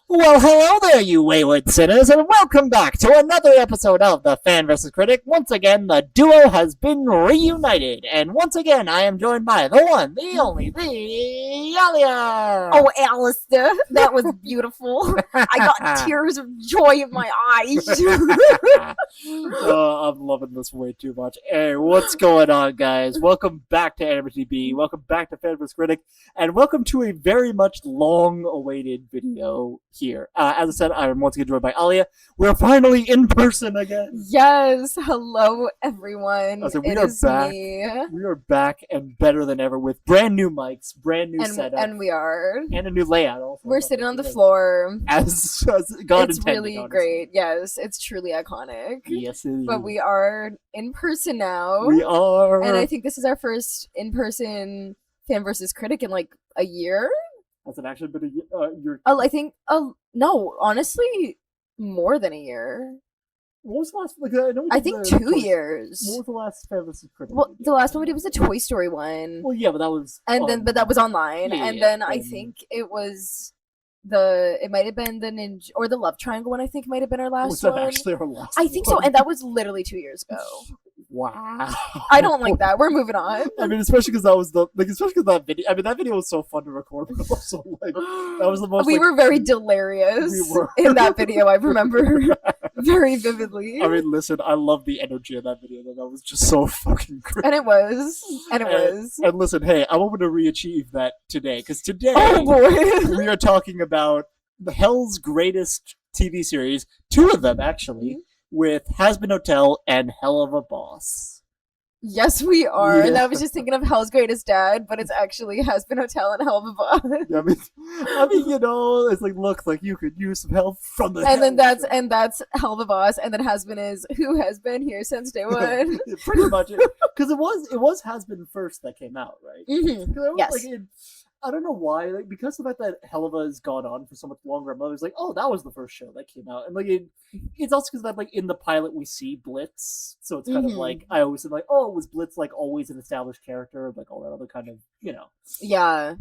Well, hello there, you wayward sinners, and welcome back to another episode of the Fan vs. Critic. Once again, the duo has been reunited, and once again, I am joined by the one, the only, the Alia. Oh, Alistair, that was beautiful. I got tears of joy in my eyes. I'm loving this way too much. Hey, what's going on, guys? Welcome back to Ani-mity. Welcome back to Fan vs. Critic, and welcome to a very much long-awaited video here. As I said, I'm once again joined by Alia. We're finally in person again. Yes, hello everyone. We are back. We are back and better than ever with brand new mics, brand new setup, and we are, and a new layout. Also, we're sitting on the floor. As God it's intended, really honestly. Great. Yes, it's truly iconic. Yes, it is. But we are in person now. We are, and I think this is our first in-person Fan vs. Critic in like a year. Has it actually been a year? I think. No, honestly, more than a year. What was the last? I think 2 years. What was the last Fan vs. Critic? Well, the last one we did was a Toy Story one. Well, yeah, but that was but that was online, yeah, then I think it was it might have been the Ninja or the Love Triangle one. I think might have been our last was that one. actually our last? I think so, and that was literally 2 years ago. Wow. I don't like that. We're moving on. I mean, especially because that was especially because that video. I mean, that video was so fun to record, but also that was the most. We were very delirious in that video. I remember very vividly. I mean, listen, I love the energy of that video. That was just so fucking great. And it was. And listen, hey, I'm hoping to re-achieve that today because today we are talking about the Hell's greatest TV series, 2 of them actually. With Hazbin Hotel and Hell of a Boss. Yes, we are. Yeah. And I was just thinking of Hell's Greatest Dad, but it's actually Hazbin Hotel and Hell of a Boss. Yeah, I mean, it's like, look, like you could use some help from the. And then that's Hell of a Boss, and then Hazbin is who has been here since day one. Pretty much, because it was Hazbin first that came out, right? Mm-hmm. Yes. I don't know why, because of the fact that Helva has gone on for so much longer, I'm always like, oh, that was the first show that came out. And it's also because that in the pilot we see Blitz, so it's kind of like, I always said oh, was Blitz always an established character, all that other kind of, Yeah.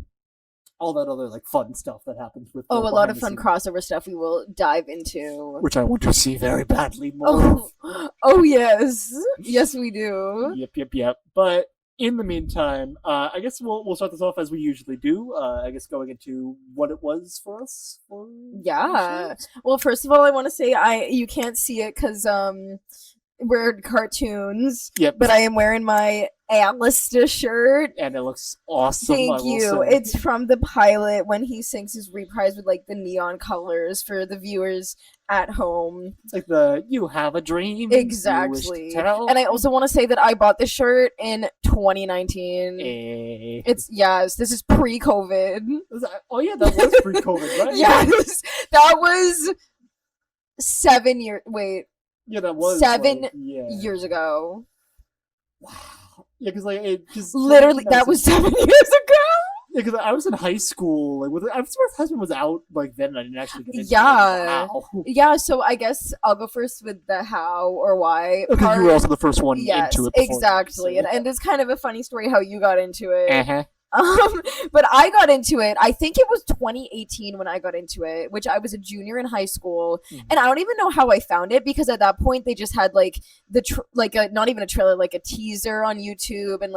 All that other fun stuff that happens with. A lot of fun crossover stuff we will dive into, which I want to see very badly more. Oh yes, yes we do. Yep. But in the meantime, I guess we'll start this off as we usually do. I guess going into what it was for us. Yeah. Well, first of all, I want to say you can't see it because we're cartoons. Yep. But I am wearing my Alistair shirt, and it looks awesome. Thank you. It's from the pilot when he sings his reprise with the neon colors for the viewers at home. It's like "You have a dream." Exactly. And I also want to say that I bought this shirt in 2019. This is pre-COVID. Oh yeah, that was pre-COVID, right? Yes, that was 7 years. Wait. Yeah, that was 7 years ago. Wow. Yeah, because literally that was 7 years ago. Yeah, because I was in high school. I was sure husband was out then, and I didn't actually get into it. Wow. Yeah. So I guess I'll go first with the how or why. Because you were also the first one into it. Exactly, and it's kind of a funny story how you got into it. But I got into it, I think it was 2018 when I got into it, which I was a junior in high school, and I don't even know how I found it, because at that point they just had not even a trailer, a teaser on YouTube, and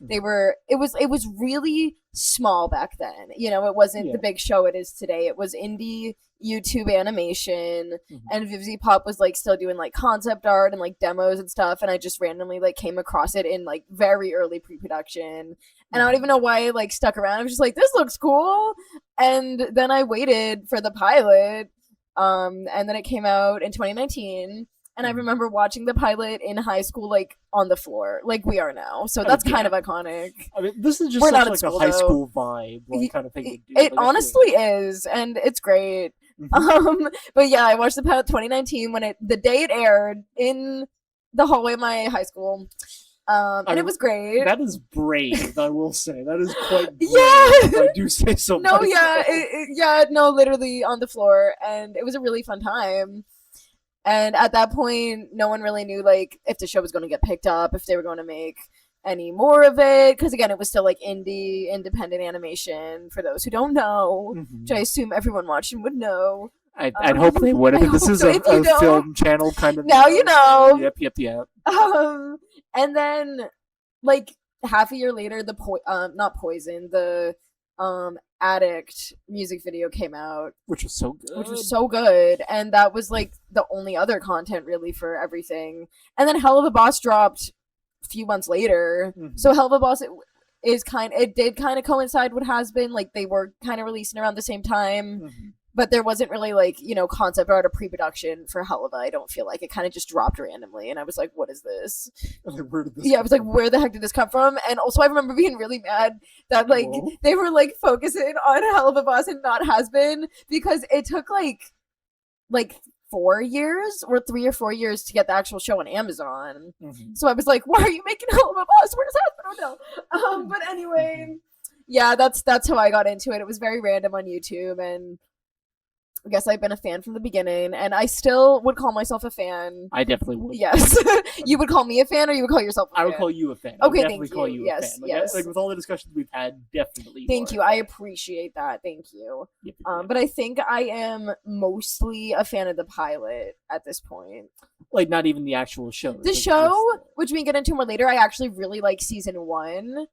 it was really small back then, it wasn't the big show it is today. It was indie YouTube animation, and FvC Pop was still doing concept art and demos and stuff, and I just randomly came across it in very early pre-production, and I don't even know why I stuck around. I was just this looks cool, and then I waited for the pilot, and then it came out in 2019. And I remember watching the pilot in high school, on the floor, we are now. So that's kind of iconic. I mean, this is just such a high school vibe, kind of thing to do. It honestly is, and it's great. But yeah, I watched the pilot 2019 the day it aired in the hallway of my high school. And it was great. That is brave, I will say. That is quite brave, yeah. if I do say so No, myself. Literally on the floor, and it was a really fun time. And at that point, no one really knew if the show was going to get picked up, if they were going to make any more of it, because again, it was still independent animation, for those who don't know, which I assume everyone watching would know. I'd hope they would. I think this is a film channel kind of. Now you know. Yep. And then, like, half a year later, not Poison, the Addict music video came out, which was so good, and that was like the only other content really for everything. And then Hell of a Boss dropped a few months later. So Hell of a Boss it did kind of coincide with Hazbin, like they were kind of releasing around the same time. But there wasn't really, like, you know, concept art or pre-production for Helva. I don't feel like it kind of just dropped randomly, and I was like, "What is this?" Where did this I was like, "Where the heck did this come from?" And also, I remember being really mad that like they were like focusing on Helva Boss and not Hazbin, because it took like 4 years or 3 or 4 years to get the actual show on Amazon. So I was like, "Why are you making Helva Boss? Where's Hazbin?" Oh no. But anyway, yeah, that's how I got into it. It was very random on YouTube, and I guess I've been a fan from the beginning, and I still would call myself a fan. I definitely would. Yes. You would call me a fan, or you would call yourself a fan? I would call you a fan. Okay, thank you. Call you a fan. Yes. Like, with all the discussions we've had, definitely. Thank you. I appreciate that. Thank you. Yep. But I think I am mostly a fan of the pilot at this point. Like, not even the actual show. The show, which we can get into more later, I actually really like season 1.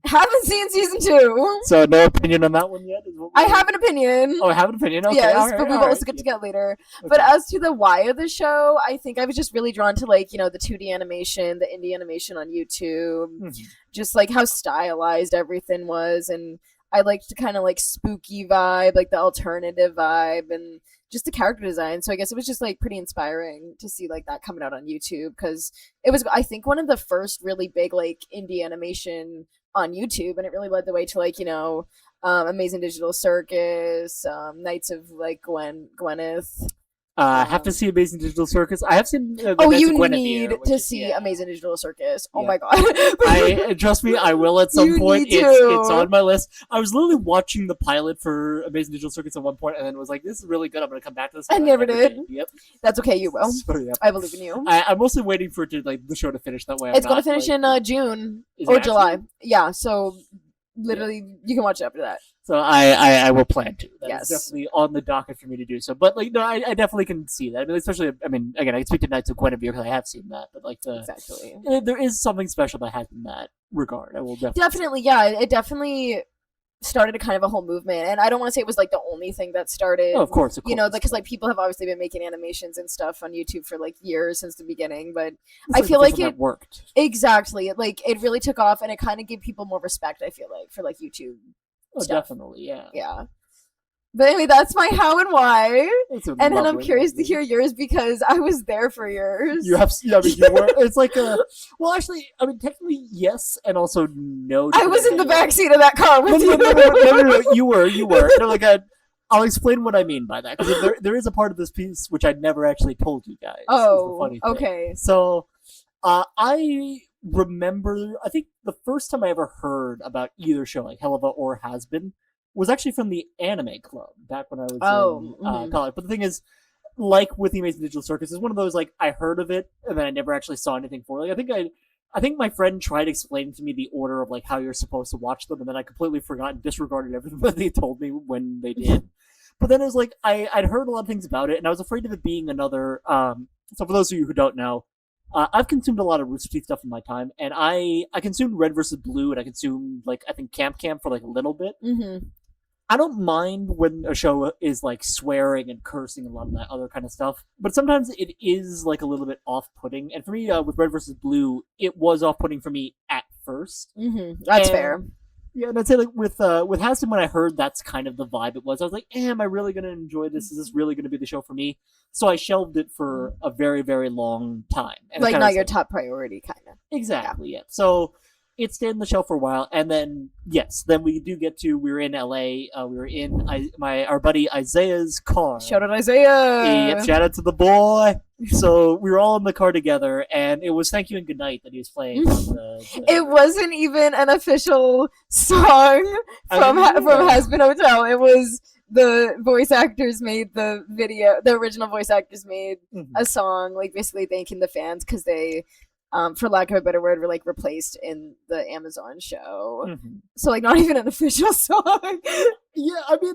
Haven't seen season 2. So no opinion on that one yet? I have an opinion. Oh, I have an opinion? Okay. Yes, but we've also get to get later. Okay. But as to the why of the show, I think I was just really drawn to, like, you know, the 2D animation, the indie animation on YouTube, just like how stylized everything was, and I liked the kind of like spooky vibe, like the alternative vibe, and just the character design. So I guess it was just like pretty inspiring to see like that coming out on YouTube, because it was, I think, one of the first really big like indie animation on YouTube, and it really led the way to, like, you know, Amazing Digital Circus, Knights of like Gwyneth. I have to see Amazing Digital Circus. I have seen. You need to see Amazing Digital Circus. Oh my god! Trust me, I will at some point. It's on my list. I was literally watching the pilot for Amazing Digital Circus at one point, and then was like, "This is really good. I'm going to come back to this." I never did. Yep. That's okay. You will. So, yep. I believe in you. I'm mostly waiting for the show to finish. That way, it's going to finish in June or July. Yeah. So literally, you can watch it after that. So I will plan to. That's yes. definitely on the docket for me to do so. But like, no, I definitely can see that. I mean, especially, again, I can speak to Knights of Gwyneth because I have seen that. But like, exactly, there is something special that happens in that regard. I will definitely. Yeah, it definitely started a kind of a whole movement, and I don't want to say it was like the only thing that started. Oh, of course. You know, because like people have obviously been making animations and stuff on YouTube for like years since the beginning, but I feel like it worked. Exactly. Like it really took off, and it kind of gave people more respect, I feel like, for like YouTube. Oh, stuff. Definitely, yeah. Yeah. But anyway, that's my how and why. And then I'm curious to hear yours, because I was there for yours. You have, I mean, you were. It's like well, actually, I mean, technically, yes, and also no. I was in the backseat of that car with you. No, you were. No, like, I'll explain what I mean by that, because there is a part of this piece which I never actually told you guys. Oh, funny thing. Okay. So, I remember, I think the first time I ever heard about either show, like Helva or Hazbin, was actually from the Anime Club back when I was in college. But the thing is, like with the Amazing Digital Circus, it's one of those, like, I heard of it and then I never actually saw anything for it. Like, I think my friend tried explaining to me the order of like how you're supposed to watch them, and then I completely forgot and disregarded everything that they told me when they did. But then it was like I'd heard a lot of things about it, and I was afraid of it being another. So for those of you who don't know, I've consumed a lot of Rooster Teeth stuff in my time, and I consumed Red vs. Blue, and I consumed, like, I think Camp for like a little bit. I don't mind when a show is like swearing and cursing and a lot of that other kind of stuff, but sometimes it is like a little bit off-putting. And for me, with Red vs. Blue, it was off-putting for me at first. That's fair. Yeah, and I'd say, like, with Hazbin, when I heard that's kind of the vibe it was, I was like, am I really going to enjoy this? Is this really going to be the show for me? So I shelved it for a very, very long time. And like, not your top priority, kind of. Exactly, yeah. So it stayed on the shelf for a while, and then, yes, then we were in LA, we were in our buddy Isaiah's car. Shout out Isaiah! Yep, shout out to the boy! So we were all in the car together, and it was Thank You and Goodnight that he was playing. It wasn't even an official song from Hazbin Hotel. It was the voice actors made the video. The original voice actors made a song, like, basically thanking the fans because they, for lack of a better word, were like replaced in the Amazon show. So, like, not even an official song. Yeah, I mean,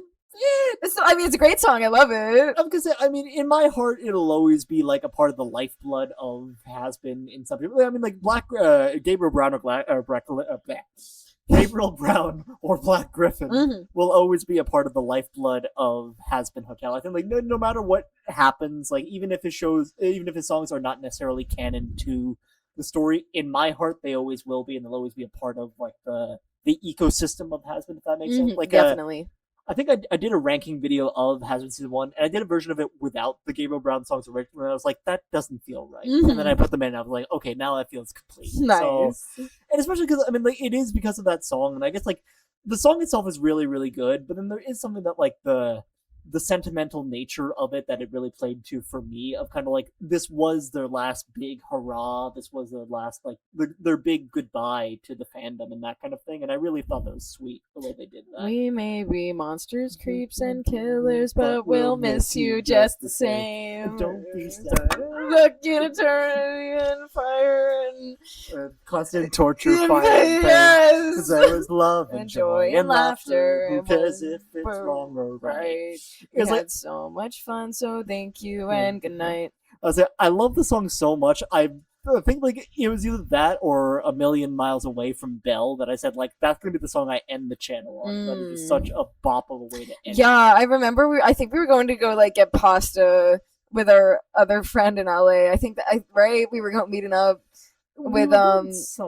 I mean, it's a great song. I love it. I'm gonna say, I mean, in my heart, it'll always be like a part of the lifeblood of Hazbin in some people. I mean, like Gabriel Brown or Gabriel Brown or Black Griffin will always be a part of the lifeblood of Hazbin Hotel. I think like no matter what happens, like even if his songs are not necessarily canon to the story, in my heart they always will be, and they'll always be a part of like the ecosystem of Hazbin, if that makes sense. Like definitely. I think I did a ranking video of Hazbin Season 1, and I did a version of it without the Gabriel Brown songs originally, and I was like, that doesn't feel right. And then I put them in, and I was like, okay, now that feels complete. Nice. So, and especially because, I mean, like, it is because of that song, and I guess, like, the song itself is really, really good, but then there is something that, like, the sentimental nature of it that it really played to for me, of kind of like, this was their last big hurrah, this was their last, like, their big goodbye to the fandom and that kind of thing, and I really thought that was sweet the way they did that. We may be monsters, creeps, and killers, but we'll miss you just the same. Don't be sad. Look in eternity and fire and constant torture, fire and pain. Because there was love and joy and laughter. Who cares if it's wrong or right? We had so much fun, so thank you and good night. I love the song so much. I think like it was either that or A Million Miles Away from Belle that I said like that's gonna be the song I end the channel on. That would be such a bop of a way to end. Yeah, I remember. I think we were going to go like get pasta with our other friend in LA. I think that we were meeting up with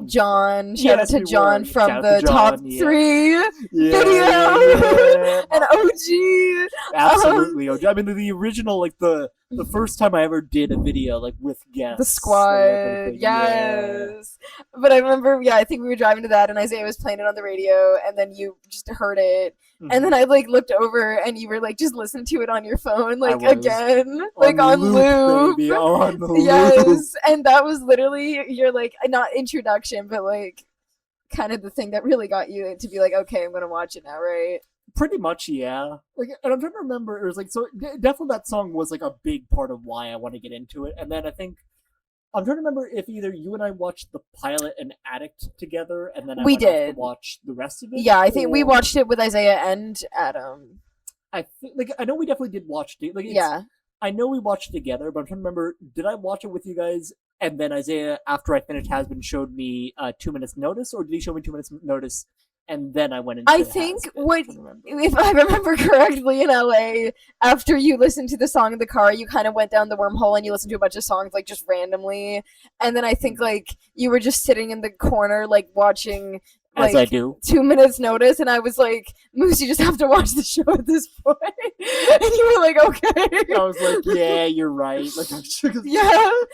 John. Shout out to John from the Top 3 video and OG. Absolutely OG. I mean the original, like the first time I ever did a video like with guests. The squad, yes. But I remember, I think we were driving to that, and Isaiah was playing it on the radio, and then you just heard it, and then I like looked over, and you were like just listening to it on your phone, like again, like on loop. Baby, on loop. Yes, and that was literally your like not introduction, but like kind of the thing that really got you to be like, okay, I'm gonna watch it now, right? Pretty much, yeah. Like, and I'm trying to remember. It was like so. Definitely, that song was like a big part of why I want to get into it. And then I think I'm trying to remember if either you and I watched the pilot and Addict together, and then I did watch the rest of it. Yeah, I think we watched it with Isaiah and Adam. I think, like, I know we definitely did watch it. Like, I know we watched it together, but I'm trying to remember. Did I watch it with you guys? And then Isaiah, after I finished Hazbin, showed me 2 minutes notice, or did he show me 2 minutes notice? And then I went into I think if I remember correctly, in LA, after you listened to the song in the car, you kind of went down the wormhole and you listened to a bunch of songs like just randomly. And then I think like you were just sitting in the corner like watching like, as I do. 2 minutes notice, and I was like, Moose, you just have to watch the show at this point. And you were like, okay. I was like, yeah, you're right. Like,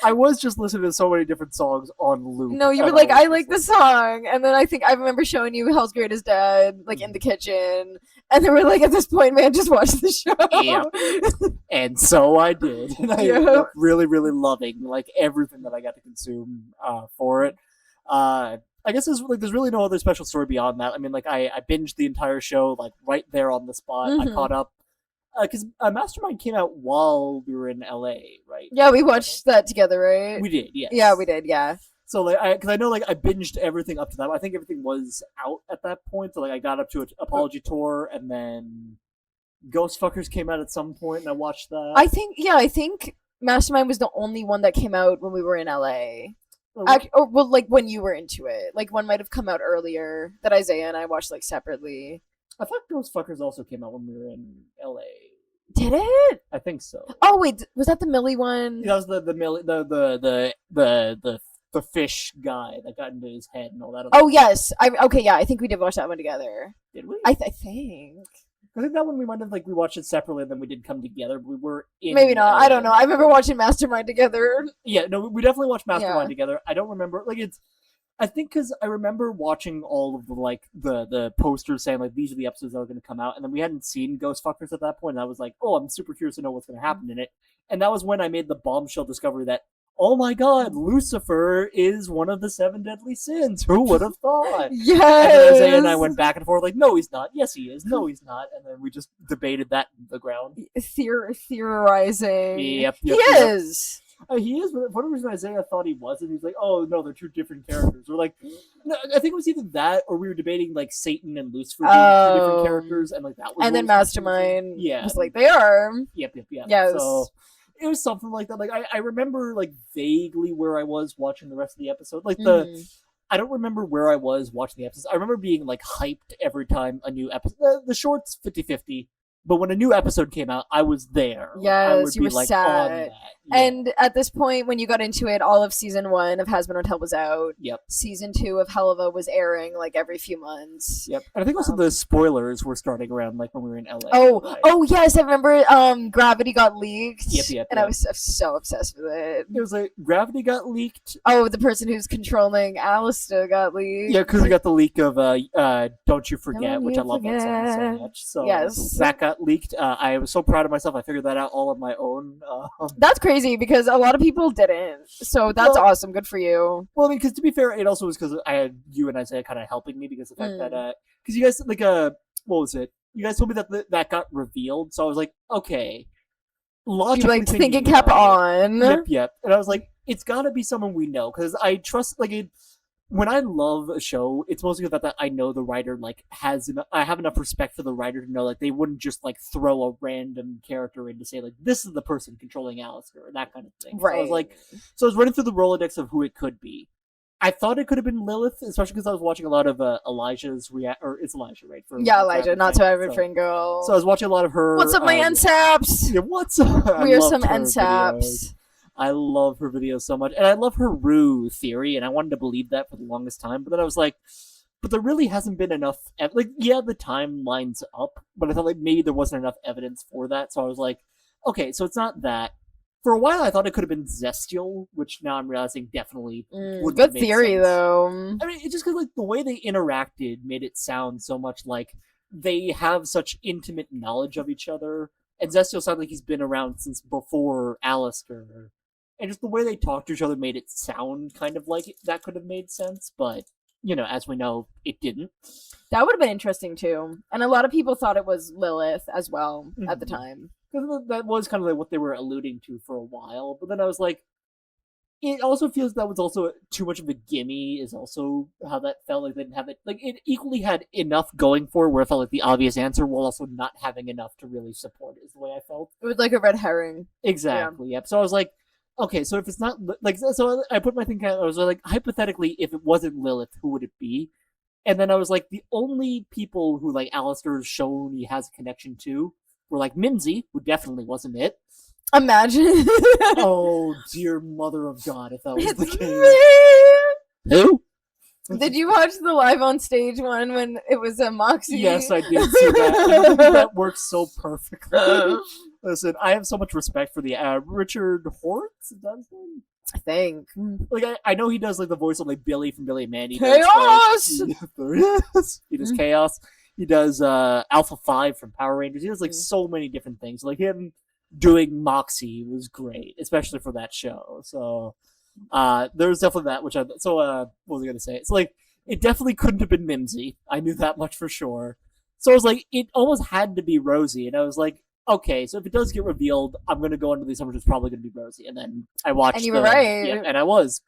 I was just listening to so many different songs on loop. No, you were like, I like the song. And then I think I remember showing you Hell's Greatest Dad, like in the kitchen. And then we're like, at this point, man, just watch the show. Yep. And so I did. And I ended up really, really loving like everything that I got to consume for it. I guess there's really no other special story beyond that. I mean, like I binged the entire show like right there on the spot. I caught up because Mastermind came out while we were in LA, right? Yeah, we watched that together, right? We did, yes. Yeah, we did, yeah. So like, because I know like I binged everything up to that. I think everything was out at that point. So like I got up to Apology Tour, and then Ghostfuckers came out at some point, and I watched that. I think Mastermind was the only one that came out when we were in LA. Well, like when you were into it, like one might have come out earlier that Isaiah and I watched like separately. I thought Ghostfuckers also came out when we were in LA. Did it? I think so. Oh wait, was that the Millie one? Yeah, that was the fish guy that got into his head and all that. Oh yes, I think we did watch that one together. Did we? I think. I think that one we might have we watched it separately and then we did come together, but we were in maybe not. I don't know. I remember watching Mastermind together. Yeah, no, we definitely watched Mastermind together. I don't remember I think because I remember watching all of the posters saying like these are the episodes that are going to come out, and then we hadn't seen Ghostfuckers at that point, and I was like, oh, I'm super curious to know what's going to happen in it, and that was when I made the bombshell discovery that, oh my god, Lucifer is one of the 7 deadly sins. Who would have thought? Yes! And Isaiah and I went back and forth like, no, he's not. Yes, he is. No, he's not. And then we just debated that in the ground. Theorizing. Yep. He is! He is, but for whatever reason Isaiah thought he wasn't. He's like, oh no, they're two different characters. Or like, no, I think it was either that or we were debating like Satan and Lucifer being two different characters, and like that was. And then Mastermind, yeah, was like they are. Yep. Yes. So it was something like that. Like I remember like vaguely where I was watching the rest of the episode. Like I don't remember where I was watching the episodes. I remember being like hyped every time a new episode. The shorts 50-50. But when a new episode came out, I was there. Yes, you were like, sad. Yeah. And at this point, when you got into it, all of season 1 of Hazbin Hotel was out. Yep. Season 2 of Helva was airing like every few months. Yep. And I think also the spoilers were starting around like when we were in LA. Oh yes, I remember Gravity got leaked. Yep. And I was so obsessed with it. It was like Gravity got leaked. Oh, the person who's controlling Alistair got leaked. Yeah, because we got the leak of Don't You Forget, which I love that song so much. So yes. That got leaked. I was so proud of myself. I figured that out all on my own. That's crazy because a lot of people didn't. So that's awesome. Good for you. Well, I mean, because to be fair, it also was because I had you and Isaiah kind of helping me because of the fact that because you guys like what was it? You guys told me that that got revealed, so I was like, okay, logically, like thinking kept on. Yep. And I was like, it's got to be someone we know because I trust like it. When I love a show, it's mostly about that I know the writer like has enough. I have enough respect for the writer to know like they wouldn't just like throw a random character in to say like this is the person controlling Alistair or that kind of thing. Right. So I was running through the Rolodex of who it could be. I thought it could have been Lilith, especially because I was watching a lot of Elijah's or it's Elijah, right? Elijah, not so average friend girl. So I was watching a lot of her. What's up, my NSAPs? Yeah, what's up? We are some NSAPs. I love her videos so much. And I love her Rue theory, and I wanted to believe that for the longest time. But then I was like, but there really hasn't been enough... Like, yeah, the time lines up, but I thought like maybe there wasn't enough evidence for that. So I was like, okay, so it's not that. For a while, I thought it could have been Zestial, which now I'm realizing definitely would good theory, sense. though. I mean, it's just because like the way they interacted made it sound so much like they have such intimate knowledge of each other. And Zestial sounded like he's been around since before Alistair. And just the way they talked to each other made it sound kind of like that could have made sense, but, you know, as we know, it didn't. That would have been interesting, too. And a lot of people thought it was Lilith as well at the time. That was kind of like what they were alluding to for a while, but then I was like, it also feels that was also too much of a gimme is also how that felt. Like they didn't have it. Like it equally had enough going for it where it felt like the obvious answer while also not having enough to really support it is the way I felt. It was like a red herring. Exactly, yep. So I was like, okay, so if it's not like, so I put my thinking. I was like, hypothetically, if it wasn't Lilith, who would it be? And then I was like, the only people who like Alistair's shown he has a connection to were like Mimsy, who definitely wasn't it. Imagine. Oh dear mother of God, if that was the case. Who? Did you watch the live on stage one when it was a Moxie? Yes, I did see that. That works so perfectly. Listen, I have so much respect for the Richard Hortz. Is that his name? I think. Like I know he does like the voice of like Billy from Billy and Mandy. Chaos. He does Chaos. He does Alpha 5 from Power Rangers. He does like so many different things. Like him doing Moxie was great, especially for that show. So there's definitely that. What was I gonna say? It's like it definitely couldn't have been Mimsy. I knew that much for sure. So I was like, it almost had to be Rosie, and I was like, okay, so if it does get revealed, I'm going to go into the assumption it's probably going to be Rosie. And then I watched. And you were right. Yeah, and I was.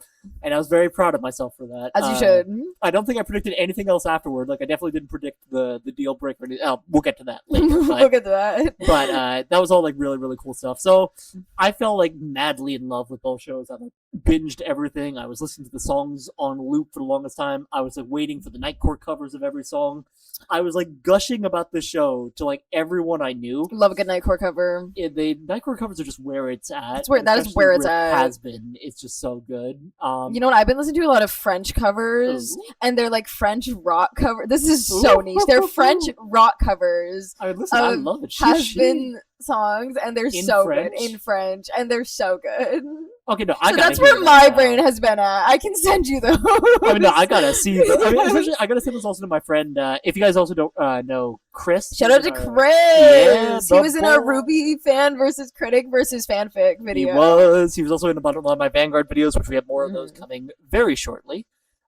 And I was very proud of myself for that. As you should. I don't think I predicted anything else afterward. Like, I definitely didn't predict the deal breaker. We'll get to that later. We'll get to that. But that was all, like, really, really cool stuff. So I felt, like, madly in love with both shows. I, like, binged everything. I was listening to the songs on loop for the longest time. I was, like, waiting for the Night Court covers of every song. I was, like, gushing about the show to, like, everyone I knew. Love a good Night Court cover. The Night Court covers are just where it's at. That is where it's at. Hazbin. It's just so good. You know what? I've been listening to a lot of French covers, and they're like French rock cover. This is so niche. They're French rock covers. I love it. Hazbin songs, and they're so French? good in French, and they're so good. Okay, no, so that's where my brain has been at. I can send you those. I mean, no, I gotta see them. I mean, especially, I gotta send this also to my friend. If you guys also don't know Chris, shout out to Chris. Yeah, he was in our Ruby fan versus Critic versus fanfic video. He was also in a lot of my Vanguard videos, which we have more of those coming very shortly.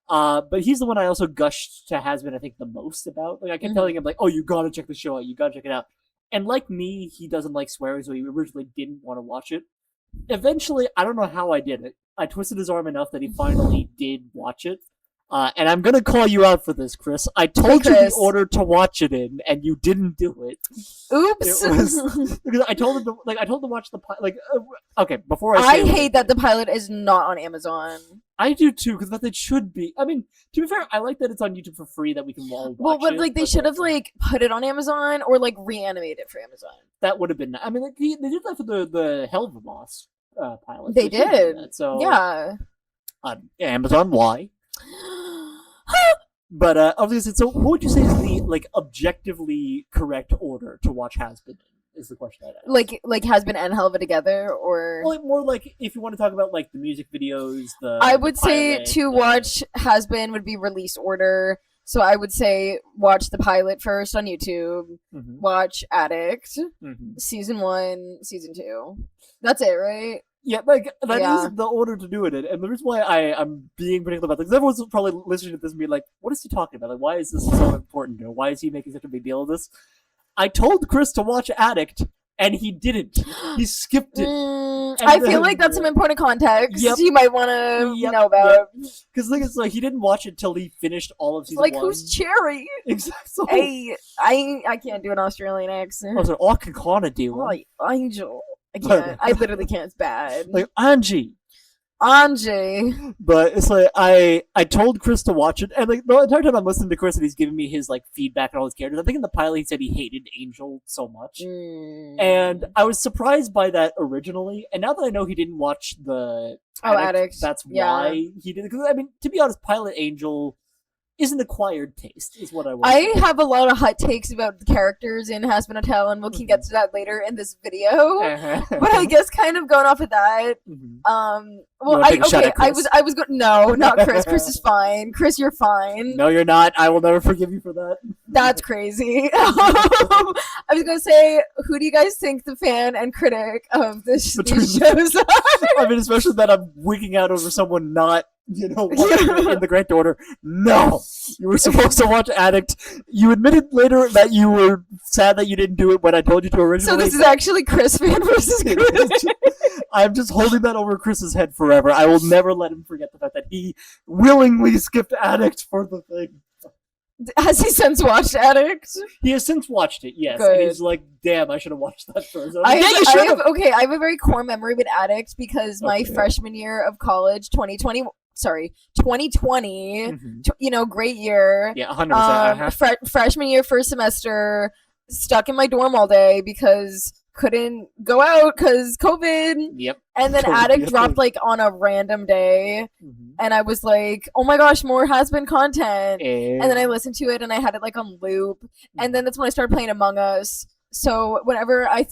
But he's the one I also gushed to Hazbin, I think, the most about. Like, I kept telling him, like, oh, you gotta check the show out. You gotta check it out. And like me, he doesn't like swearing, so he originally didn't want to watch it. Eventually, I don't know how I did it. I twisted his arm enough that he finally did watch it. And I'm gonna call you out for this, Chris. I told you the order to watch it in, and you didn't do it. Oops. It was because I told him to watch the okay, before I hate that the pilot is not on Amazon. I do too, because that it should be. I mean, to be fair, I like that it's on YouTube for free, that we can all watch well, but it. Like they should have like put it on Amazon or like reanimate it for Amazon. That would have been. I mean, like, they did that for the Hell of a Boss pilot. They did. That, so yeah. Amazon, why? But obviously, so what would you say is the like objectively correct order to watch Hazbin? Is the question I'd ask. Like Hazbin and Hell of It together, or well, more like if you want to talk about like the music videos, I would say to watch Hazbin would be release order. So I would say watch the pilot first on YouTube. Mm-hmm. Watch Addict, season 1, season 2. That's it, right? Yeah, like that is the order to do it in, and the reason why I'm being particular about this, because everyone's probably listening to this and being like, "What is he talking about? Like, why is this so important? You know, why is he making such a big deal of this?" I told Chris to watch Addict, and he didn't. He skipped it. I feel like that's some important context you might want to know about. Because the thing is, like, he didn't watch it till he finished all of season 1. Like, who's Cherry? Exactly. Hey, I can't do an Australian accent. I was like, I can kind of do one. Like, Angel. I can't. I literally can't. It's bad. Like, Angie. But it's like I told Chris to watch it, and like the entire time I'm listening to Chris and he's giving me his like feedback on all his characters. I think in the pilot he said he hated Angel so much, and I was surprised by that originally. And now that I know he didn't watch the Addict, that's why he did it. Because I mean, to be honest, Pilot Angel is an acquired taste, is what I want. I have a lot of hot takes about the characters in Hazbin Hotel, and we can get to that later in this video. But I guess kind of going off of that, well, I was going. No, not Chris. Chris is fine. Chris, you're fine. No, you're not. I will never forgive you for that. That's crazy. I was gonna say, who do you guys think the fan and critic of these shows are? I mean, especially that I'm wigging out over someone not, watching it in the correct order. No, you were supposed to watch Addict. You admitted later that you were sad that you didn't do it when I told you to originally. So this is actually Chris fan versus Chris. I'm just holding that over Chris's head forever. I will never let him forget the fact that he willingly skipped Addict for the thing. Has he since watched Addict? He has since watched it, yes. Good. And he's like, damn, I should have watched that first. I have a very core memory with Addict because my freshman year of college, 2020, great year. Yeah, 100%. Freshman year, first semester, stuck in my dorm all day because couldn't go out because COVID. Yep. And then Addict dropped like on a random day, and I was like, "Oh my gosh, more Hazbin content!" And then I listened to it, and I had it like on loop. And then that's when I started playing Among Us. So whenever I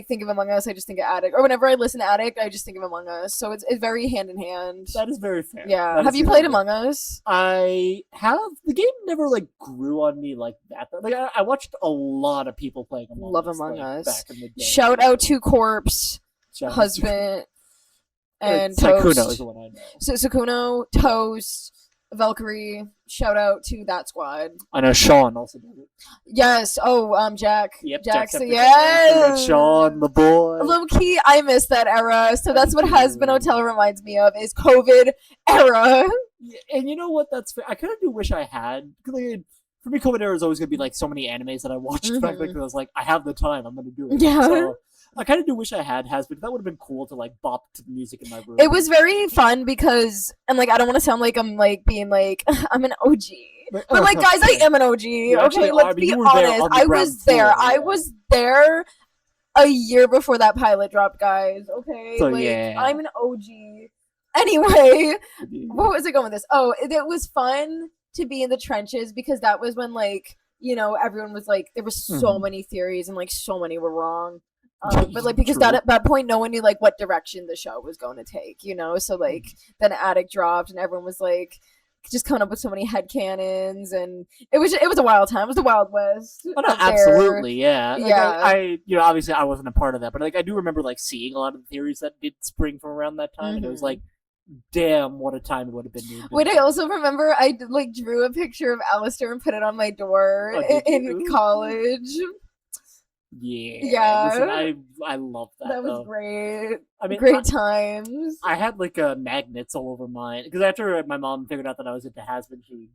think of Among Us, I just think of Addict. Or whenever I listen to Addict, I just think of Among Us. So it's very hand in hand. That is very fair. Yeah. Have you played Among Us? I have. The game never grew on me like that. Like I watched a lot of people playing Among Us. Love Among Us. Back in the day. Shout out to Corpse, Husband, and Toast. Sakuno is the one I know. So Sakuno, Toast, Valkyrie. Shout out to that squad. I know Sean also did it. Yes. Oh, Jack. Yep. Jackson. Yes. Sean, the boy. Low key, I miss that era. So that's what Hazbin Hotel reminds me of is COVID era. Yeah, and you know what? That's fair. I kind of do wish I had. Cause for me, COVID era is always gonna be like so many animes that I watched back then. Because I was like, I have the time. I'm gonna do it. Yeah. So, I kind of do wish I had Hazbin. That would have been cool to bop to the music in my room. It was very fun because, and I don't want to sound like I'm being I'm an OG. But guys, I am an OG. Okay, let's be honest. I was there. I was there a year before that pilot dropped, guys. Okay, so, I'm an OG. Anyway, what was I going with this? Oh, it was fun to be in the trenches because that was when everyone was there was so many theories and so many were wrong. But because at that point no one knew what direction the show was going to take, so then Addict dropped and everyone was just coming up with so many headcanons, and it was a wild time. It was the Wild West. Oh, no, absolutely, yeah. Yeah. I obviously I wasn't a part of that, but I do remember seeing a lot of the theories that did spring from around that time, and it was damn, what a time it would have been. Wait, I also remember I drew a picture of Alistair and put it on my door in college. Yeah. Listen, I love that. That was though. great. I mean, great times. I had like magnets all over mine because after my mom figured out that I was into Hazbin, she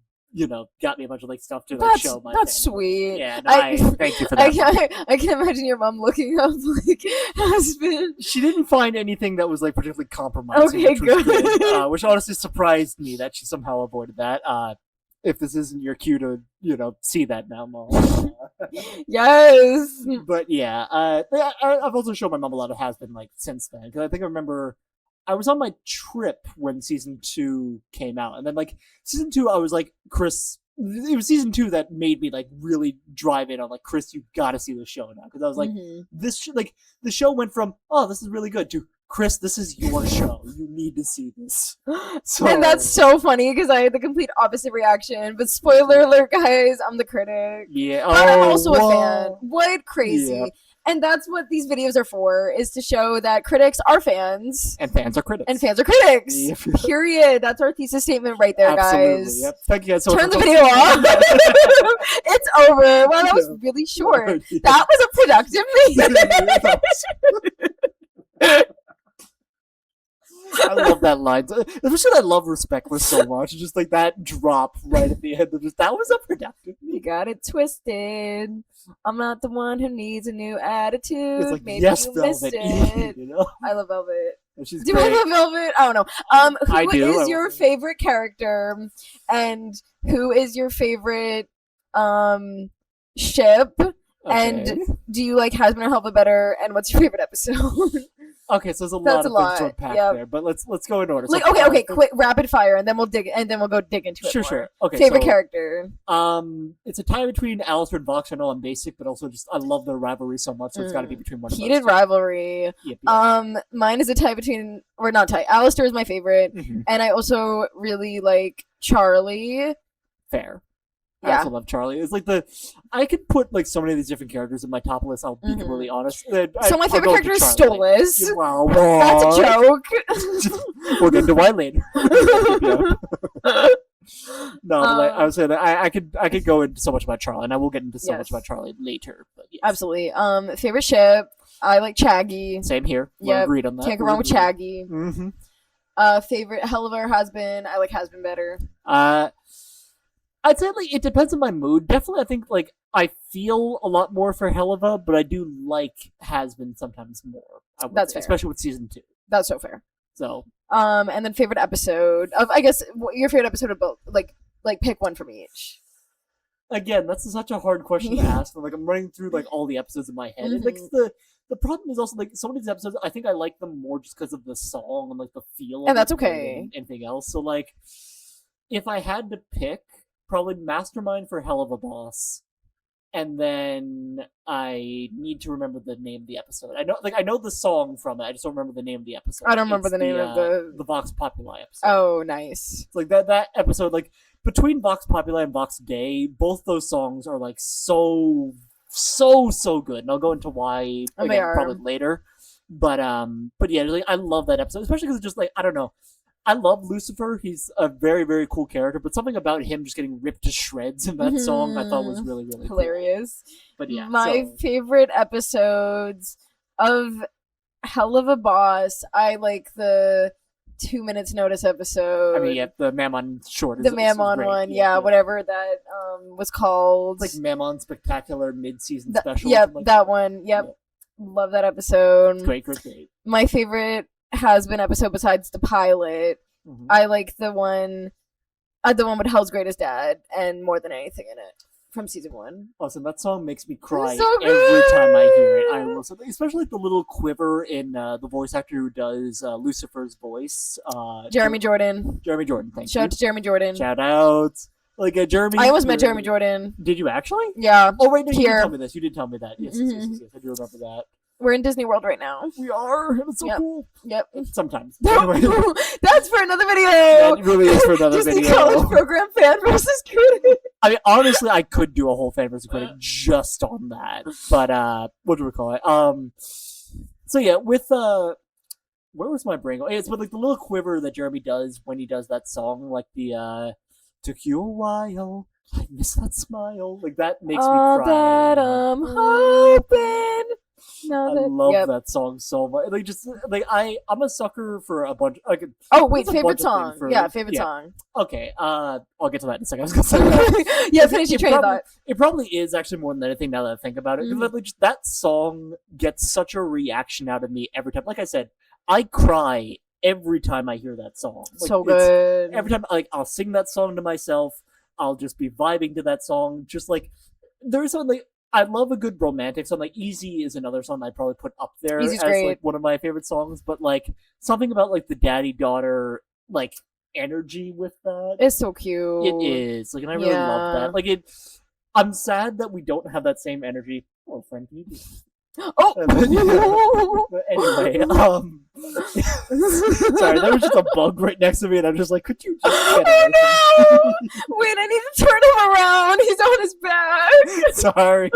got me a bunch of like stuff to like show my. That's family. sweet. Yeah, no, I thank you for that. I can imagine your mom looking up like Hazbin. She didn't find anything that was like particularly compromising. Okay, good. Which honestly surprised me that she somehow avoided that. If this isn't your cue to see that now, Mom. Yes. But yeah, I've also shown my mom a lot of Hazbin like since then because I think I remember I was on my trip when season 2 came out, and then like season 2, I was like, Chris. It was season 2 that made me like really drive in on like, Chris, you gotta see the show now, because I was like, this like the show went from this is really good to Chris, this is your show. You need to see this. So, and that's so funny because I had the complete opposite reaction. But spoiler alert, guys, I'm the critic. Yeah. But I'm also a fan. What crazy. Yeah. And that's what these videos are for, is to show that critics are fans. And fans are critics. And fans are critics. Yep. Period. That's our thesis statement right there, Absolutely. guys. Yep. Thank you guys so much. Turn the video off. It's over. Wow, that was really short. That was a productive meeting. I love that line. Especially I love Respectless so much. Just like that drop right at the end of just, that was a productive. You got it twisted. I'm not the one who needs a new attitude. It's like, maybe yes, you Velvet, missed it. I love Velvet. She's do great. I love Velvet? I don't know. Who is your favorite character? And who is your favorite ship? Okay. And do you like Hazbin or Helva better? And what's your favorite episode? Okay, so there's a lot of things to unpack there, but let's go in order. Like, okay, quick, rapid fire, and then we'll go dig into it. Sure. Okay. Favorite character? It's a tie between Alistair and Vox. I know I'm basic, but also just I love their rivalry so much, so it's got to be between one of those. Heated rivalry. Yep. Mine is a tie between, or not tie. Alistair is my favorite, and I also really like Charlie. Fair. I also love Charlie. It's like I could put like so many of these different characters in my top list. I'll be completely honest. So my favorite character is Stolas. Wow, that's a joke. We'll get into why later. No, but I was saying that I could go into so much about Charlie, and I will get into so much about Charlie later. But yes. Absolutely. Favorite ship? I like Chaggy. Same here. Yeah, agreed on that. Can't go wrong with Chaggy. Favorite Helva or Hazbin? I like Hazbin better. I'd say like it depends on my mood. Definitely, I think like I feel a lot more for Helva, but I do like Hazbin sometimes more. That's fair, especially with season 2. That's so fair. So, and then favorite episode of, I guess, your favorite episode of both. Like pick one from each. Again, that's such a hard question to ask. Like I'm running through like all the episodes in my head, and like the problem is also like some of these episodes I think I like them more just because of the song and like the feel. And that's okay. And anything else. So like, if I had to pick. Probably Mastermind for Helva Boss, and then I need to remember the name of the episode. I know the song from it. I just don't remember the name of the episode. I don't remember the name of the Vox Populi episode. Oh, nice. It's like that episode. Like between Vox Populi and Vox Day, both those songs are like so good, and I'll go into why again, probably later. But yeah, like, I love that episode, especially because it's just like I don't know. I love Lucifer. He's a very, very cool character, but something about him just getting ripped to shreds in that song I thought was really, really hilarious. Cool. But yeah, my favorite episodes of Helva Boss, I like the 2 minutes notice episode. I mean, yeah, the Mammon short. The Mammon one, yeah, whatever that was called. It's like Mammon Spectacular mid-season special. Yep, like that one. Yep, love that episode. Great. My favorite Hazbin episode besides the pilot. I like the one with Hell's Greatest Dad and More Than Anything in it from season 1. Awesome. That song makes me cry every time I hear it. I will say, especially like the little quiver in the voice actor who does Lucifer's voice. Jeremy Jordan. Jeremy Jordan. Thank you. Shout out to Jeremy Jordan. Shout out. Like Jeremy. I almost met Jeremy Jordan. Did you actually? Yeah. Oh right, no, you did tell me this. You did tell me that. Yes, yes. I do remember that. We're in Disney World right now. We are. It's so cool. Yep. Sometimes. Anyway. That's for another video. That really is for another Disney video. College Program fan versus critic. I mean, honestly, I could do a whole fan versus critic just on that. But what do we call it? So yeah, with where was my brain going? It's with like the little quiver that Jeremy does when he does that song, like the took you a while I miss that smile. Like that makes me All cry. that I'm hoping. I love that song so much. Like just like I'm a sucker for a bunch. Like, oh wait, there's a favorite bunch of song. things for- Yeah, favorite song. Okay, I'll get to that in a second. I was gonna say. Yeah, finish your train of thought. It probably is actually more than anything now that I think about it. Because like, just that song gets such a reaction out of me every time. Like I said, I cry every time I hear that song. Like, So good. Every time, like I'll sing that song to myself. I'll just be vibing to that song. Just like there's something. Like, I love a good romantic song. Like Easy is another song I'd probably put up there Easy's as great. like one of my favorite songs. But like something about like the daddy daughter like energy with that. It's so cute. It is. Like, and I really love that. Like it. I'm sad that we don't have that same energy. Oh, friend, can you just... Oh. But anyway, sorry, there was just a bug right next to me, and I'm just like, could you just get away from me? Wait, I need to turn him around. He's on his back. Sorry,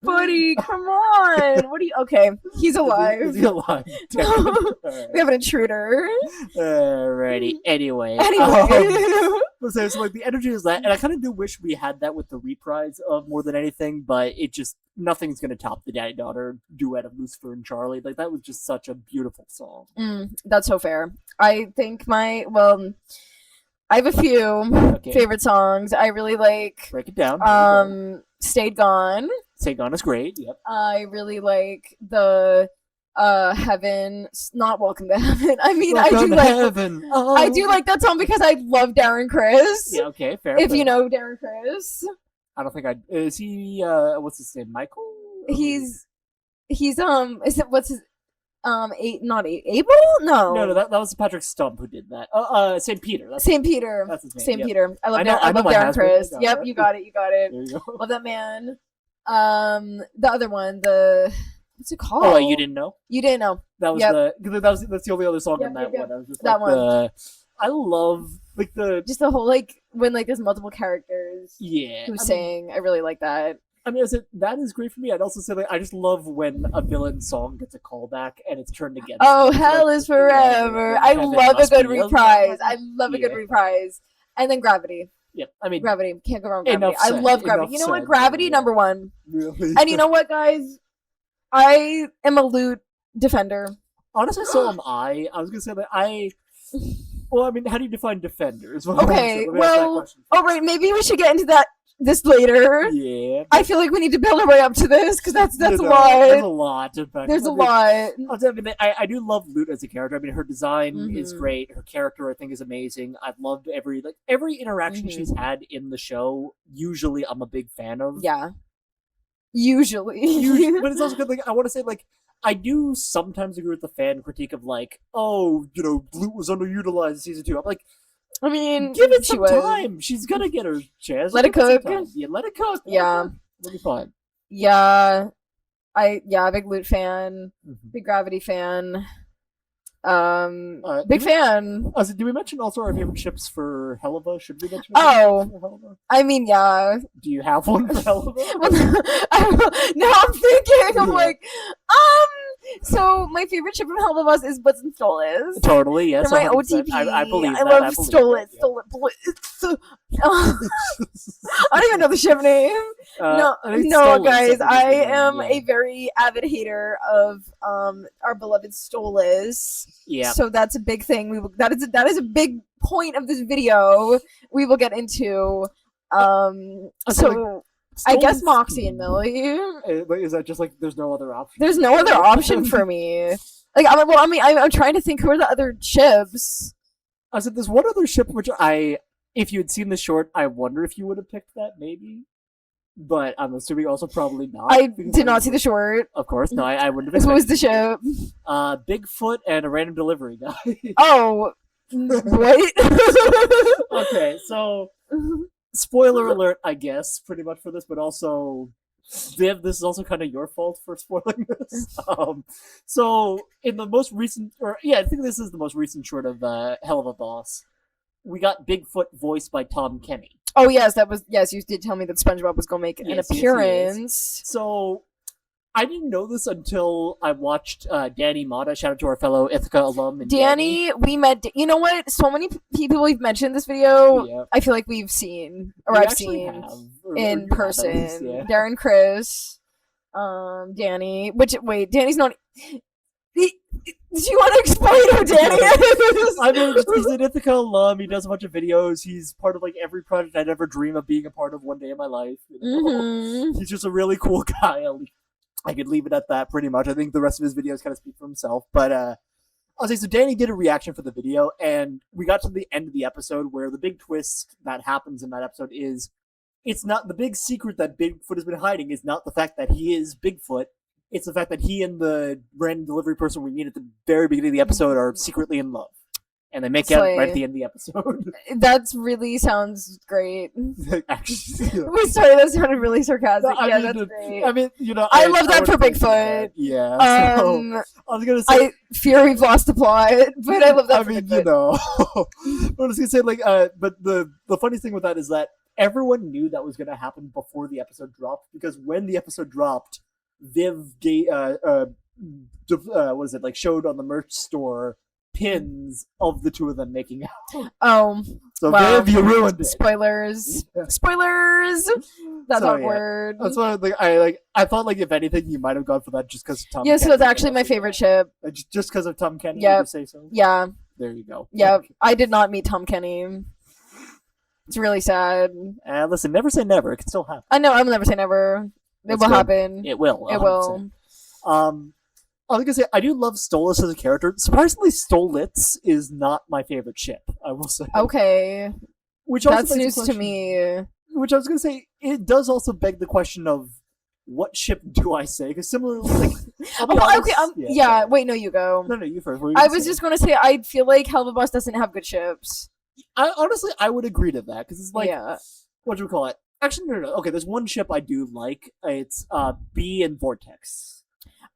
buddy, come on. What are you? Okay, he's alive. Is he alive? We have an intruder. Alrighty. Anyway. So like the energy is that, and I kind of do wish we had that with the reprise of More Than Anything, but it just nothing's gonna top the daddy daughter duet of Lucifer and Charlie. Like that was just such a beautiful song. That's so fair. I think I have a few favorite songs. I really like. Break it down. Stayed Gone. Stayed Gone is great. Yep. I really like the Heaven, not Welcome to Heaven. I mean, Welcome to Heaven. Oh. I do like that song because I love Darren Criss. Yeah, okay, fair. If you know Darren Criss. I don't think is he what's his name? Michael? He's is it what's his not Abel? No, that was Patrick Stump who did that. St. Peter. St. Peter. That's his name. St. Yep. Peter. I love Darren Criss. Yep, you got it. There you go. Love that man. The other one, what's it called? Oh, you didn't know? You didn't know. That was that's the only other song in that one. I was just that like one. I love like just the whole like when like there's multiple characters. Yeah. Who sing. I really like that. I mean, that is great for me. I'd also say I just love when a villain song gets a callback and it's turned against. Oh, Hell is Forever! I love a good reprise. I love a good reprise. And then Gravity. Yep, I mean Gravity. Can't go wrong with Gravity. I love Gravity. You know what? Gravity number one. Really? And you know what, guys? I am a lute defender. Honestly, so am I. I was gonna say that well, I mean, how do you define defender? Okay, well, right, maybe we should get into this later. Yeah. I feel like we need to build our way up to this, because that's a lot. There's a lot. There's a lot. I do love Lute as a character. I mean, her design is great. Her character, I think, is amazing. I've loved every interaction she's had in the show. Usually, I'm a big fan of. Yeah. Usually. But it's also good. Like, I want to say, like, I do sometimes agree with the fan critique of like, oh, Lute was underutilized in season 2. I'm like, I mean, give it some time. She's gonna get her chance. Let it cook. Yeah, let it cook. Yeah, really fun. Yeah, big Lute fan, big Gravity fan. Big fan. Did we mention also our favorite ships for Helva? Should we mention? I mean, yeah. Do you have one for Helva? Now I'm thinking. I'm like, So my favorite ship from Helva is Blitz and Stolas. Totally, yes. They're my OTP. I believe I love Stolas. I don't even know the ship name. No, guys. I am a very avid hater of our beloved Stolas. Yeah. So that's a big thing. That is a big point of this video. We will get into. I guess Moxie and Millie. Is that just like there's no other option? There's no other option for me. Like, I'm trying to think who are the other ships. I said there's one other ship which if you had seen the short, I wonder if you would have picked that maybe. But I'm assuming also probably not. I did not see the short. Of course, no, I wouldn't have. Who was the ship? Bigfoot and a random delivery guy. Oh, what? Okay, so. Spoiler alert, I guess, pretty much for this, but also, Viv, this is also kind of your fault for spoiling this. So, in the most recent, I think this is the most recent short of Hell of a Boss, we got Bigfoot voiced by Tom Kenny. Oh, yes, you did tell me that SpongeBob was going to make an appearance. So, I didn't know this until I watched Danny Mata. Shout out to our fellow Ithaca alum. And Danny, we met. You know what? So many people we've mentioned this video. Yep. I feel like we've seen, or I've seen in person. Least, yeah. Darren, Chris, Danny. Wait, Danny's not. Do you want to explain who Danny is? I mean, he's an Ithaca alum. He does a bunch of videos. He's part of like every project I'd ever dream of being a part of one day in my life. You know? He's just a really cool guy. I could leave it at that pretty much. I think the rest of his videos kind of speak for himself. But I'll say, so Danny did a reaction for the video, and we got to the end of the episode where the big twist that happens in that episode is it's not the big secret that Bigfoot has been hiding is not the fact that he is Bigfoot. It's the fact that he and the random delivery person we meet at the very beginning of the episode are secretly in love. And they make out right at the end of the episode. That really sounds great. Actually, you know. That sounded really sarcastic. No, that's great. I mean, you know, I love that for Bigfoot. Yeah. So, I was gonna say, I fear we've lost the plot, but I love that. I mean, Bigfoot. You know, I was gonna say like, but the funny thing with that is that everyone knew that was gonna happen before the episode dropped because when the episode dropped, Viv showed on the merch store pins of the two of them making out. Oh, so wow. Viv, you ruined it. Spoilers. Yeah. Spoilers. That's awkward. Yeah. That's why I thought like if anything you might have gone for that just because Tom. Yeah, so that's actually my favorite ship. Just because of Tom Kenny. Yeah. You say so. Yeah. There you go. Yeah, okay. I did not meet Tom Kenny. It's really sad. Listen, never say never. It can still happen. I know. I will never say never. It will happen. It will. 100%. It will. I was gonna say I do love Stolas as a character. Surprisingly, Stolitz is not my favorite ship. I will say. Okay. Which also that's news to me. Which I was gonna say, it does also beg the question of what ship do I say? Because similarly, like, yeah. Wait, no, you go. No, you first. I was just gonna say I feel like Helvibos doesn't have good ships. Honestly, I would agree to that because it's like, what do we call it? Actually, no. Okay, there's one ship I do like. It's B and Vortex.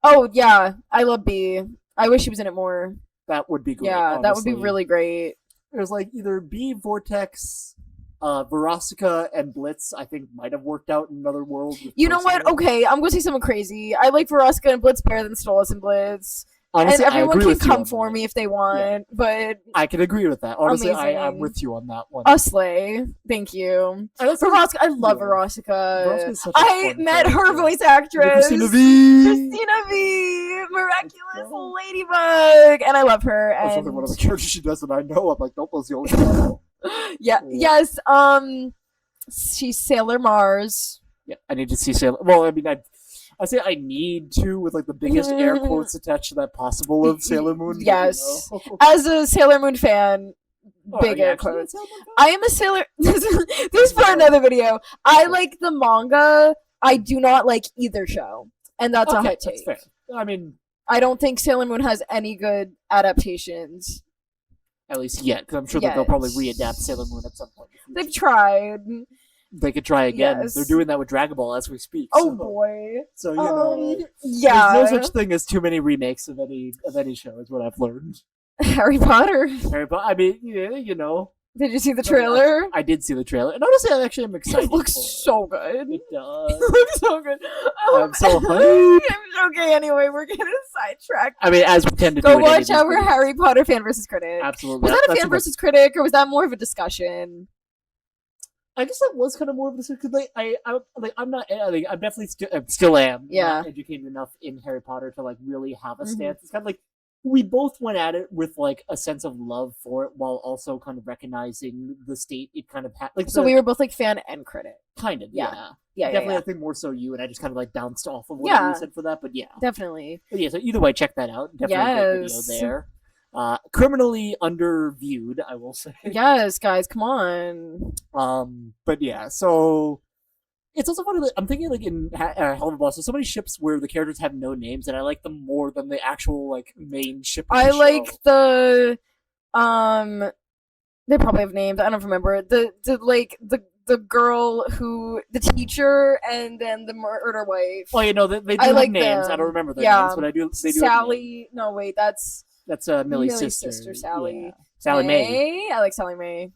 Oh, yeah. I love B. I wish he was in it more. That would be great. Yeah, honestly. That would be really great. There's like either B, Vortex, Verostica, and Blitz, I think might have worked out in another world. You know what? Okay, I'm going to say something crazy. I like Verostica and Blitz better than Stolas and Blitz. Honestly, and everyone can come for me if they want, but... I can agree with that. Honestly, I'm with you on that one. A slay. Thank you. Verostica, I love Verostica. I met her voice actress. Christina V. Miraculous Ladybug. And I love her. That's only one of the characters she does that I know. I'm like, nope, that's the only one. Yeah. Yes. She's Sailor Mars. Yeah, I need to see Sailor... Well, I mean, I say I need to with like the biggest air quotes attached to that possible of Sailor Moon. Yes. You know? As a Sailor Moon fan, big air quotes. I am a Sailor... This is for another video. I like the manga. I do not like either show. And that's a hot take. That's fair. I mean... I don't think Sailor Moon has any good adaptations. At least yet, because I'm sure that they'll probably readapt Sailor Moon at some point. They've tried. They could try again. Yes. They're doing that with Dragon Ball as we speak. Oh boy! So you know, there's no such thing as too many remakes of any show. Is what I've learned. Harry Potter. I mean, you know. Did you see the trailer? I did see the trailer, and honestly, I actually am excited. It looks so good. It does. It looks so good. I'm so hyped. Okay, anyway, we're getting sidetracked. I mean, as we tend to go do. Watch our Harry Potter fan versus critic. Absolutely. Was that a fan versus critic, or was that more of a discussion? I guess that was kind of more of a discussion. I'm definitely still am. Not educated enough in Harry Potter to like really have a stance. It's kind of like we both went at it with like a sense of love for it, while also kind of recognizing the state it kind of had. Like, so we were both like fan and critic. Kind of, yeah. Definitely, I think more so you, and I just kind of like bounced off of what you said for that. But yeah, definitely. But yeah, so either way, check that out. Definitely a great video there. Criminally underviewed, I will say. Yes, guys, come on. But yeah, so it's also funny. I'm thinking like in Helvibos, there's so many ships where the characters have no names, and I like them more than the actual like main ship. I like the they probably have names. I don't remember the girl who the teacher and then the murder wife. Oh, you know they do have names. I don't remember their names, but I do. They do. Sally. No, wait, that's Millie's sister. Sally. Yeah. Sally Mae. I like Sally Mae.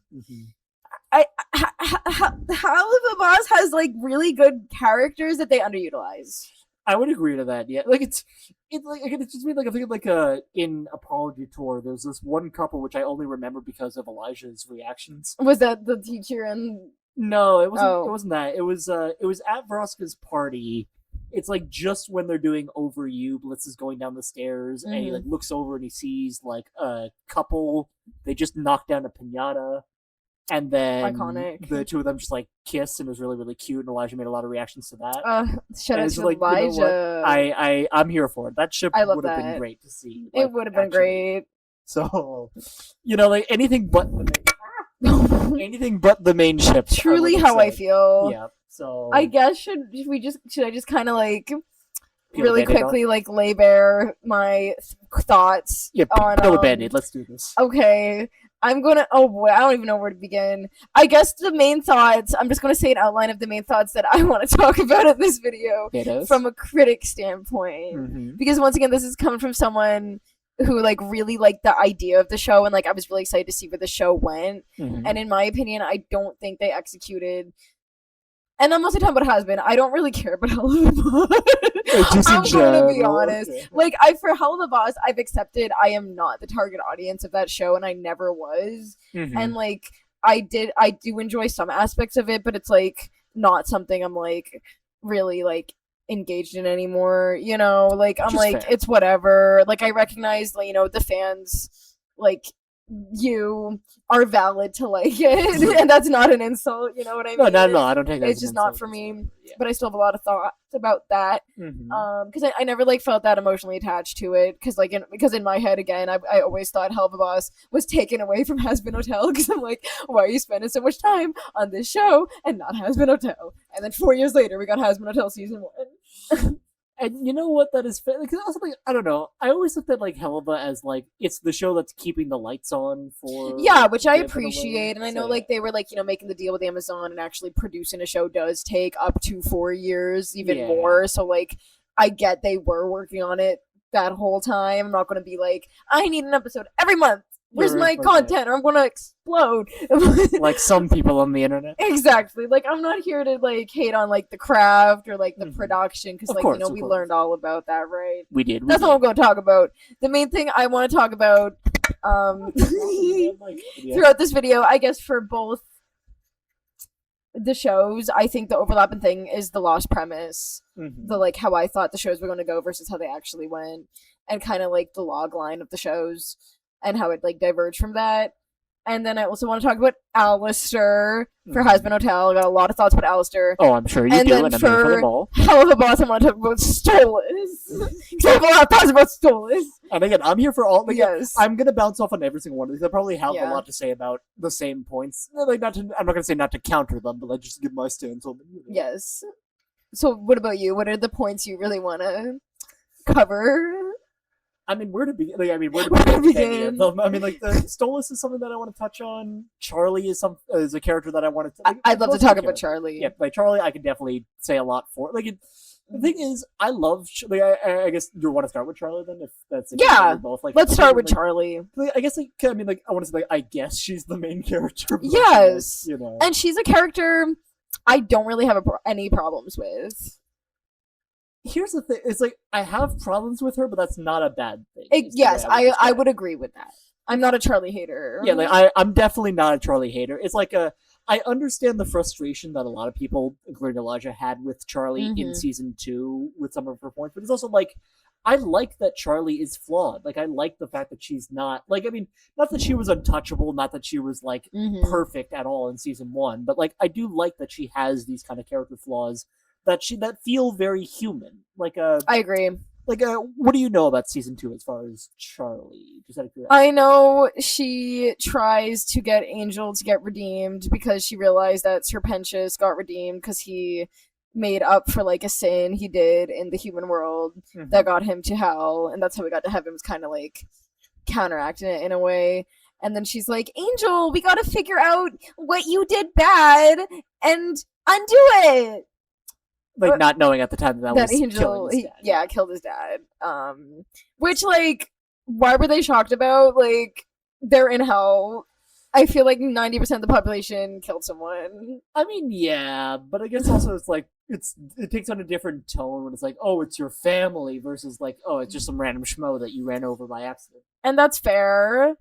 Helvibos has like really good characters that they underutilize. I would agree to that. Yeah, like it's like again, it's just me like I think like in Apology Tour, there's this one couple which I only remember because of Elijah's reactions. Was that the teacher and? No, it wasn't. Oh. It wasn't that. It was at Veroska's party. It's like just when they're doing Over You, Blitz is going down the stairs and he like looks over and he sees like a couple. They just knocked down a piñata. And then Iconic. The two of them just like kiss, and it was really, really cute. And Elijah made a lot of reactions to that. Shout out to like, Elijah. You know I'm here for it. That ship would have been great to see. Like, it would have been great. So, like anything but the main ship. Truly, how I feel. Yeah. So I guess should I just kind of like really quickly like lay bare my thoughts? Yeah. On peel a Band-Aid. Let's do this. Okay. I'm gonna. Oh boy, I don't even know where to begin. I guess the main thoughts. I'm just gonna say an outline of the main thoughts that I want to talk about in this video from a critic standpoint. Because once again, this is coming from someone who like really liked the idea of the show, and like I was really excited to see where the show went. And in my opinion, I don't think they executed. And I'm mostly talking about Hazbin. I don't really care about Hell of a Boss. I'm going to be honest. Okay. Like, for Hell of a Boss, I've accepted I am not the target audience of that show, and I never was. And, like, I do enjoy some aspects of it, but it's, like, not something I'm, like, really, like, engaged in anymore, you know? Like, I'm like, fair. It's whatever. Like, I recognize, like, you know, the fans, like, you are valid to like it, and that's not an insult, you know what I mean? No, I don't take that. It's just not for me, but I still have a lot of thoughts about that, because I never like felt that emotionally attached to it, because in my head again, I always thought Hell of a Boss was taken away from Hazbin Hotel, because I'm like, why are you spending so much time on this show and not Hazbin Hotel? And then 4 years later, we got Hazbin Hotel season 1. And you know what? That is fair. Because also, like, I don't know. I always looked at like Helva as like it's the show that's keeping the lights on for. Yeah, which I appreciate, and I know like they were like making the deal with Amazon, and actually producing a show does take up to 4 years, even more. So like, I get they were working on it that whole time. I'm not going to be like, I need an episode every month. Where's my content, or I'm gonna explode. Like some people on the internet. Exactly. Like, I'm not here to like hate on like the craft or like the production, because like you know we learned all about that, right? We did. That's all I'm going to talk about. The main thing I want to talk about throughout this video, I guess for both the shows, I think the overlapping thing is the lost premise, the like how I thought the shows were going to go versus how they actually went, and kind of like the log line of the shows. And how it like diverged from that. And then I also want to talk about Alistair for Hazbin Hotel. I got a lot of thoughts about Alistair. Oh, I'm sure you do. And for Hell of a Boss, I want to talk about Stolas. I have a lot of thoughts about Stolas. And again, I'm here for all. Like, yes, I'm gonna bounce off on every single one because I probably have a lot to say about the same points. Like, I'm not gonna say not to counter them, but like just give my stance on them. You know? Yes. So, what about you? What are the points you really want to cover? I mean, where to begin? Like, where to begin? I mean, like, the Stolas is something that I want to touch on. Charlie is a character that I want to. Like, I'd love to talk about Charlie. Yeah, like Charlie, I can definitely say a lot for. Like, the thing is, I love. Like, I guess you want to start with Charlie then, if that's both. Like, let's start with Charlie. Like, I guess, like, I mean, like, I want to say, like, I guess she's the main character. Yes, you know, and she's a character I don't really have any problems with. Here's the thing: it's like I have problems with her, but that's not a bad thing. Yes, I would agree with that. I'm not a Charlie hater. Yeah, like I'm definitely not a Charlie hater. It's like I understand the frustration that a lot of people, including Elijah, had with Charlie in season 2 with some of her points, but it's also like I like that Charlie is flawed. Like, I like the fact that she's not like, I mean, not that she was untouchable, not that she was like perfect at all in season 1, but like I do like that she has these kind of character flaws that feel very human. Like I agree. Like what do you know about season 2 as far as Charlie? Just out of curiosity. I know she tries to get Angel to get redeemed because she realized that Serpentius got redeemed because he made up for like a sin he did in the human world that got him to hell, and that's how we got to heaven, was kind of like counteracting it in a way. And then she's like, Angel, we gotta figure out what you did bad and undo it. Like, not knowing at the time that was Angel, killing his dad. Killed his dad. Which, like, why were they shocked about? Like, they're in hell. I feel like 90% of the population killed someone. I mean, yeah, but I guess also it's like it takes on a different tone when it's like, oh, it's your family versus like, oh, it's just some random schmo that you ran over by accident. And that's fair.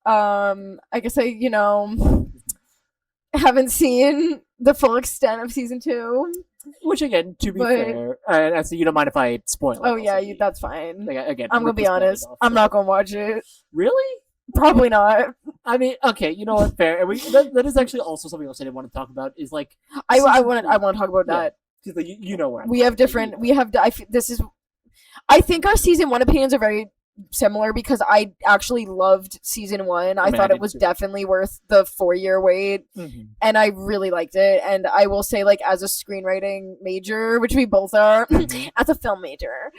I guess I haven't seen the full extent of season 2. Which again, to be fair, I see you don't mind if I spoil it. Oh yeah, that's fine. Like, again, I'm gonna be honest. I'm not gonna watch it. Really? Probably not. I mean, okay, you know what? Fair. And that is actually also something else I didn't want to talk about. Is like I want to talk about that. Because like, you know where we have different. We have. I think our season 1 opinions are very similar because I actually loved season 1. I thought it was definitely worth the 4-year wait, and I really liked it. And I will say, like, as a screenwriting major, which we both are, as a film major,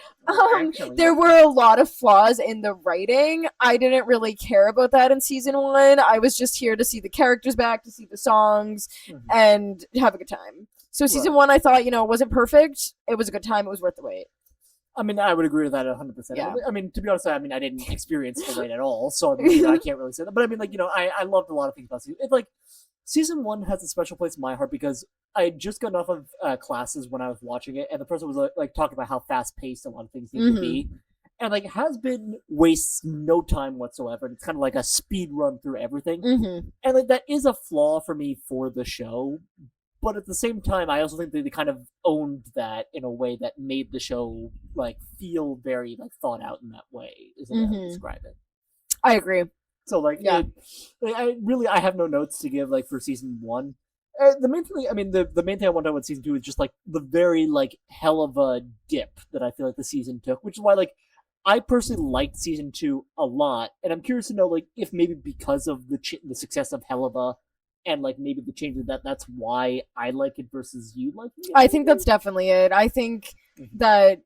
there were a lot of flaws in the writing. I didn't really care about that in season 1. I was just here to see the characters back, to see the songs, and have a good time. So season 1, I thought, it wasn't perfect. It was a good time. It was worth the wait. I mean, I would agree with that 100%. Yeah. I mean, to be honest, I didn't experience the wait at all, so I mean, I can't really say that. But I mean, like, I loved a lot of things about season. It's like season 1 has a special place in my heart because I had just gotten off of classes when I was watching it, and the person was like talking about how fast paced a lot of things need to be, and like Hazbin wastes no time whatsoever. And it's kind of like a speed run through everything, and like that is a flaw for me for the show. But at the same time, I also think that they kind of owned that in a way that made the show like feel very like thought out in that way. Is the way I would describe it. I agree. So like, yeah, I have no notes to give like for season 1. The main thing, I mean, the main thing I want to know about season 2 is just like the very like hell of a dip that I feel like the season took, which is why like I personally liked season 2 a lot, and I'm curious to know like if maybe because of the success of Helava. And like maybe the change of that's why I like it versus you like it. I think that's definitely it. I think that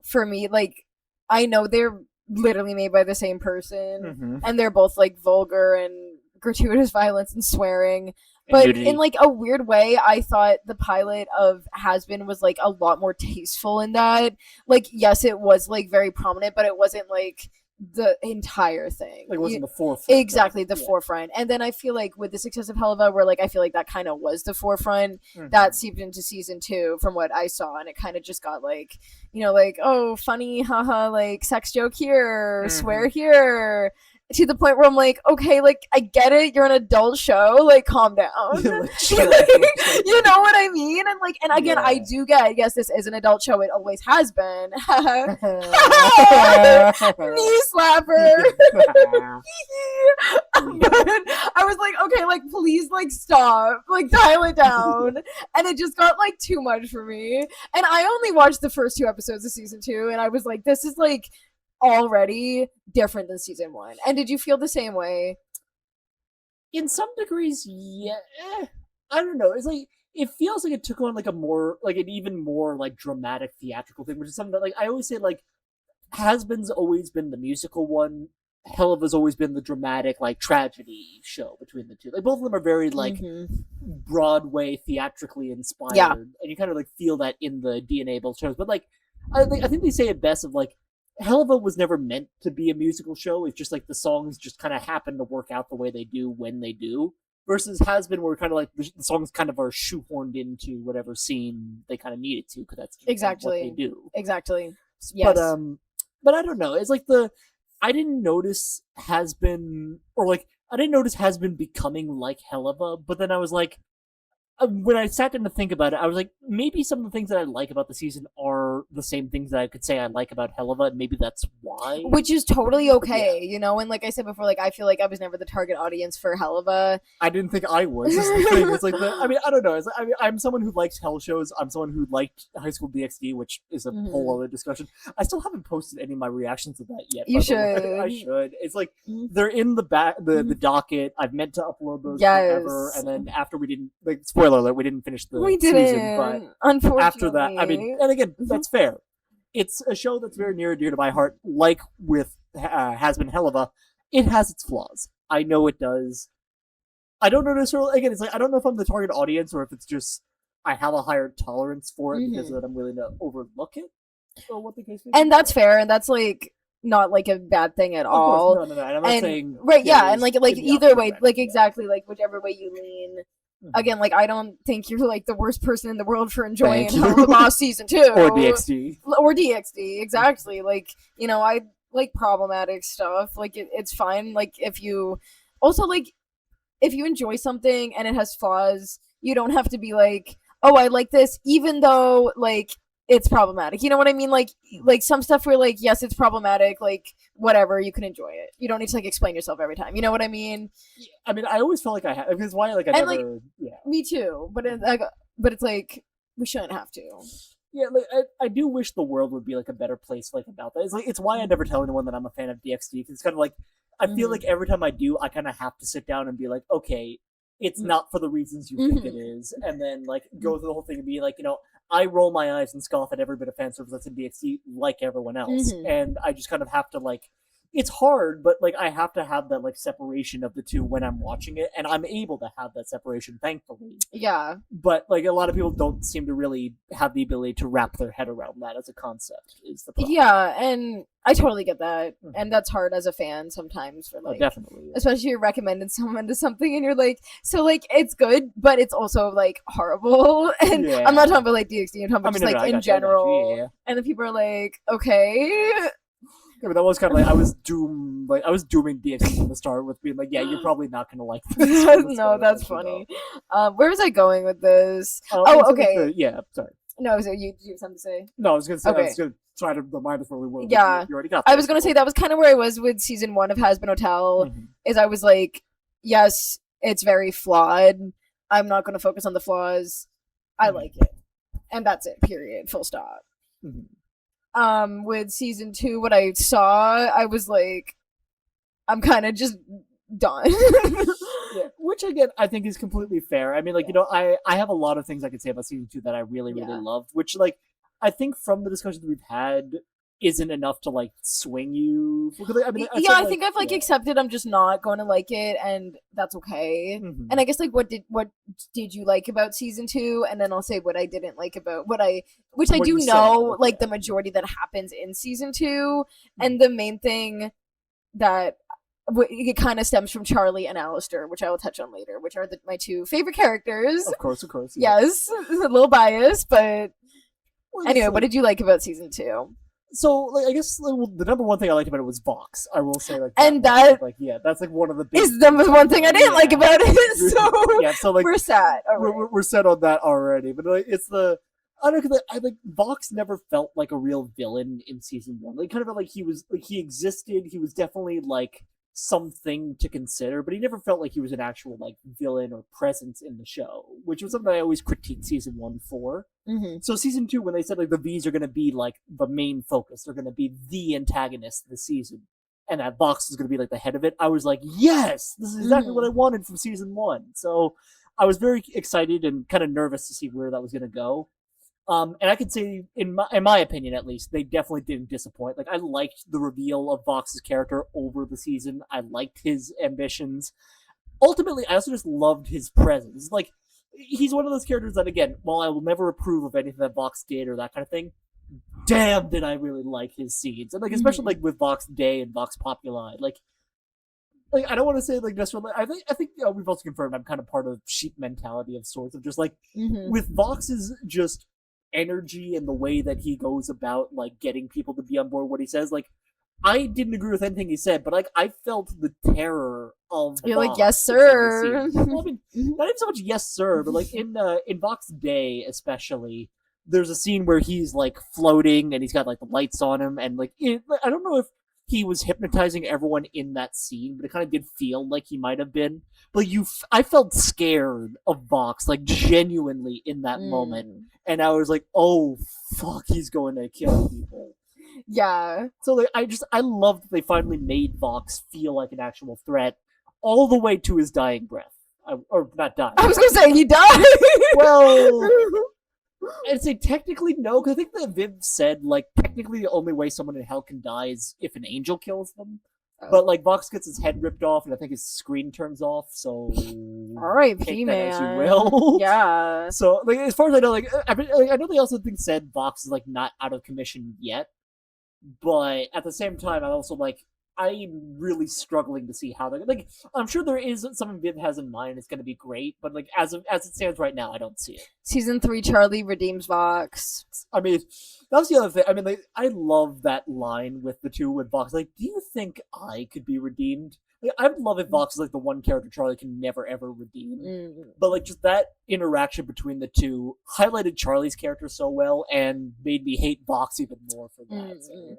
for me, like, I know they're literally made by the same person, and they're both like vulgar and gratuitous violence and swearing. But in like a weird way, I thought the pilot of Hazbin was like a lot more tasteful in that. Like, yes, it was like very prominent, but it wasn't like the entire thing. Like, it wasn't the forefront. Exactly, the forefront. And then I feel like with the success of Helava, where like I feel like that kind of was the forefront, that seeped into season 2 from what I saw, and it kind of just got like, like, oh, funny, haha, like sex joke here, swear here. To the point where I'm like, okay, like, I get it, you're an adult show, like, calm down. You know what I mean? And like, and again, I do get, yes, this is an adult show, it always has been. Knee slapper. But I was like, okay, like, please, like, stop, like, dial it down. And it just got like too much for me. And I only watched the first 2 episodes of season 2, and I was like, this is like already different than season 1. And did you feel the same way? In some degrees, yeah. I don't know. It's like it feels like it took on like an even more like dramatic theatrical thing, which is something that like I always say like Hazbin's always been the musical one. Helava's always been the dramatic like tragedy show between the two. Like both of them are very like Broadway theatrically inspired, and you kind of like feel that in the DNA of both shows. But like I think they say it best of like Helava was never meant to be a musical show. It's just like the songs just kind of happen to work out the way they do when they do. Versus Hazbin, where kind of like the songs kind of are shoehorned into whatever scene they kind of needed to, because that's exactly what they do. Exactly. Yes. But I don't know. It's like I didn't notice Hazbin becoming like Helava, but then I was like, when I sat down to think about it, I was like, maybe some of the things that I like about the season are the same things that I could say I like about Helava, and maybe that's why. Which is totally okay, and like I said before, like I feel like I was never the target audience for Helava. I didn't think I was. Is the thing. It's like, I don't know. It's like, I'm someone who likes hell shows. I'm someone who liked High School DxD, which is a whole other discussion. I still haven't posted any of my reactions to that yet. You should. I should. It's like, they're in the docket. I've meant to upload those forever, and then after we didn't, like, spoiler alert, we didn't finish the season, but unfortunately. After that, I mean, and again, that's fair. It's a show that's very near and dear to my heart. Like with Hazbin Helava, it has its flaws. I know it does. I don't know necessarily. Again, it's like I don't know if I'm the target audience or if it's just I have a higher tolerance for it because of that I'm willing to overlook it. Or what the case may be. And that's fair, and that's like not like a bad thing at Of all. course, no. And I'm not saying right, yeah, and like in the either way, opposite like direction, exactly, like whichever way you lean. Again, like I don't think you're like the worst person in the world for enjoying Helluva Boss season 2 or DxD exactly. Like I like problematic stuff. Like it's fine. Like if you also like if you enjoy something and it has flaws, you don't have to be like, oh, I like this, even though like it's problematic. You know what I mean? Like some stuff where like yes, it's problematic. Like whatever, you can enjoy it. You don't need to like explain yourself every time. You know what I mean? I mean, I always felt like I had because why like I and never like me too. But it's like we shouldn't have to. Yeah, like I do wish the world would be like a better place like about that. It's like it's why I never tell anyone that I'm a fan of DxD because it's kind of like I feel like every time I do, I kind of have to sit down and be like, okay, it's not for the reasons you think it is, and then like go through the whole thing and be like, I roll my eyes and scoff at every bit of fan service that's in DxD like everyone else, and I just kind of have to like. It's hard, but like I have to have that like separation of the two when I'm watching it, and I'm able to have that separation, thankfully. Yeah. But like a lot of people don't seem to really have the ability to wrap their head around that as a concept. Is the problem. Yeah, and I totally get that, and that's hard as a fan sometimes for like, definitely, yeah. Especially if you're recommending someone to something, and you're like, so like it's good, but it's also like horrible. And I'm not talking about like DxD, I'm talking about just like in general. And then people are like, okay. Yeah, but that was kind of like I was dooming DxD from the start with being like, yeah, you're probably not gonna like this. No, that's funny. Where was I going with this? Okay. Yeah, sorry. No, so you have something to say? No, I was gonna say I was gonna try to remind us where we were. Yeah, you already got. I was gonna say that was kind of where I was with season 1 of Hazbin Hotel. Is I was like, yes, it's very flawed. I'm not gonna focus on the flaws. I like it, and that's it. Period. Full stop. With season 2, what I saw, I was like, I'm kind of just done. Yeah, which again, I think is completely fair. I mean, like, I have a lot of things I could say about season 2 that I really, really loved, which, like, I think from the discussions we've had, isn't enough to, like, swing you. I mean, I think I've, like, accepted I'm just not going to like it, and that's okay. And I guess, like, what did you like about season 2? And then I'll say what I didn't like about which I do know, like, the majority that happens in season 2. And the main thing that it kind of stems from Charlie and Alistair, which I will touch on later, which are my 2 favorite characters. Of course. Yeah. Yes, a little biased, but anyway, what did you like about season 2? So, like, I guess the number one thing I liked about it was Vox. I will say, like, that's like one of the big is the one thing I didn't like about it. So like we're sad. We're set on that already. But like, it's the I don't know, cause I like Vox never felt like a real villain in season 1. Like, kind of felt like he was like he existed. He was definitely like something to consider, but he never felt like he was an actual like villain or presence in the show, which was something I always critiqued season 1 for. So season 2, when they said like the V's are going to be like the main focus, they're going to be the antagonist of the season, and that Vox is going to be like the head of it, I was like, yes, this is exactly what I wanted from season 1. So I was very excited and kind of nervous to see where that was going to go. And I could say, in my opinion at least, they definitely didn't disappoint. Like, I liked the reveal of Vox's character over the season. I liked his ambitions. Ultimately, I also just loved his presence. Like, he's one of those characters that, again, while I will never approve of anything that Vox did or that kind of thing, damn did I really like his scenes. And, like, especially, like, with Vox Day and Vox Populi. Like, I don't want to say, like, necessarily, I think we've also confirmed I'm kind of part of sheep mentality of sorts, of just, like, with Vox's just energy and the way that he goes about like getting people to be on board what he says, like I didn't agree with anything he said, but like I felt the terror of you're Vox, like yes sir. Well, I mean, not even so much yes sir, but like in Vox Day especially, there's a scene where he's like floating and he's got like the lights on him, and like I don't know if he was hypnotizing everyone in that scene, but it kind of did feel like he might have been. But I felt scared of Vox, like genuinely in that moment, and I was like, "Oh fuck, he's going to kill people." Yeah. So like, I love that they finally made Vox feel like an actual threat, all the way to his dying breath, or not dying. I was gonna say he died. Well. I'd say technically no, because I think that Viv said like technically the only way someone in hell can die is if an angel kills them. But like Vox gets his head ripped off, and I think his screen turns off. So R.I.P. man, as you will. Yeah. So like as far as I know, like I know they also said Vox is like not out of commission yet, but at the same time, I'm really struggling to see how they're like. I'm sure there is something Viv has in mind. It's going to be great, but like as it stands right now, I don't see it. Season 3, Charlie redeems Vox. I mean, that's the other thing. I mean, like, I love that line with the two with Vox. Like, do you think I could be redeemed? Like, I would love if Vox is like the one character Charlie can never ever redeem. But like, just that interaction between the two highlighted Charlie's character so well and made me hate Vox even more for that. So, yeah.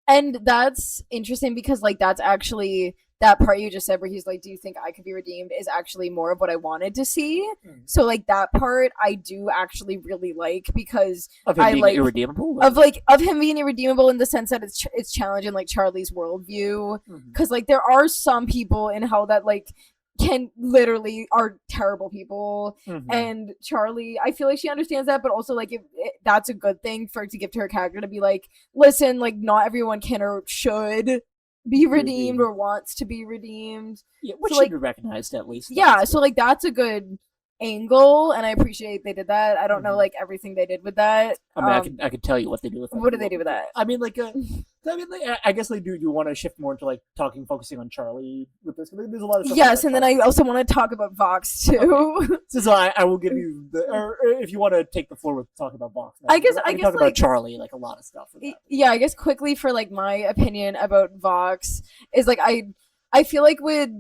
And that's interesting because, like, that's actually that part you just said where he's like, do you think I could be redeemed, is actually more of what I wanted to see. So, like, that part I do actually really like because of him I being like irredeemable? Of him being irredeemable in the sense that it's challenging, like, Charlie's worldview. Because, like, there are some people in hell that, like, can literally are terrible people, and Charlie, I feel like she understands that, but also like that's a good thing for it to give to her character to be like, listen, like not everyone can or should be redeemed or wants to be redeemed. Yeah, which so, should like, be recognized at least. Yeah, so like that's a good angle, and I appreciate they did that. I don't know like everything they did with that. I mean, I could tell you what they do with that. What do they do with that? I mean, like, I guess they do. You want to shift more into like focusing on Charlie with this? There's a lot of stuff. Yes, and then I also want to talk about Vox too. So I will give you or if you want to take the floor with talking about Vox. I guess talk like, about Charlie, like a lot of stuff. Yeah, I guess quickly for like my opinion about Vox is like I feel like with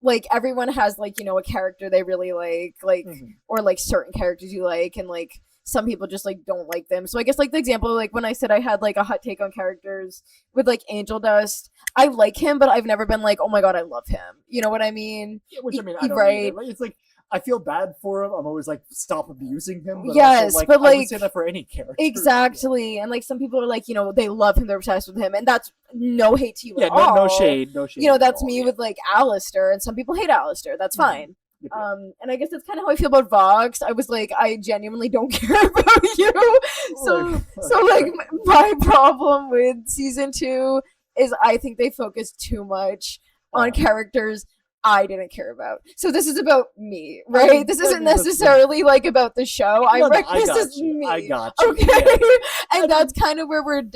like everyone has like, you know, a character they really like or like certain characters you like, and like some people just like don't like them. So I guess like the example, like when I said I had like a hot take on characters with like Angel Dust, I like him, but I've never been like, oh my god, I love him. You know what I mean? Yeah, which I mean, I don't right? Either. It's like I feel bad for him. I'm always like, stop abusing him. But yes, also, like, but like I would say that for any character. Exactly, and like some people are like, you know, they love him, they're obsessed with him, and that's no hate to you at all. No shade. You know, that's me with like Alistair, and some people hate Alistair. That's fine. And I guess that's kind of how I feel about Vox. I was like, I genuinely don't care about you. So like my problem with season 2 is I think they focused too much on characters I didn't care about. So this is about me, right? This isn't necessarily like about the show. This is me. I got you. Okay, and that's kind of where we're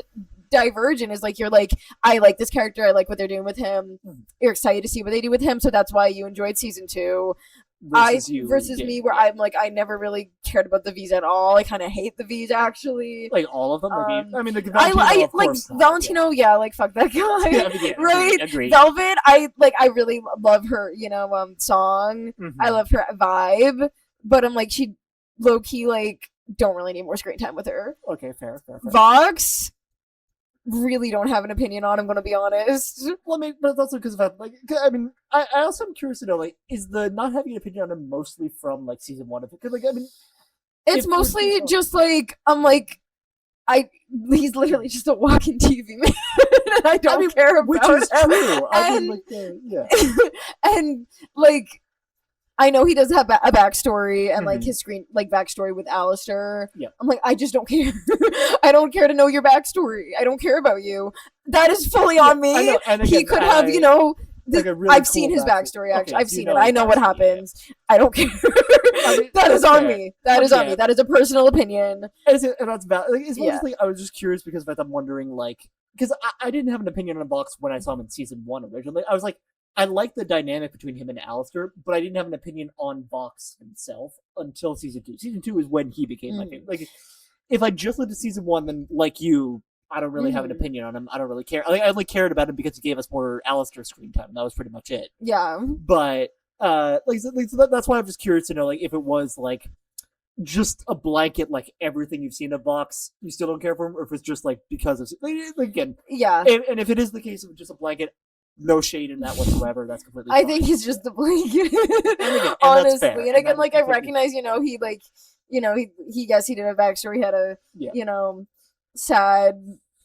divergent. Is like you're like, I like this character. I like what they're doing with him. You're excited to see what they do with him. So that's why you enjoyed season 2. Versus me, where I'm like, I never really cared about the V's at all. I kind of hate the V's actually. Like all of them. I mean, Valentino, I like Valentino. Yeah, like fuck that guy. Right? Agreed. Velvet. I really love her. You know, song. I love her vibe, but I'm like, she low key like don't really need more screen time with her. Okay, fair. Vox. Really don't have an opinion on. I'm gonna be honest. Well, I mean, but it's also because of like, I mean, I also am curious to know, like, is the not having an opinion on him mostly from like season 1 of it? Because like, I mean, it's mostly just like I'm like, he's literally just a walking TV man, and I don't care about which is him. true. And like, I know he does have a backstory and like his screen like backstory with Alistair. Yeah. I'm like, I just don't care. I don't care to know your backstory. I don't care about you. That is fully on me. I know. And again, he could have, you know, like really I've seen his backstory. Actually, I've seen it. I know what happens. Yeah. I don't care. That is on me. That is on me. That is a personal opinion. And that's valid. Like, it's mostly I was just curious because I'm wondering like because I didn't have an opinion on Vox when I saw him in season 1 originally. I was like, I like the dynamic between him and Alistair, but I didn't have an opinion on Vox himself until season 2. Season 2 is when he became my favorite. Like, if I just looked at season 1, then like you, I don't really have an opinion on him. I don't really care. Like, I only cared about him because he gave us more Alistair screen time. That was pretty much it. Yeah. But so that's why I'm just curious to know like if it was like just a blanket like everything you've seen of Vox, you still don't care for him, or if it's just like because of like, again. Yeah. And if it is the case of just a blanket. No shade in that whatsoever. That's completely fine. I think he's just the blanket. and honestly. That's fair. And again, like I recognize, you know, he like, you know, he guess he did a backstory. He had a, you know, sad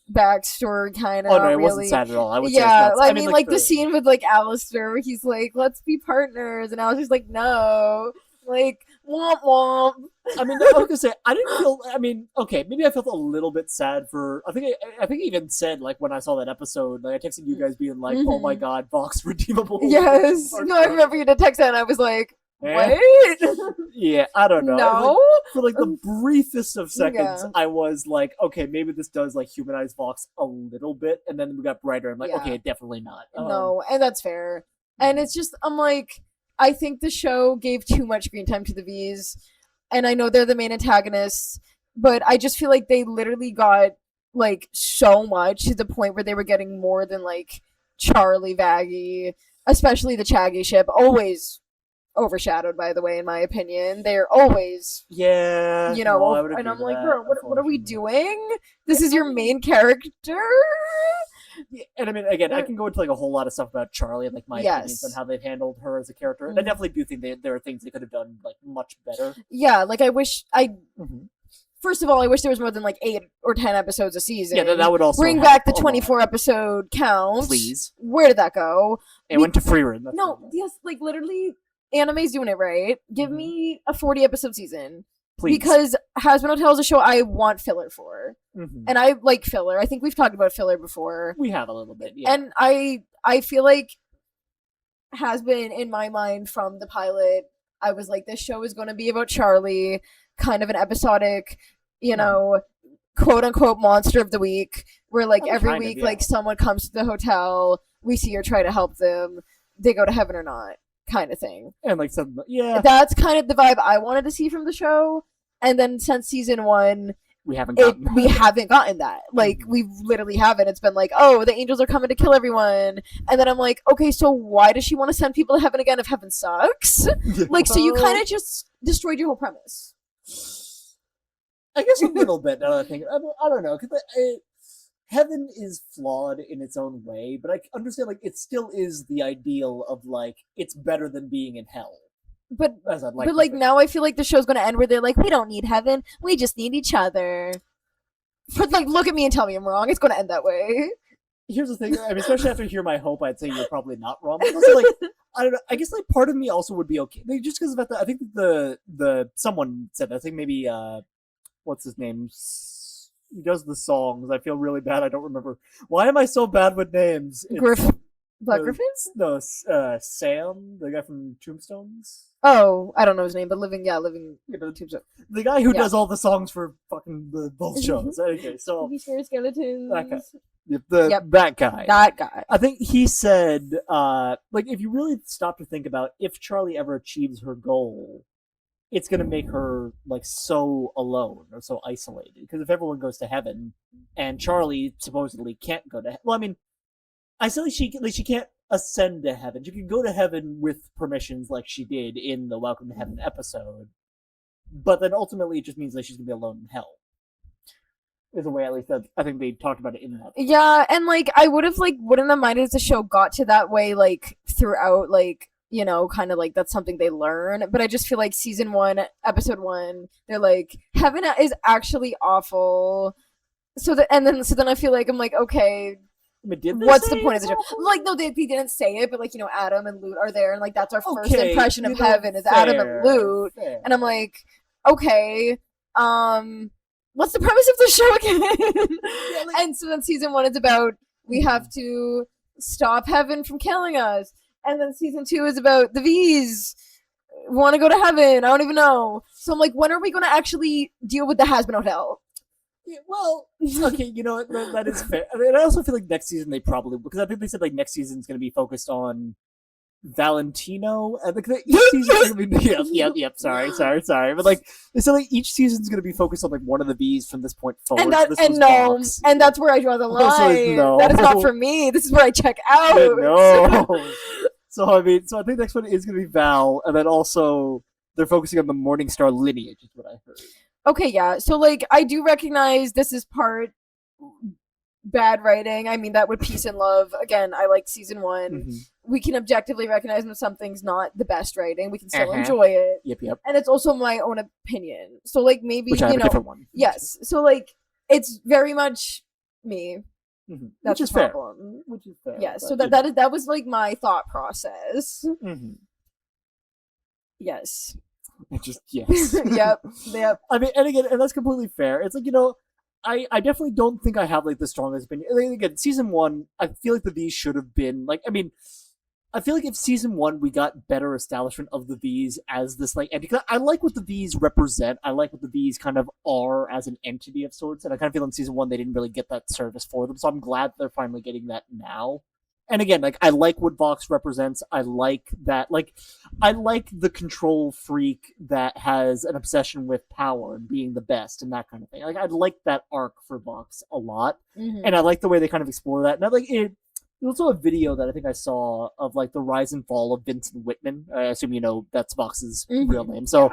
backstory kind of. Oh no, it really. wasn't sad at all. I would say I mean, like the scene with like Alistair, where he's like, "Let's be partners," and Alistair's like, "No." Like, womp womp. I mean, I was gonna say, I didn't feel. I mean, okay, maybe I felt a little bit sad for. I think I even said like when I saw that episode, like I texted you guys being like, "Oh my god, Vox redeemable." Yes. No, I remember you did text that, and I was like, What? Yeah, I don't know. No. Like, for like the briefest of seconds, Yeah. I was like, okay, maybe this does like humanize Vox a little bit, and then we got brighter. I'm like, Yeah. okay, definitely not. No, and that's fair. And it's just, I'm like, I think the show gave too much screen time to the V's, and I know they're the main antagonists, but I just feel like they literally got like so much to the point where they were getting more than like Charlie, Vaggie, especially the Chaggy ship, always overshadowed, by the way, in my opinion. They're always, Yeah, you know, no, I would agree and I'm with like, that, bro, what are we unfortunately. doing? This is your main character? Yeah, and I mean, again, I can go into like a whole lot of stuff about Charlie and like my opinions on Yes. how they've handled her as a character, and I definitely do think there are things they could have done like much better. Yeah, like I wish I. Mhm. First of all, I wish there was more than like 8 or 10 episodes a season. Yeah, that would also bring help back the a lot. 24 episode count. Please. Where did that go? It went to free run. No, yes, like literally, anime's doing it right. Give Mhm. me a 40 episode season. Please. Because Hazbin Hotel is a show I want filler for. Mhm. And I like filler. I think we've talked about filler before. We have a little bit, yeah. And I feel like Hazbin, in my mind, from the pilot, I was like, this show is going to be about Charlie, kind of an episodic, you know, quote unquote monster of the week, where like every kind of, week, yeah. like someone comes to the hotel, we see her try to help them, they go to heaven or not, kind of thing. And like some, yeah, That's kind of the vibe I wanted to see from the show. And then since season 1, we haven't gotten we haven't gotten that. Like, we literally haven't. It's been like, oh, the angels are coming to kill everyone. And then I'm like, okay, so why does she want to send people to heaven again if heaven sucks? Like, so you kind of just destroyed your whole premise. I guess a little bit. Now that I think, I don't know, because heaven is flawed in its own way, but I understand like it still is the ideal of like it's better than being in hell. But As I'd like but to like think. now I feel like the show's gonna end where they're like, we don't need heaven, we just need each other. But like, look at me and tell me I'm wrong. It's gonna end that way. Here's the thing. I mean, especially after Hear My Hope, I'd say you're probably not wrong. But also, like, I don't know. I guess like part of me also would be okay, like, just because of that. I think the someone said that. I think maybe what's his name? He does the songs. I feel really bad. I don't remember. Why am I so bad with names? Black Griffins? No, Sam, the guy from Tombstones. Oh, I don't know his name, but living Yeah, but the guy who does all the songs for fucking both shows. Okay, so skeletons. that guy. Yep. That guy. That guy. I think he said, like, if you really stop to think about if Charlie ever achieves her goal, it's gonna make her like so alone or so isolated. Because if everyone goes to heaven, and Charlie supposedly can't go to, well, I mean, I say she can't ascend to heaven. She can go to heaven with permissions, like she did in the Welcome to Heaven episode. But then ultimately, it just means that she's gonna be alone in hell. Is the way at least that I think they talked about it in that. Yeah, and like I wouldn't have minded if the show got to that way like throughout, like, you know, kind of like that's something they learn. But I just feel like season 1, episode 1, they're like, heaven is actually awful. So then I feel like I'm like, okay, I mean, what's the point of the show? Like, no, they didn't say it, but like, you know, Adam and Lute are there, and like that's our first impression of heaven is Adam and Lute, and I'm like, okay, what's the premise of the show again? Yeah, like, and so then season 1 is about we have to stop heaven from killing us, and then season 2 is about the V's want to go to heaven. I don't even know. So I'm like, when are we going to actually deal with the Hazbin Hotel? Yeah, well, okay, you know that is fair. I mean, I also feel like next season they probably, because I think they said like next season is going to be focused on Valentino, and like each season's going to be yep. Sorry, but like they said like each season's going to be focused on like one of the V's from this point forward. And that's where I draw the line. No. That is not for me. This is where I check out. No. So I think the next one is going to be Val, and then also they're focusing on the Morningstar lineage, is what I heard. Okay, yeah. So, like, I do recognize this is part bad writing. I mean, that with Peace and Love, again, I liked season 1. Mm-hmm. We can objectively recognize when something's not the best writing. We can still enjoy it. Yep. And it's also my own opinion. So, like, maybe, which I have a different one. Yes. So, like, it's very much me. Mm-hmm. That's which is fair. Which is fair. Yes. So that was, like, my thought process. Mm-hmm. Yes. Just yes. Yep. I mean, and that's completely fair. It's like, you know, I definitely don't think I have like the strongest opinion. Like, again, season 1, I feel like the V's should have been like, I mean, I feel like if season 1 we got better establishment of the V's as this like entity. I like what the V's represent. I like what the V's kind of are as an entity of sorts, and I kind of feel in season 1 they didn't really get that service for them. So I'm glad they're finally getting that now. And again, like I like what Vox represents. I like that. Like I like the control freak that has an obsession with power and being the best and that kind of thing. Like I like that arc for Vox a lot, and I like the way they kind of explore that. And I like it. There's also a video that I think I saw of like the rise and fall of Vincent Whitman. I assume you know that's Vox's real name. So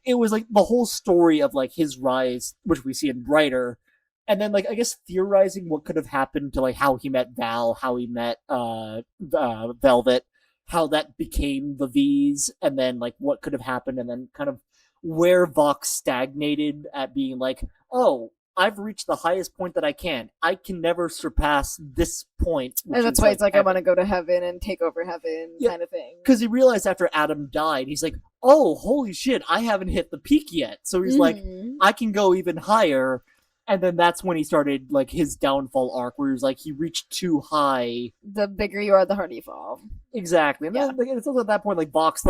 it was like the whole story of like his rise, which we see in Brighter, and then like I guess theorizing what could have happened to like how he met Val, how he met Velvet, how that became the V's, and then like what could have happened, and then kind of where Vox stagnated at being like, oh, I've reached the highest point that I can. I can never surpass this point. And that's why it's like, I want to go to heaven and take over heaven kind of thing. Because he realized after Adam died, he's like, oh, holy shit, I haven't hit the peak yet. So he's like, I can go even higher. And then that's when he started like his downfall arc, where he was like, he reached too high. The bigger you are, the harder you fall. Exactly. And then, like, it's also at that point, like Vox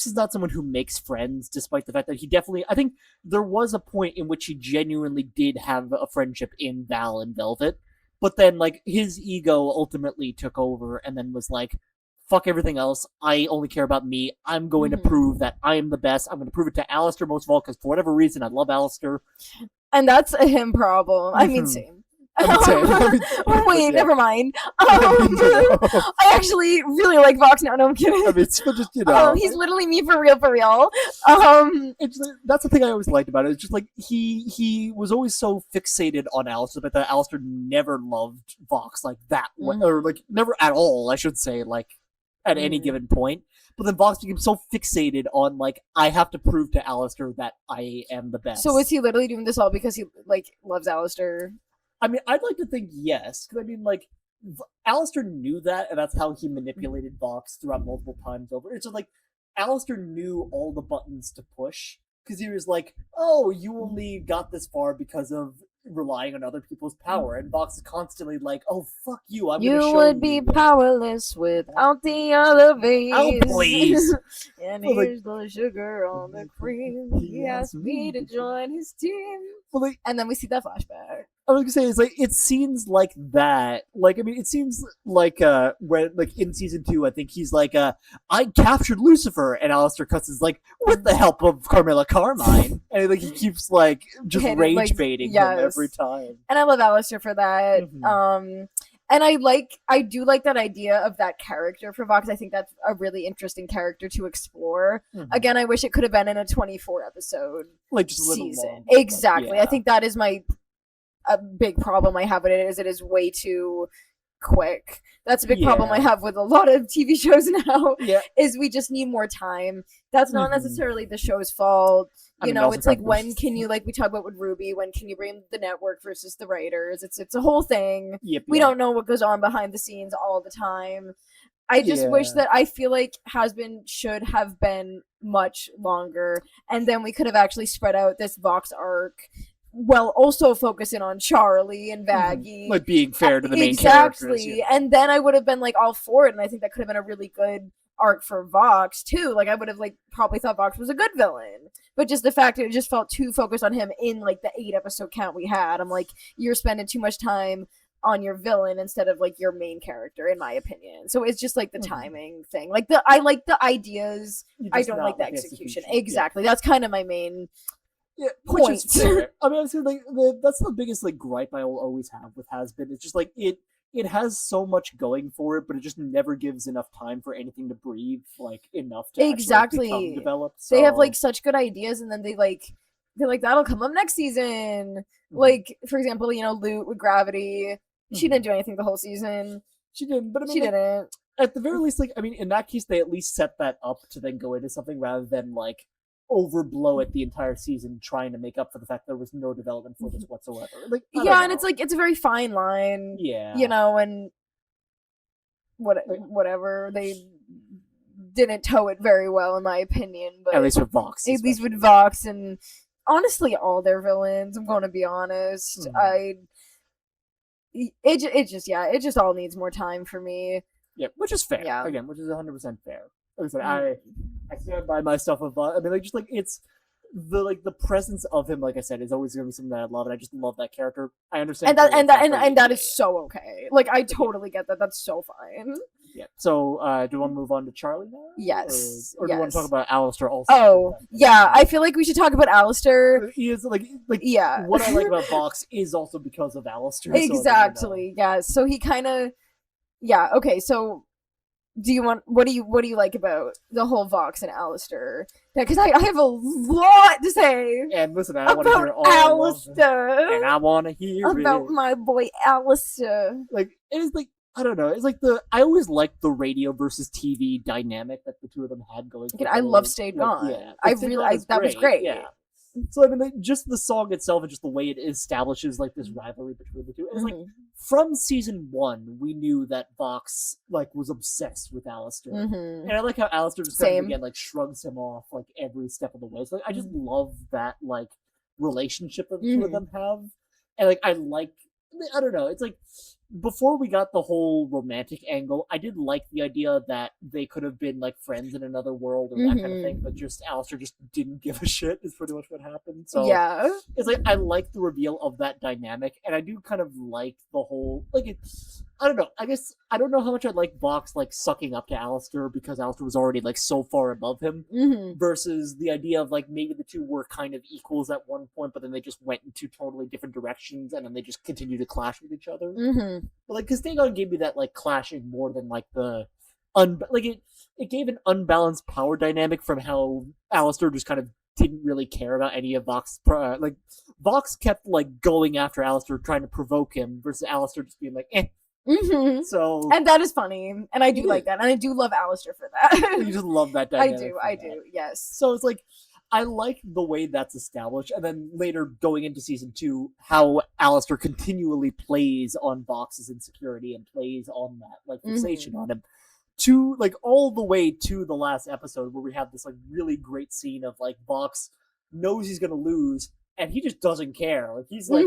is not someone who makes friends, despite the fact that he definitely, I think there was a point in which he genuinely did have a friendship in Val and Velvet, but then like his ego ultimately took over and then was like, fuck everything else. I only care about me. I'm going to prove that I am the best. I'm going to prove it to Alistair most of all, because for whatever reason, I love Alistair. And that's a him problem. I mean, same. Wait, never mind. I actually really like Vox now. No, I'm kidding. I mean, it's just, you know, he's literally me for real, for real. That's the thing I always liked about it. It's just like he was always so fixated on Alistair, but that Alistair never loved Vox like that, or like never at all. I should say, like at any given point. But then Vox became so fixated on, like, I have to prove to Alistair that I am the best. So is he literally doing this all because he, like, loves Alistair? I mean, I'd like to think yes. Because, I mean, like, Alistair knew that, and that's how he manipulated Vox throughout multiple times over. It's just, like, Alistair knew all the buttons to push. Because he was like, oh, you only got this far because of relying on other people's power, and Vox is constantly like, "Oh fuck you! I'm gonna show you." You would be powerless without the other V's. Oh please! And here's the sugar on the cream. He asked me to join his team. And then we see that flashback. I was gonna say, it's like it seems like that. Like I mean, it seems like when like in season 2, I think he's like, I captured Lucifer, and Alistair Cuts is like, with the help of Carmilla Carmine, and like he keeps like just rage baiting him every time. And I love Alistair for that. And I do like that idea of that character for Vox. I think that's a really interesting character to explore. Again, I wish it could have been in a 24 episode like just a season. Long, exactly. I think that is a big problem I have with it, is it is way too quick. That's a big problem I have with a lot of TV shows now, is we just need more time. That's not necessarily the show's fault. You know, it's like, when can you, like we talk about with Ruby, when can you bring the network versus the writers? It's a whole thing. We don't know what goes on behind the scenes all the time. I just wish that, I feel like Hazbin should have been much longer, and then we could have actually spread out this Vox arc, well, also focusing on Charlie and Vaggie. Like being fair to the main characters. Exactly. And then I would have been like all for it, and I think that could have been a really good arc for Vox too. Like I would have like probably thought Vox was a good villain. But just the fact that it just felt too focused on him in like the 8 episode count we had. I'm like, you're spending too much time on your villain instead of like your main character, in my opinion. So it's just like the timing thing. Like I like the ideas. I don't like the execution. Exactly. That's kind of my main point. I mean, I was like, that's the biggest like gripe I will always have with Hazbin. It's just like it has so much going for it, but it just never gives enough time for anything to breathe like enough to actually become developed. So. They have like such good ideas, and then they're like that'll come up next season. Like for example, you know, Loot with Gravity. She didn't do anything the whole season. She didn't, but I mean, she didn't. At the very least, like I mean, in that case, they at least set that up to then go into something rather than like overblow it the entire season trying to make up for the fact there was no development for this whatsoever. Like, and it's like it's a very fine line. Yeah, you know, and whatever, they didn't toe it very well in my opinion. But at least with Vox. At least with Vox, and honestly, all their villains. I'm going to be honest. It just all needs more time for me. Yeah, which is fair. Yeah. Again, which is 100% fair. Like I said, I stand by my stuff of. I mean, like just like it's the presence of him. Like I said, is always going to be something that I love, and I just love that character. I understand, and that is so okay. Like I totally get that. That's so fine. Yeah. So, do you want to move on to Charlie now? Yes. Or do you want to talk about Alistair also? Oh, yeah. I feel like we should talk about Alistair. He is like yeah. What I like about Vox is also because of Alistair. Exactly. So, yeah. So he kind of. Yeah. Okay. So, what do you like about the whole Vox and Alistair? Because I have a lot to say. And listen, I want to hear all Alistair. And I want to hear about my boy Alistair. Like it is like. I don't know. It's like I always liked the radio versus TV dynamic that the two of them had going. I love Stayed Gone. Yeah, that was great. Yeah. So I mean, like, just the song itself and just the way it establishes like this rivalry between the two. And it's like from season 1, we knew that Vox like was obsessed with Alistair, and I like how Alistair just kind of again like shrugs him off like every step of the way. So like, I just love that like relationship that the two of them have, and like I don't know. It's like. Before we got the whole romantic angle, I did like the idea that they could have been like friends in another world or that kind of thing, but just Alistair just didn't give a shit is pretty much what happened. So yeah, it's like I like the reveal of that dynamic, and I do kind of like the whole like I don't know. I guess I don't know how much I like Vox like sucking up to Alistair because Alistair was already like so far above him versus the idea of like maybe the two were kind of equals at one point, but then they just went in two totally different directions and then they just continue to clash with each other. But like, because Dagon gave me that like clashing more than like the it gave an unbalanced power dynamic from how Alistair just kind of didn't really care about any of Vox. Like Vox kept like going after Alistair, trying to provoke him, versus Alistair just being like, eh. So and that is funny, and I do like that, and I do love Alistair for that. You just love that dynamic. I do, yes. So it's like I like the way that's established, and then later going into season 2, how Alistair continually plays on Vox's insecurity and plays on that like fixation on him, to like all the way to the last episode where we have this like really great scene of like Vox knows he's gonna lose. And he just doesn't care. Like he's like,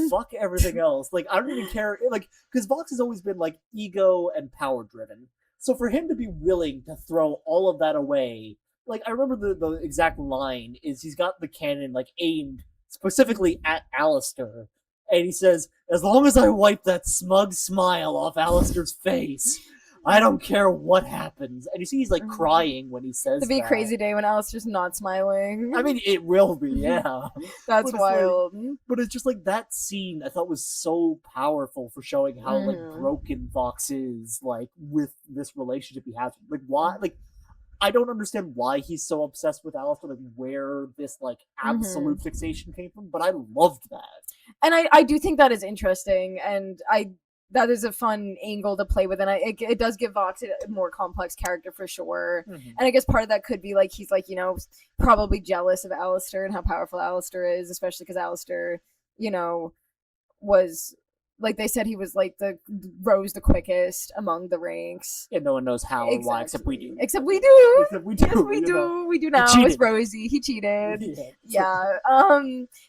fuck everything else. Like I don't even care. Like because Vox has always been like ego and power driven. So for him to be willing to throw all of that away, like I remember the exact line is he's got the cannon like aimed specifically at Alistair, and he says, "As long as I wipe that smug smile off Alistair's face, I don't care what happens." And you see he's like crying when he says that. It'll be a crazy day when Alistair's not smiling. I mean, it will be, yeah. That's wild. Like, but it's just like that scene I thought was so powerful for showing how like broken Vox is like with this relationship he has. Like why like I don't understand why he's so obsessed with Alistair, like where this like absolute fixation came from, but I loved that. And I do think that is interesting, and that is a fun angle to play with, and it does give Vox a more complex character for sure. And I guess part of that could be like he's like, you know, probably jealous of Alistair and how powerful Alistair is, especially because Alistair, you know, was like they said he was like rose the quickest among the ranks. And no one knows how or why except we do. Except we do. Except we do. Yes, we do. Know. We do now. It's Rosie. He cheated. Yeah.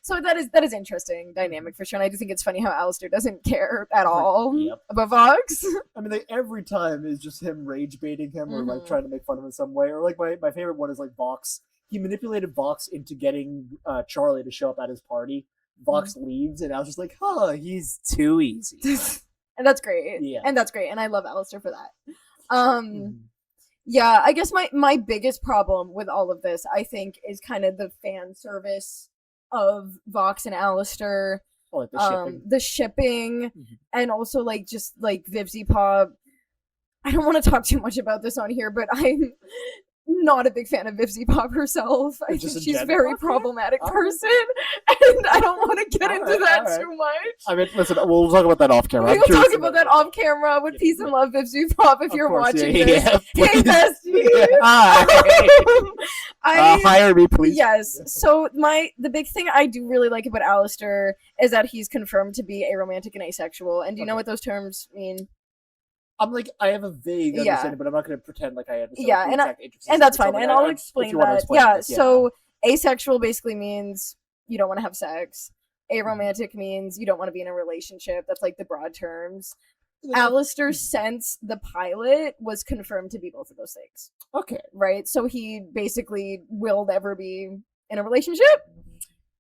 So that is interesting dynamic for sure. And I do think it's funny how Alistair doesn't care at all about Vox. I mean, like, every time is just him rage baiting him or like trying to make fun of him in some way. Or like my favorite one is like Vox. He manipulated Vox into getting Charlie to show up at his party. Vox leaves, and I was just like, "Huh, he's too easy." And that's great. Yeah. And that's great. And I love Alistair for that. Yeah, I guess my biggest problem with all of this, I think, is kind of the fan service of Vox and Alistair. Oh, like the shipping, and also like just like FvC Pop. I don't want to talk too much about this on here, but I'm not a big fan of FvC Pop herself. I think she's a very problematic person, and I don't want to get into that too much. I mean, listen, we'll talk about that off camera. We'll talk about that off camera with Peace and Love FvC Pop if you're watching this. Hey, bestie! Hire me, please. Yes. So the big thing I do really like about Alistair is that he's confirmed to be aromantic and asexual. And do you know what those terms mean? I'm like, I have a vague understanding, but I'm not going to pretend like I understand. Yeah, and that's fine, and I'll explain that. Yeah, so asexual basically means you don't want to have sex. Aromantic means you don't want to be in a relationship. That's like the broad terms. Alistair, since the pilot, was confirmed to be both of those things. Okay. Right? So he basically will never be in a relationship.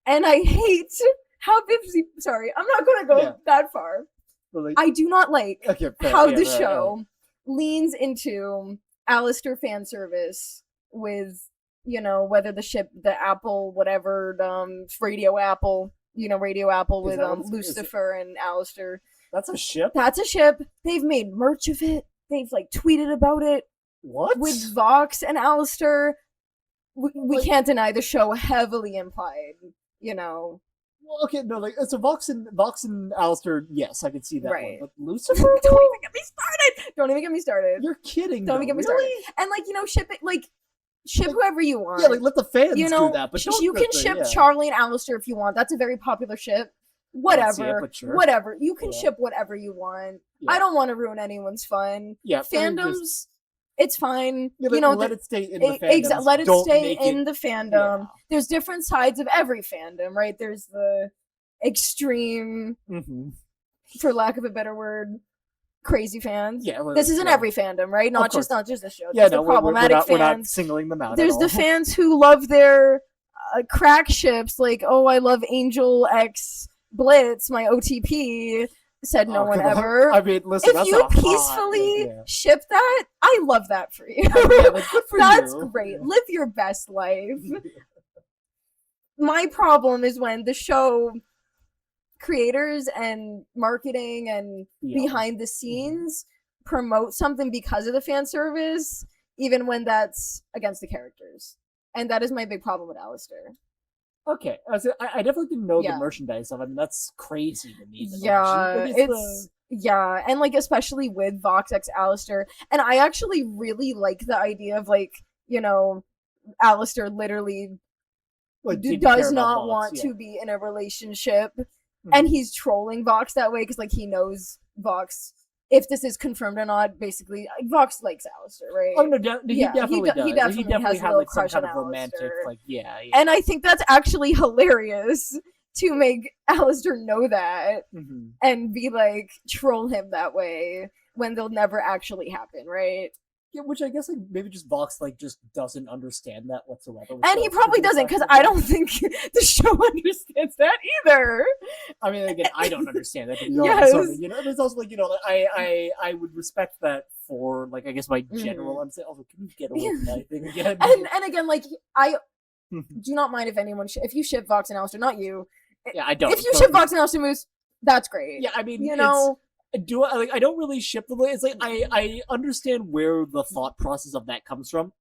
And I hate how FvC... Sorry, I'm not going to go that far. But I do not like how the show leans into Alistair fan service with, whether the Apple, whatever, Radio Apple with Lucifer and Alistair. That's a ship? That's a ship. They've made merch of it. They've, tweeted about it. What? With Vox and Alistair. We can't deny the show heavily implied, Well, okay, no, so Vox and Alistair, yes, I could see that right. one. But Lucifer? Don't even get me started! Don't even get me started. You're kidding, Don't even get me started. And, ship it, ship whoever you want. Yeah, let the fans do that. But you can ship Charlie and Alistair if you want. That's a very popular ship. Whatever. Sure. Whatever. You can ship whatever you want. Yeah. I don't want to ruin anyone's fun. Yeah. Fandoms, it's fine. Let it stay in the fandom. Let it stay in the fandom. Yeah. There's different sides of every fandom, right? There's the extreme, for lack of a better word, crazy fans. Yeah, this is in every fandom, right? Not just this show. Yeah, the problematic fans. We're not singling them out. There's the fans who love their crack ships, I love Angel X Blitz, my OTP. Said no one ever. I mean, listen, if you peacefully ship that, I love that for you. Good for That's great. Live your best life. My problem is when the show creators and marketing and behind the scenes promote something because of the fan service, even when that's against the characters. And that is my big problem with Alistair. Okay, I definitely didn't know the merchandise of it. I mean, that's crazy to me. And especially with Vox X Alistair, and I actually really like the idea of Alistair literally does not want to be in a relationship, and he's trolling Vox that way because he knows Vox. If this is confirmed or not, basically, Vox likes Alistair, right? Oh no, he definitely does. He definitely has a little crush on romantic, And I think that's actually hilarious to make Alistair know that and be troll him that way when they'll never actually happen, right? Yeah, which I guess maybe just Vox just doesn't understand that whatsoever. And he probably doesn't, because I don't think the show understands that either. I mean, again, I don't understand that. Yes. There's also I would respect that for I guess my general. I'm saying, also, can you get away from that thing again? And again, I do not mind if anyone if you ship Vox and Alistair, not you. Yeah, I don't. If you ship Vox and Alistair Moose, that's great. Yeah, I mean, I don't really ship the way it's I understand where the thought process of that comes from.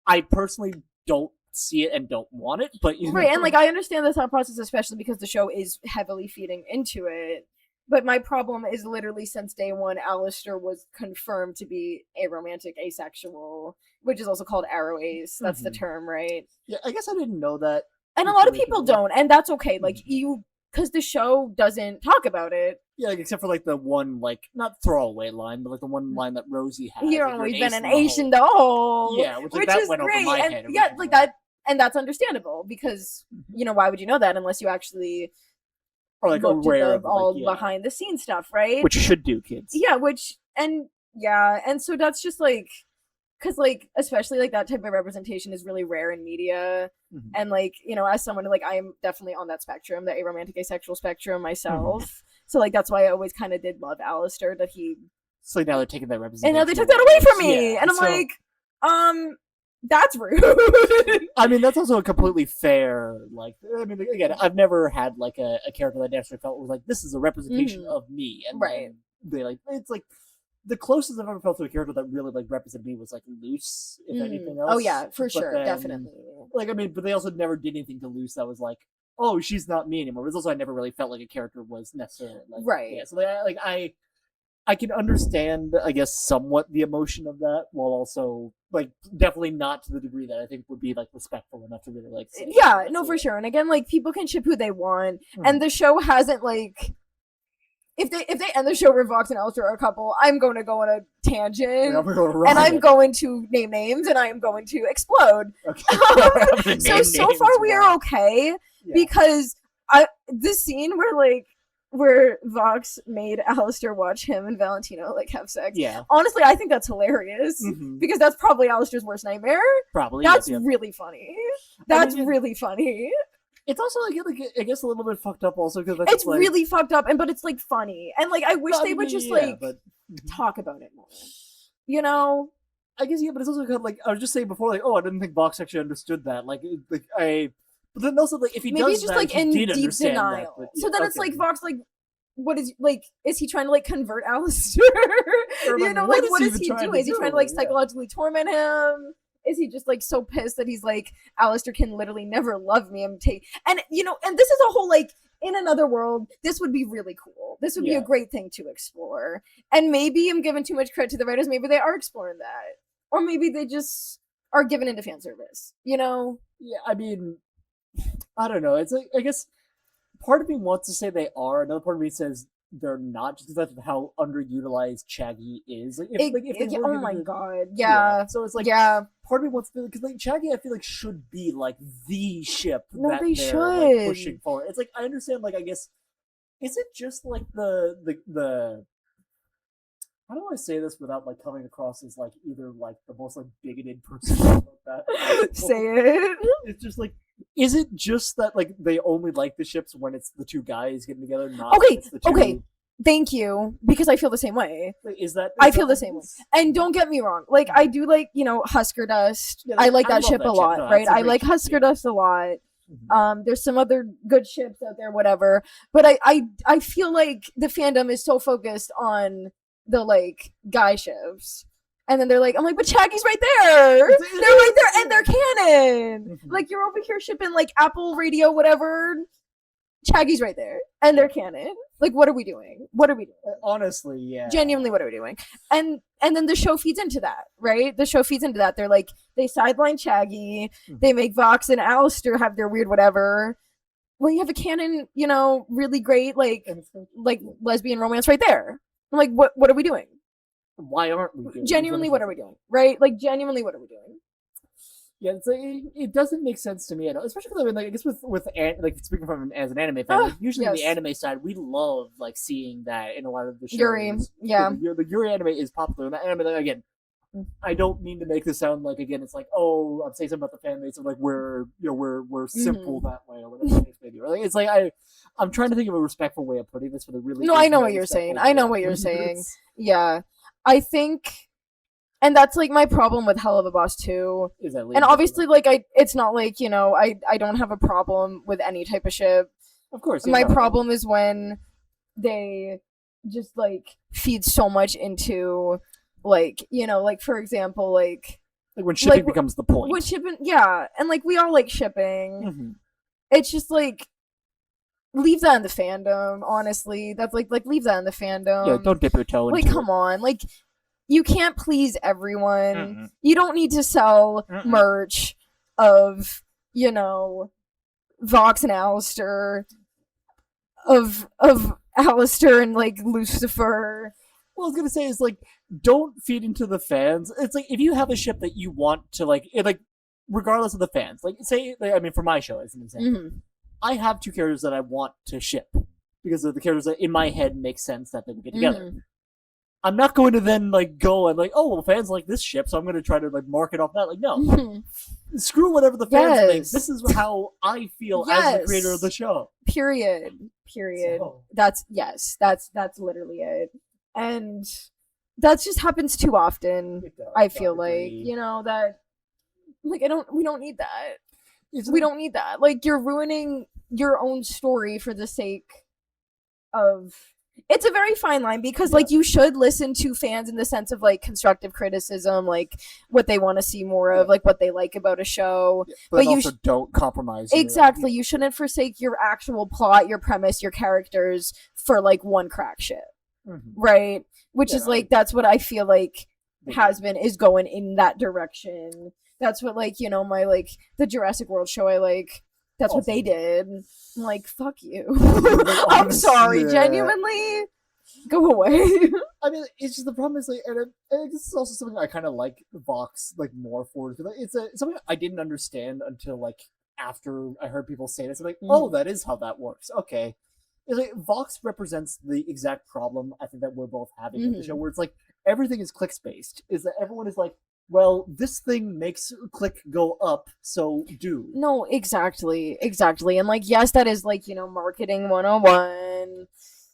I personally don't see it and don't want it, but right, and I understand the thought process, especially because the show is heavily feeding into it. But my problem is literally since day one, Alistair was confirmed to be aromantic, asexual, which is also called aro ace. That's the term, right? Yeah, I guess I didn't know that. And a lot of people don't, and that's okay. Because the show doesn't talk about it. Yeah, except for the one not throwaway line, but the one line that Rosie had. You're always been an ace in the hole. Yeah, which that is went great. over my head. Yeah, that, and that's understandable because why would you know that unless you actually aware of all behind the scenes stuff, right? Which you should do, kids. Yeah, and so that's just because especially that type of representation is really rare in media, and as someone I am definitely on that spectrum, the aromantic asexual spectrum myself. So that's why I always kind of did love Alistair, that he. So now they're taking that representation, and now they took that away from me, and I'm that's rude. I mean, that's also a completely fair. I mean, again, I've never had a character that actually felt was this is a representation of me, and right. They it's the closest I've ever felt to a character that really represented me was Luce, if anything else. Oh yeah, for sure, definitely. I mean, but they also never did anything to Luce that was oh, she's not me anymore. But also, I never really felt like a character was necessarily right. Yeah, so I can understand, I guess, somewhat the emotion of that, while also definitely not to the degree that I think would be respectful enough to really say. Yeah, no, for sure. And again, people can ship who they want, and the show hasn't if they end the show where Vox and Alistair are a couple, I'm going to go on a tangent, and I'm going to name names, and I am going to explode. Okay. So far we are okay, because this scene where where Vox made Alistair watch him and Valentino like have sex. Yeah. Honestly, I think that's hilarious because that's probably Alistair's worst nightmare. Probably. That's really funny. That's really funny. It's also like I guess a little bit fucked up also because it's like, really fucked up, but it's like funny and like I wish they would just talk about it more. You know. I guess but it's also kind of like I was just saying before, like I didn't think Vox actually understood that. But then also like if he maybe does he's just that, like in deep denial. That, so then it's like Vox like. What is is he trying to like convert Alistair? You know, like what is he doing? Is he trying to like psychologically torment him? Is he just like so pissed that he's like Alistair can literally never love me and take and you know, and this is a whole like in another world, this would be really cool. This would be a great thing to explore. And maybe I'm giving too much credit to the writers, maybe they are exploring that. Or maybe they just are giving into fan service, you know? Yeah, I mean I don't know. It's like I guess part of me wants to say they are. Another part of me says they're not, just because of how underutilized Shaggy is. Like, if oh my god, yeah. So it's like, part of me wants to, because like Shaggy, I feel like should be like the ship that they they're should. Like, pushing forward. It's like I understand. Like I guess, is it just like the how do I say this without like coming across as like either like the most like bigoted person like that? Say it. It's just like, is it just that like they only like the ships when it's the two guys getting together? Not okay. Thank you, because I feel the same way. Is that I feel the same way. And don't get me wrong, like I do like Husker Dust. Yeah, I like that ship a lot, right? I like Husker Dust a lot. There's some other good ships out there, whatever. But I feel like the fandom is so focused on the like guy ships, and then they're like, I'm like, but Shaggy's right there. They're right there, and they're canon. Like you're over here shipping like Apple Radio, whatever. Shaggy's right there, and they're canon. Like, what are we doing? What are we doing? Honestly, yeah. Genuinely, what are we doing? And then the show feeds into that, right? The show feeds into that. They're like, they sideline Shaggy. They make Vox and Alistair have their weird whatever. Well, you have a canon, really great like lesbian romance right there. I'm like, what are we doing? Why aren't we doing? Genuinely, what are we doing? Right? Like, genuinely, what are we doing? Yeah, it's like, it doesn't make sense to me at all. Especially because I mean, like I guess with like speaking from as an anime fan, like, usually on the anime side, we love like seeing that in a lot of the shows. Yuri, yeah, the Yuri anime is popular. And that anime, like, again, I don't mean to make this sound like again, it's like I'm saying something about the fan base of like we're simple that way or whatever the case may be. Like, it's like I'm trying to think of a respectful way of putting this, but it really I know what you're saying. I know what you're saying. Yeah, I think. And that's like my problem with Hell of a Boss 2. And obviously, like it's not like I don't have a problem with any type of ship. Of course, my problem is when they just like feed so much into like like for example like when shipping becomes the point. When shipping, yeah, and like we all like shipping. It's just like leave that in the fandom. Honestly, that's like leave that in the fandom. Yeah, don't dip your toe into it. Like, come on, like. You can't please everyone. You don't need to sell merch of, Vox and Alistair, of Alistair and like Lucifer. What I was gonna say is like, don't feed into the fans. It's like if you have a ship that you want to like regardless of the fans. Like say, I mean, for my show as an example, I have two characters that I want to ship because of the characters that in my head make sense that they would get together. I'm not going to then like go and like, oh well, fans like this ship, so I'm going to try to like market off that. Like, no, screw whatever the fans think. This is how I feel as the creator of the show. Period. So. That's literally it, and that just happens too often. I feel like that. Like we don't need that. We don't need that. Like you're ruining your own story for the sake of. It's a very fine line because like you should listen to fans in the sense of like constructive criticism, like what they want to see more of, like what they like about a show. But you also don't compromise. Exactly. You shouldn't forsake your actual plot, your premise, your characters for like one crack shit. Right? Which is like that's what I feel like Hazbin is going in that direction. That's what like, my like the Jurassic World show I like. That's what they did. I'm like, fuck you. I'm sorry, genuinely. Go away. I mean, it's just the problem is like, and this is also something I kind of like Vox like more for because it's something I didn't understand until like after I heard people say this. I'm like, oh, that is how that works. Okay, It's like Vox represents the exact problem I think that we're both having with the show, where it's like everything is clicks based. Is that everyone is like, well, this thing makes click go up, so do. No, exactly. And like, yes, that is like, marketing 101.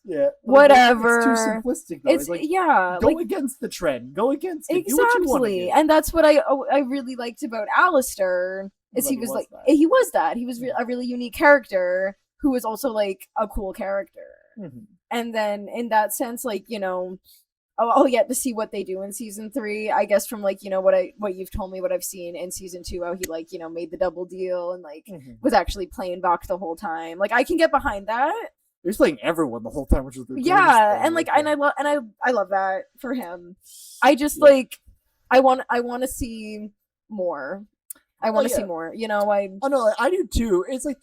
Yeah. Whatever. It's too simplistic though. It's like, go against the trend. Go against it. Exactly. Do what you want to do. And that's what I really liked about Alistair. Is he was like that. He was that. He was a really unique character who was also like a cool character. And then in that sense, like, I'll yet to see what they do in season 3. I guess from like, what you've told me, what I've seen in season 2, how he like, made the double deal and like was actually playing Bach the whole time. Like I can get behind that. He was playing everyone the whole time, which was the and like and I love that for him. I just like I want to see more. I want to see more. Oh no, I do too. It's like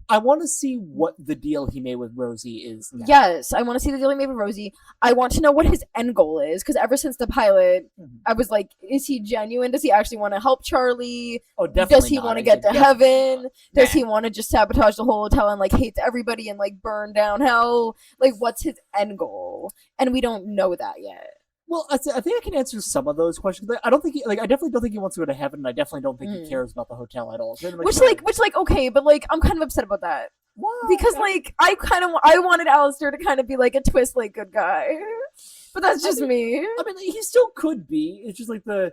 I want to see what the deal he made with Rosie is now. Yes, I want to see the deal he made with Rosie. I want to know what his end goal is, because ever since the pilot, I was like, is he genuine? Does he actually want to help Charlie? Oh, definitely. Does he want to get to heaven? Does he want to just sabotage the whole hotel and like hate everybody and like burn down hell? Like, what's his end goal? And we don't know that yet. Well, I think I can answer some of those questions. I don't think I definitely don't think he wants to go to heaven, and I definitely don't think he cares about the hotel at all. Which, okay, but like I'm kind of upset about that. Why? Because like I wanted Alistair to kind of be like a twist, like good guy, but that's just me. I mean, he still could be. It's just like there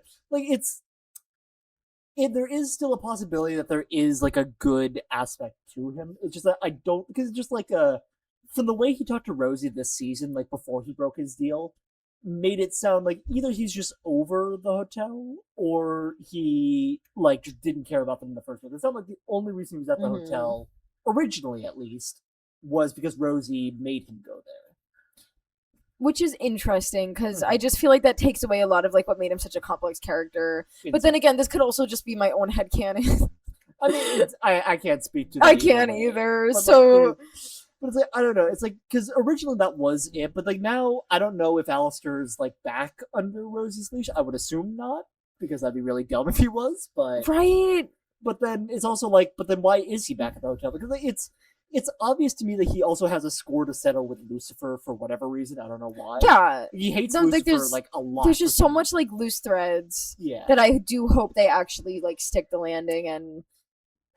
is still a possibility that there is like a good aspect to him. It's just that I don't, because it's just like from the way he talked to Rosie this season, like before he broke his deal, made it sound like either he's just over the hotel or he like just didn't care about them in the first place. It sounded like the only reason he was at the hotel, originally at least, was because Rosie made him go there. Which is interesting, because I just feel like that takes away a lot of like what made him such a complex character. But then again, this could also just be my own headcanon. I mean, I can't speak to that. I can't either, so... But it's like, I don't know. It's like, because originally that was it, but like now, I don't know if Alistair's like back under Rosie's leash. I would assume not, because that'd be really dumb if he was, but... Right! But then it's also like, but then why is he back at the hotel? Because like, it's obvious to me that he also has a score to settle with Lucifer for whatever reason. I don't know why. Yeah. He hates Lucifer like a lot. There's just so much like loose threads that I do hope they actually like stick the landing and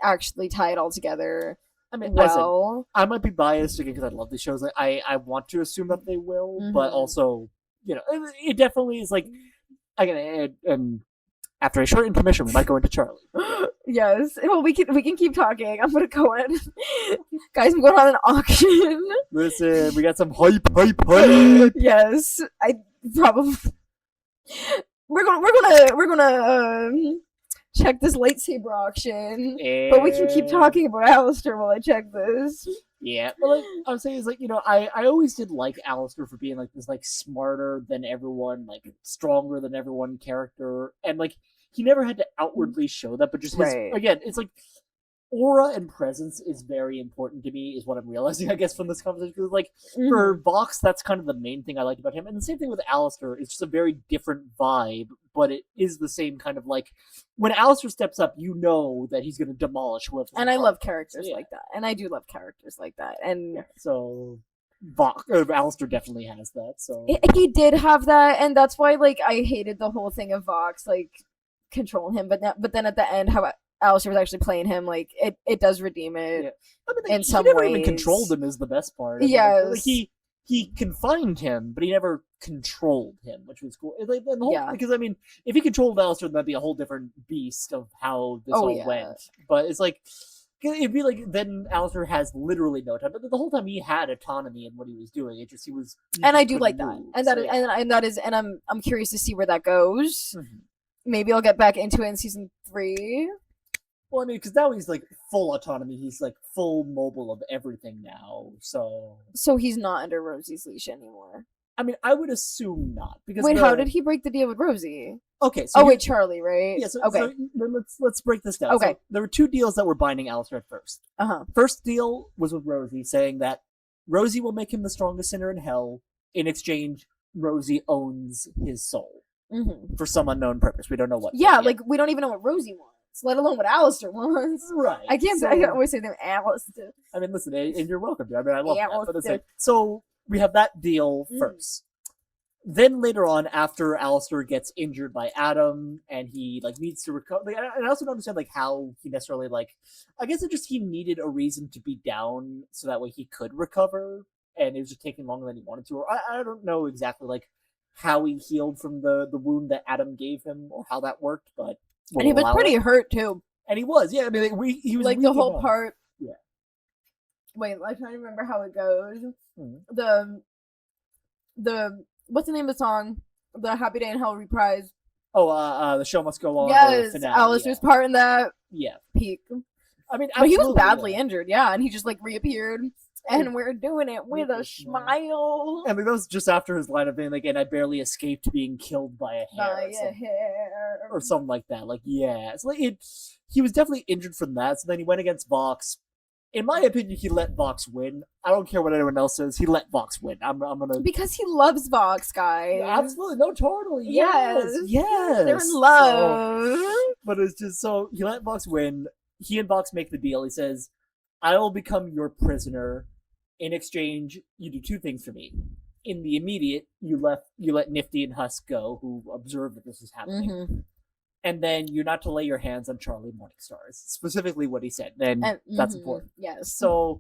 actually tie it all together. I mean, well, I might be biased again because I love these shows. Like, I want to assume that they will, but also, it definitely is like, after a short intermission, we might go into Charlie. Yes. Well, we can keep talking. I'm gonna go in. Guys, I'm going on an auction. Listen, we got some hype. Yes. I probably we're gonna check this lightsaber auction, but we can keep talking about Alistair while I check this. Yeah, but like I was saying, is like I always did like Alistair for being like this like smarter than everyone, like stronger than everyone character, and like he never had to outwardly show that, but just his again, it's like aura and presence is very important to me, is what I'm realizing, I guess, from this conversation. Because like for Vox, that's kind of the main thing I liked about him, and the same thing with Alistair. It's just a very different vibe, but it is the same kind of like when Alistair steps up, you know that he's going to demolish whoever. And I love characters like that, and I do love characters like that, and so Alistair definitely has that. So he did have that, and that's why like I hated the whole thing of Vox like controlling him, but then at the end, how Alistair was actually playing him, like it does redeem it. I mean, in some ways. He never even controlled him is the best part. Yes. Like, he confined him, but he never controlled him, which was cool. Like, because I mean, if he controlled Alistair, that'd be a whole different beast of how this all went. But it's like it'd be like then Alistair has literally no time, but the whole time he had autonomy in what he was doing. It just he and I do like that, and I'm curious to see where that goes. Maybe I'll get back into it in season 3. Well, I mean, because now he's like full autonomy. He's like full mobile of everything now. So he's not under Rosie's leash anymore. I mean, I would assume not. Because wait, how did he break the deal with Rosie? Okay. So wait, Charlie, right? Yeah. So let's break this down. Okay. So there were 2 deals that were binding Alistair at first. First deal was with Rosie, saying that Rosie will make him the strongest sinner in hell. In exchange, Rosie owns his soul for some unknown purpose. We don't know what. Yeah, like we don't even know what Rosie wants. let alone what Alistair wants. Right. I can't. So, I always say them Alistair. I mean, listen, and you're welcome to. I mean, I love that. But it's Alistair. like, so we have that deal first. Then later on, after Alistair gets injured by Adam and he like needs to recover, like, I also don't understand like how he necessarily like. I guess it just he needed a reason to be down so that way he could recover, and it was just taking longer than he wanted to. Or I don't know exactly like how he healed from the wound that Adam gave him or how that worked, but and he was pretty hurt too. And he was, yeah. I mean, like, he was like the whole part. Yeah. Wait, I'm trying to remember how it goes. Mm-hmm. The what's the name of the song? The Happy Day in Hell reprise. Oh, the show must go on. Yes, Alistair's part in that. Yeah. Peak. I mean, but he was badly injured, yeah, and he just like reappeared, and we're doing it with a smile. I mean, that was just after his line of being like, "And I barely escaped being killed by a hair," or something like that. Like, yeah, so like he was definitely injured from that. So then he went against Vox. In my opinion, he let Vox win. I don't care what anyone else says. He let Vox win. I'm gonna because he loves Vox, guys. Absolutely, no, totally. Yes. They're in love. But it's just so he let Vox win. He and Vox make the deal. He says, "I will become your prisoner. In exchange, you do two things for me. In the immediate, you let Nifty and Husk go, who observed that this was happening." And then you're not to lay your hands on Charlie Morningstars. Specifically what he said. And that's important. Yes. So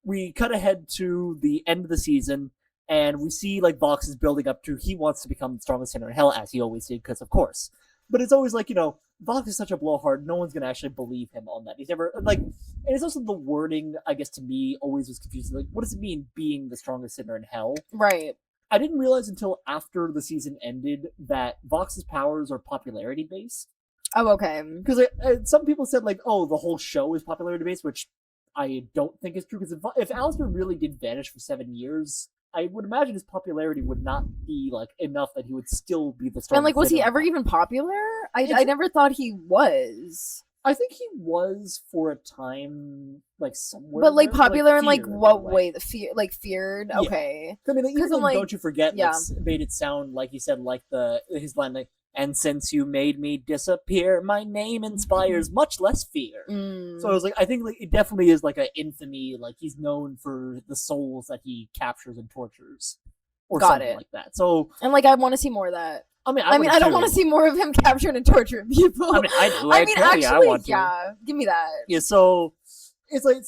we cut ahead to the end of the season, and we see like Vox is building up to he wants to become the strongest sinner in hell, as he always did, because of course. But it's always like, Vox is such a blowhard, no one's going to actually believe him on that. He's never, like, and it's also the wording, I guess, to me, always was confusing. Like, what does it mean, being the strongest sinner in hell? Right. I didn't realize until after the season ended that Vox's powers are popularity based. Oh, okay. Because some people said like, oh, the whole show is popularity based, which I don't think is true. Because if Alistair really did vanish for 7 years, I would imagine his popularity would not be like enough that he would still be the strongest. And like, was he ever even popular? I never thought he was. I think he was for a time, like somewhere. But like popular in like what way? way? The feared. Yeah. Okay. I mean, even like, don't you forget? Yeah. Like, made it sound like he said like his line like, "And since you made me disappear, my name inspires much less fear." So I was like, I think like it definitely is like an infamy. Like he's known for the souls that he captures and tortures, or something like that. So and like I want to see more of that. I mean, I don't want to see more of him capturing and torturing people. I mean, I do. Actually, I want to. Yeah, give me that. Yeah, so it's like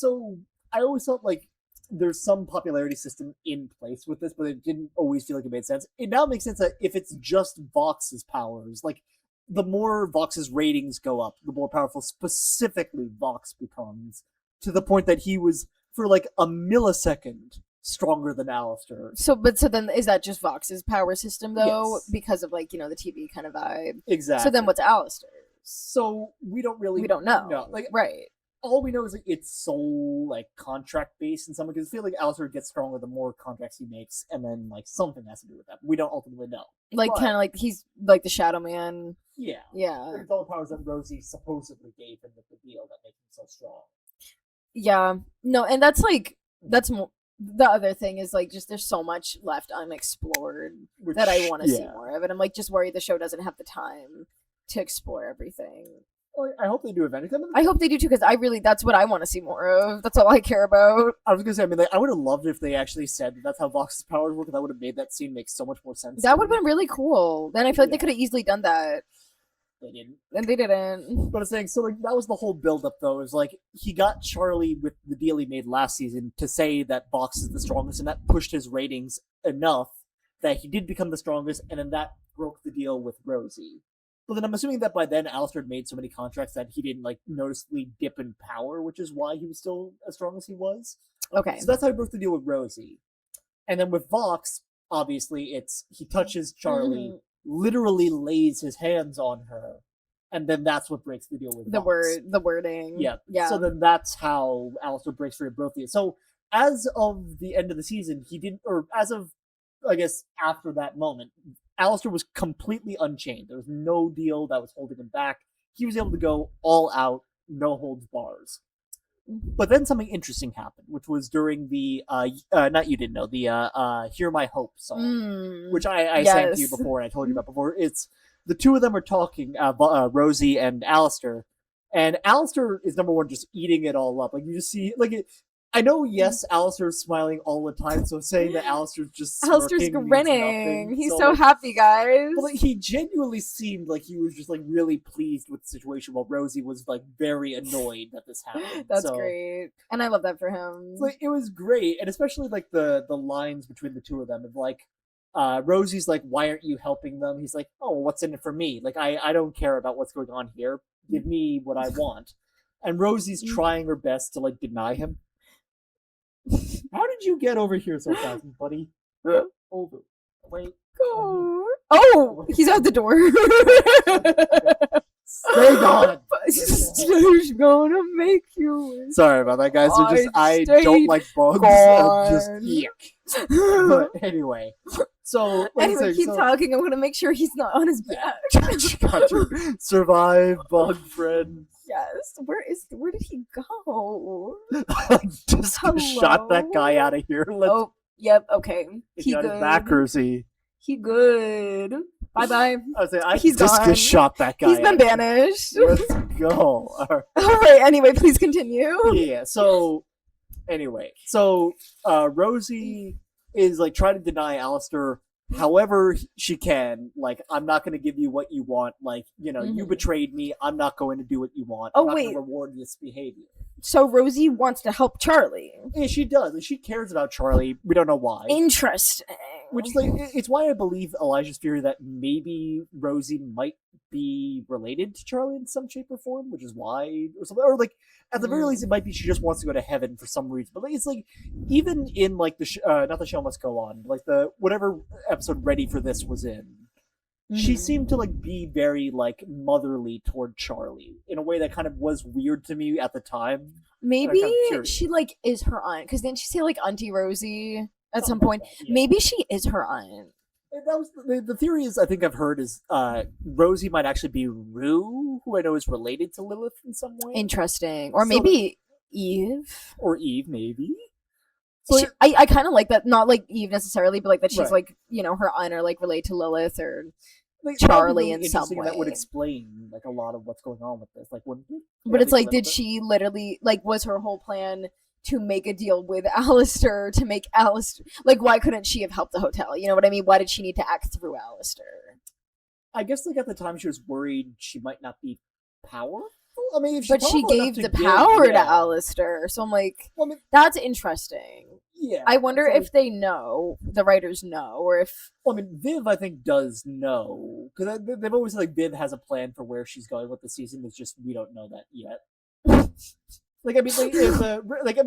I always felt like there's some popularity system in place with this, but it didn't always feel like it made sense. It now makes sense that if it's just Vox's powers, like the more Vox's ratings go up, the more powerful specifically Vox becomes, to the point that he was for like a millisecond stronger than Alistair. So then is that just Vox's power system though? Yes. Because of like, the TV kind of vibe. Exactly. So then what's Alistair's? So we don't know. No. Like, right. All we know is like it's so like contract based in some way, because I feel like Alistair gets stronger the more contracts he makes, and then like something has to do with that. We don't ultimately know. Like kind of like he's like the Shadow Man. Yeah. Yeah. It's all the powers that Rosie supposedly gave him with the deal that make him so strong. Yeah. No, and that's more. The other thing is like just there's so much left unexplored that I want to see more of, and I'm like just worried the show doesn't have the time to explore everything. Well, I hope they do eventually. I hope they do too, because that's what I want to see more of. That's all I care about. I was gonna say, I mean, like, I would have loved if they actually said that's how Vox's powers work. That would have made that scene make so much more sense. That would have been really cool. Then I feel like they could have easily done that. They didn't. And they didn't. But I'm saying, so like that was the whole build-up, though. Is like he got Charlie with the deal he made last season to say that Vox is the strongest, and that pushed his ratings enough that he did become the strongest, and then that broke the deal with Rosie. But then I'm assuming that by then Alistair had made so many contracts that he didn't like noticeably dip in power, which is why he was still as strong as he was. Okay. So that's how he broke the deal with Rosie. And then with Vox, obviously, it's he touches Charlie, literally lays his hands on her, and then that's what breaks the deal with Vox. The wording. Yeah. So then that's how Alistair breaks free of both of you. So as of the end of the season, he didn't, or as of, I guess, after that moment, Alistair was completely unchained. There was no deal that was holding him back. He was able to go all out, no holds bars. But then something interesting happened, which was during the not you didn't know, the Hear My Hope song, which I sang to you before and I told you about before. It's the two of them are talking, Rosie and Alistair, And Alistair is number one, just eating it all up. Like you just see, like I know, yes, Alistair's smiling all the time, so saying that Alistair's just Alistair's grinning. He's so happy, guys. But like, he genuinely seemed like he was just like really pleased with the situation, while Rosie was like very annoyed that this happened. That's great, and I love that for him. Like it was great, and especially like the lines between the two of them of like. Rosie's like, why aren't you helping them? He's like, oh, what's in it for me? Like, I don't care about what's going on here. Give me what I want. And Rosie's trying her best to like deny him. How did you get over here so fast, buddy? Over. Wait. Oh, he's out the door. Stay gone. She's gonna make you. Sorry about that, guys. I don't like bugs. Just But anyway, so anyway, keep talking. I'm gonna make sure he's not on his back. Got to survive, bug friend. Yes. Where did he go? Just shot that guy out of here. Yep. Okay. He good. Back, or is he? He good. Bye bye. He's gone. Shot that guy. He's been banished. Let's go. All right. Anyway, please continue. Yeah. So, anyway, Rosie is like trying to deny Alistair however she can. Like, I'm not going to give you what you want. Like, you betrayed me. I'm not going to do what you want. I'm not going to reward this behavior. So Rosie wants to help Charlie. Yeah, she does. She cares about Charlie. We don't know why. Interesting. Which is it's why I believe Elijah's theory that maybe Rosie might be related to Charlie in some shape or form, which is why, or something, or like at the very least, it might be she just wants to go to heaven for some reason. But like, it's like even in like not the show must go on, like the whatever episode Ready for This was in. She seemed to like be very like motherly toward Charlie in a way that kind of was weird to me at the time. Maybe she like is her aunt, because didn't she say like Auntie Rosie at some point? Yeah. Maybe she is her aunt. That was the theory is I think I've heard is Rosie might actually be Rue, who I know is related to Lilith in some way. Interesting, or maybe Eve. Or Eve, maybe. So I kind of like that, not like Eve necessarily, but like that she's like her aunt or like related to Lilith or like, Charlie in some way. That would explain like a lot of what's going on with this. Like, wouldn't it? But it's like, did she literally like was her whole plan to make a deal with Alistair to make Alistair like why couldn't she have helped the hotel? You know what I mean? Why did she need to act through Alistair? I guess like at the time she was worried she might not be powerful. I mean, if but she gave the power to Alistair, so I'm like, that's interesting. Yeah, I wonder if they know, the writers know, or if. Well, I mean, Viv, I think, does know because they've always said like Viv has a plan for where she's going with the season. It's just we don't know that yet. Like, I mean,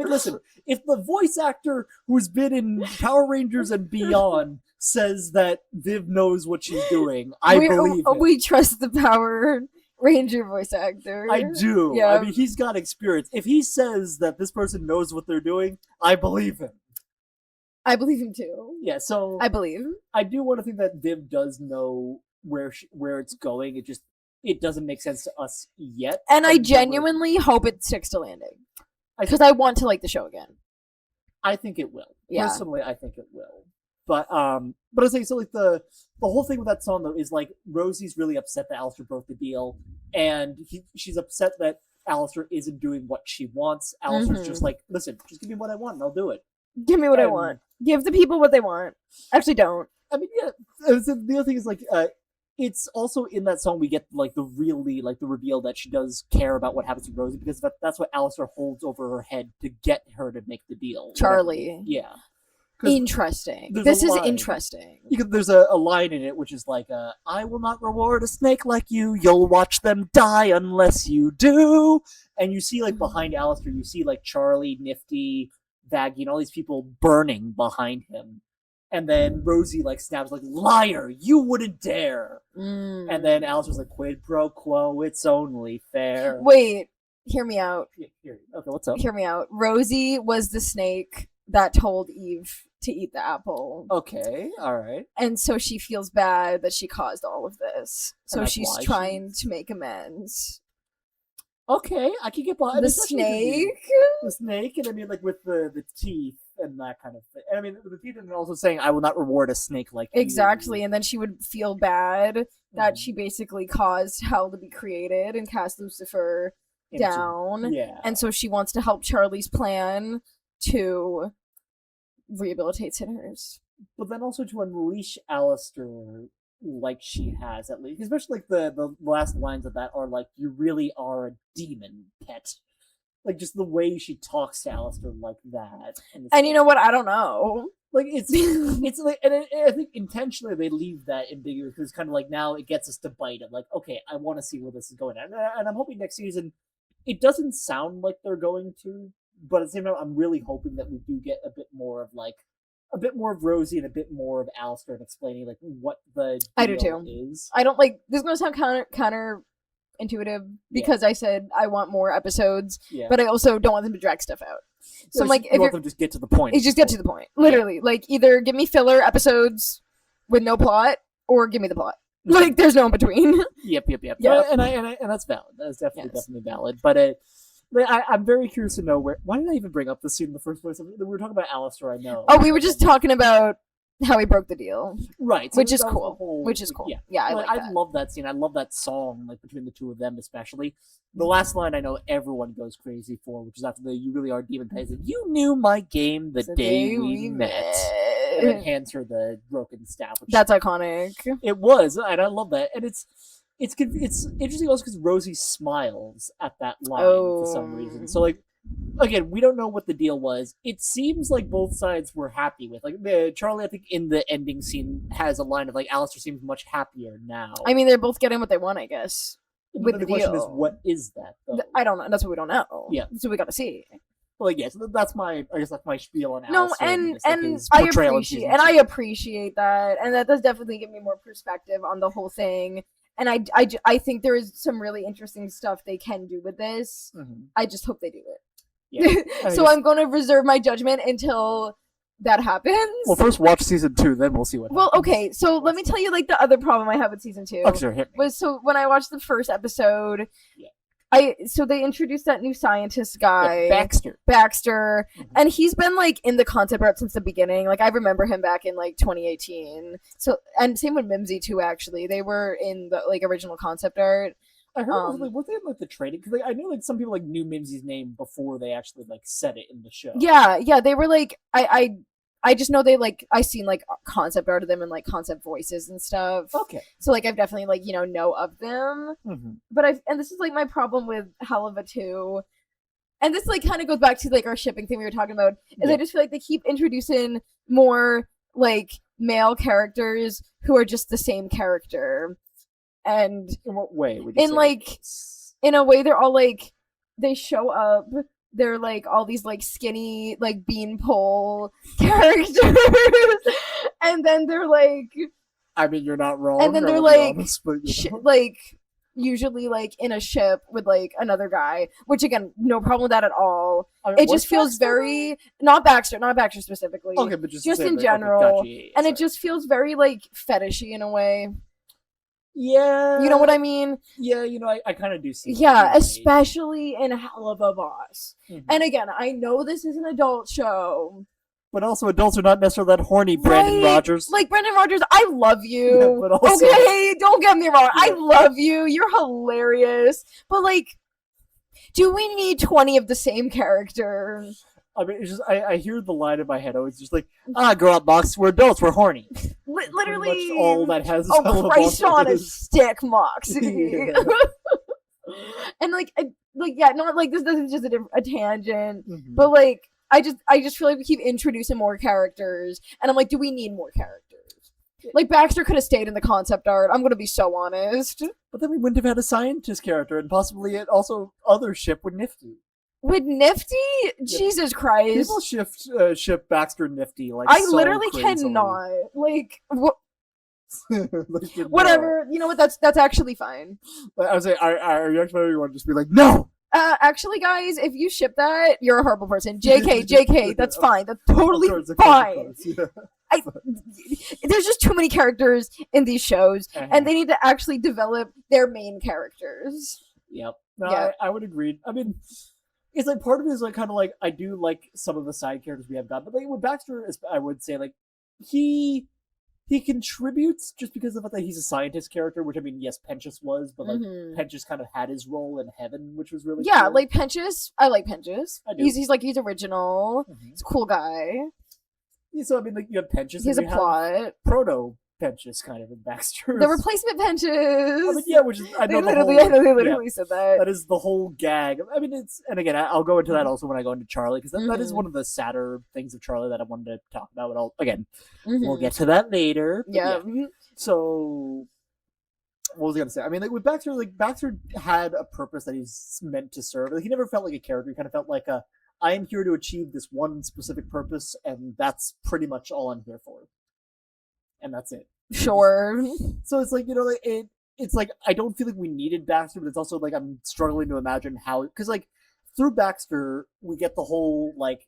listen, if the voice actor who's been in Power Rangers and beyond says that Viv knows what she's doing, I believe it. We trust the Power Ranger voice actor. I do. Yeah. I mean, he's got experience. If he says that this person knows what they're doing, I believe him. I believe him too. Yeah, so I believe. I do want to think that Viv does know where it's going. It doesn't make sense to us yet. And I genuinely hope it sticks to landing. Because I want to like the show again. I think it will. Yeah. Personally, I think it will. But I was saying, so like the whole thing with that song though is like Rosie's really upset that Alistair broke the deal, and she's upset that Alistair isn't doing what she wants. Alistair's just like, listen, just give me what I want and I'll do it. Give me what I want. Give the people what they want. Actually, don't. I mean, yeah. The other thing is like, it's also in that song we get like the reveal that she does care about what happens to Rosie, because that's what Alistair holds over her head to get her to make the deal. Charlie. Yeah. Interesting. This is interesting. Because there's a line in it which is like, I will not reward a snake like you. You'll watch them die unless you do. And you see like behind Alistair, you see like Charlie, Nifty, Vaggy, and all these people burning behind him. And then Rosie like snaps like, liar, you wouldn't dare. And then Alistair's like, quid pro quo, it's only fair. Wait, hear me out. Okay, what's up? Hear me out. Rosie was the snake that told Eve to eat the apple. Okay, all right. And so she feels bad that she caused all of this. So she's trying to make amends. Okay, I can get behind the snake. The snake, and I mean, like with the teeth and that kind of thing. And I mean, the teeth, and also saying, "I will not reward a snake like you." Exactly, and then she would feel bad that she basically caused hell to be created and cast Lucifer down. Yeah. And so she wants to help Charlie's plan to rehabilitate sinners. But then also to unleash Alistair like she has, at least. Especially like the last lines of that are like, you really are a demon, pet. Like just the way she talks to Alistair like that. And you know what? I don't know. Like it's like, and I think intentionally they leave that ambiguous because kind of like now it gets us to bite it. Like, okay, I want to see where this is going, and I'm hoping next season it doesn't sound like they're going to, but at the same time, I'm really hoping that we do get a bit more of Rosie and a bit more of Alistair and explaining like what the deal I do too. is. I don't like this. Is going to sound counter intuitive because I said I want more episodes, but I also don't want them to drag stuff out. So I'm like, if want them to just get to the point. Just get to the point, literally. Like either give me filler episodes with no plot, or give me the plot. Like there's no in between. Yep. And that's valid. That's definitely valid. But I'm very curious to know why did I even bring up this scene in the first place? We were talking about Alistair, I know. Oh, we were just talking about how he broke the deal, right? So which is cool. Yeah, I like that. I love that scene. I love that song, like between the two of them, especially. The last line I know everyone goes crazy for, which is after the "You really are demon pets." You knew my game the day we met. And then hands her the broken staff. That's iconic. It was, and I love that. And it's interesting also because Rosie smiles at that line for some reason. So like, again, we don't know what the deal was. It seems like both sides were happy with. Like Charlie, I think in the ending scene has a line of like, Alistair seems much happier now. I mean, they're both getting what they want, I guess. With the question deal. is, what is that? Though? I don't know. That's what we don't know. Yeah, so we got to see. Well, yes, that's my spiel on no, Alistair. and I appreciate that, and that does definitely give me more perspective on the whole thing. And I think there is some really interesting stuff they can do with this. Mm-hmm. I just hope they do it. Yeah. So I'm going to reserve my judgment until that happens. Well, first watch season 2, then we'll see what happens. Well, okay, so let me tell you like the other problem I have with season 2. Oh, sure, hit me. Was so when I watched the first episode, so they introduced that new scientist guy, Baxter, and he's been like in the concept art since the beginning. Like I remember him back in like 2018. So and same with Mimsy too. Actually, they were in the like original concept art. I heard were they in like the trading? Because like, I knew like some people like knew Mimsy's name before they actually like said it in the show. Yeah, they were like I just know they like I seen like concept art of them and like concept voices and stuff. Okay. So like I've definitely like know of them. Mm-hmm. But and this is like my problem with Helva 2. And this like kind of goes back to like our shipping thing we were talking about. Is I just feel like they keep introducing more like male characters who are just the same character. And in what way would you in say like in a way they're all like they show up, they're like all these like skinny like beanpole characters and then they're like I mean you're not wrong, and then they're like honest, but, like usually like in a ship with like another guy, which again no problem with that at all. I mean, it just feels very not Baxter specifically, okay, but just in general, and it just feels very like fetishy in a way. Yeah. You know what I mean? Yeah, I kind of do see that. Yeah, especially in Helva Boss. Mm-hmm. And again, I know this is an adult show. But also adults are not necessarily that horny, Brandon Rogers. Like, Brandon Rogers, I love you. Yeah, but also, okay, don't get me wrong. Yeah. I love you. You're hilarious. But, like, do we need 20 of the same character? I mean, it's just I hear the line in my head. It's just like, grow up, Mox. We're adults. We're horny. Literally, pretty much all that has. Oh, Christ on a stick, Moxie. Yeah. And like, yeah, not like this isn't just a tangent, but like, I just feel like we keep introducing more characters, and I'm like, do we need more characters? Like Baxter could have stayed in the concept art. I'm gonna be so honest. But then we wouldn't have had a scientist character, and possibly it also other ship with Nifty. With Nifty? Yeah. Jesus Christ. People ship Baxter Nifty like I so literally crazily. Cannot. Like what? Whatever. You know what? That's actually fine. I was like, are you actually you want to just be like no? Actually, guys, if you ship that, you're a horrible person. JK, that's fine. That's totally fine. Yeah. There's just too many characters in these shows, and they need to actually develop their main characters. Yep. No, I would agree. I mean. It's like part of it is like kind of like I do like some of the side characters we have got, but like with Baxter, I would say like he he contributes just because of the fact that he's a scientist character, which I mean, yes, Penchus was, but like Penchus kind of had his role in Heaven, which was really cool. like Penchus. I like Penchus. I do. He's original. He's a cool guy. Yeah, so I mean, like you have Penchus. He has a plot. Proto Penchus kind of in Baxter. The replacement Penchus. I mean, yeah, which is they literally said that. That is the whole gag. I mean, and again, I'll go into that also when I go into Charlie, because that is one of the sadder things of Charlie that I wanted to talk about. But we'll get to that later. Yeah. So, what was I gonna say? I mean, like with Baxter, Baxter had a purpose that he's meant to serve. Like he never felt like a character. He kind of felt like I am here to achieve this one specific purpose, and that's pretty much all I'm here for. And that's it. Sure. So it's like, it's like I don't feel like we needed Baxter, but it's also like I'm struggling to imagine how, because like through Baxter we get the whole like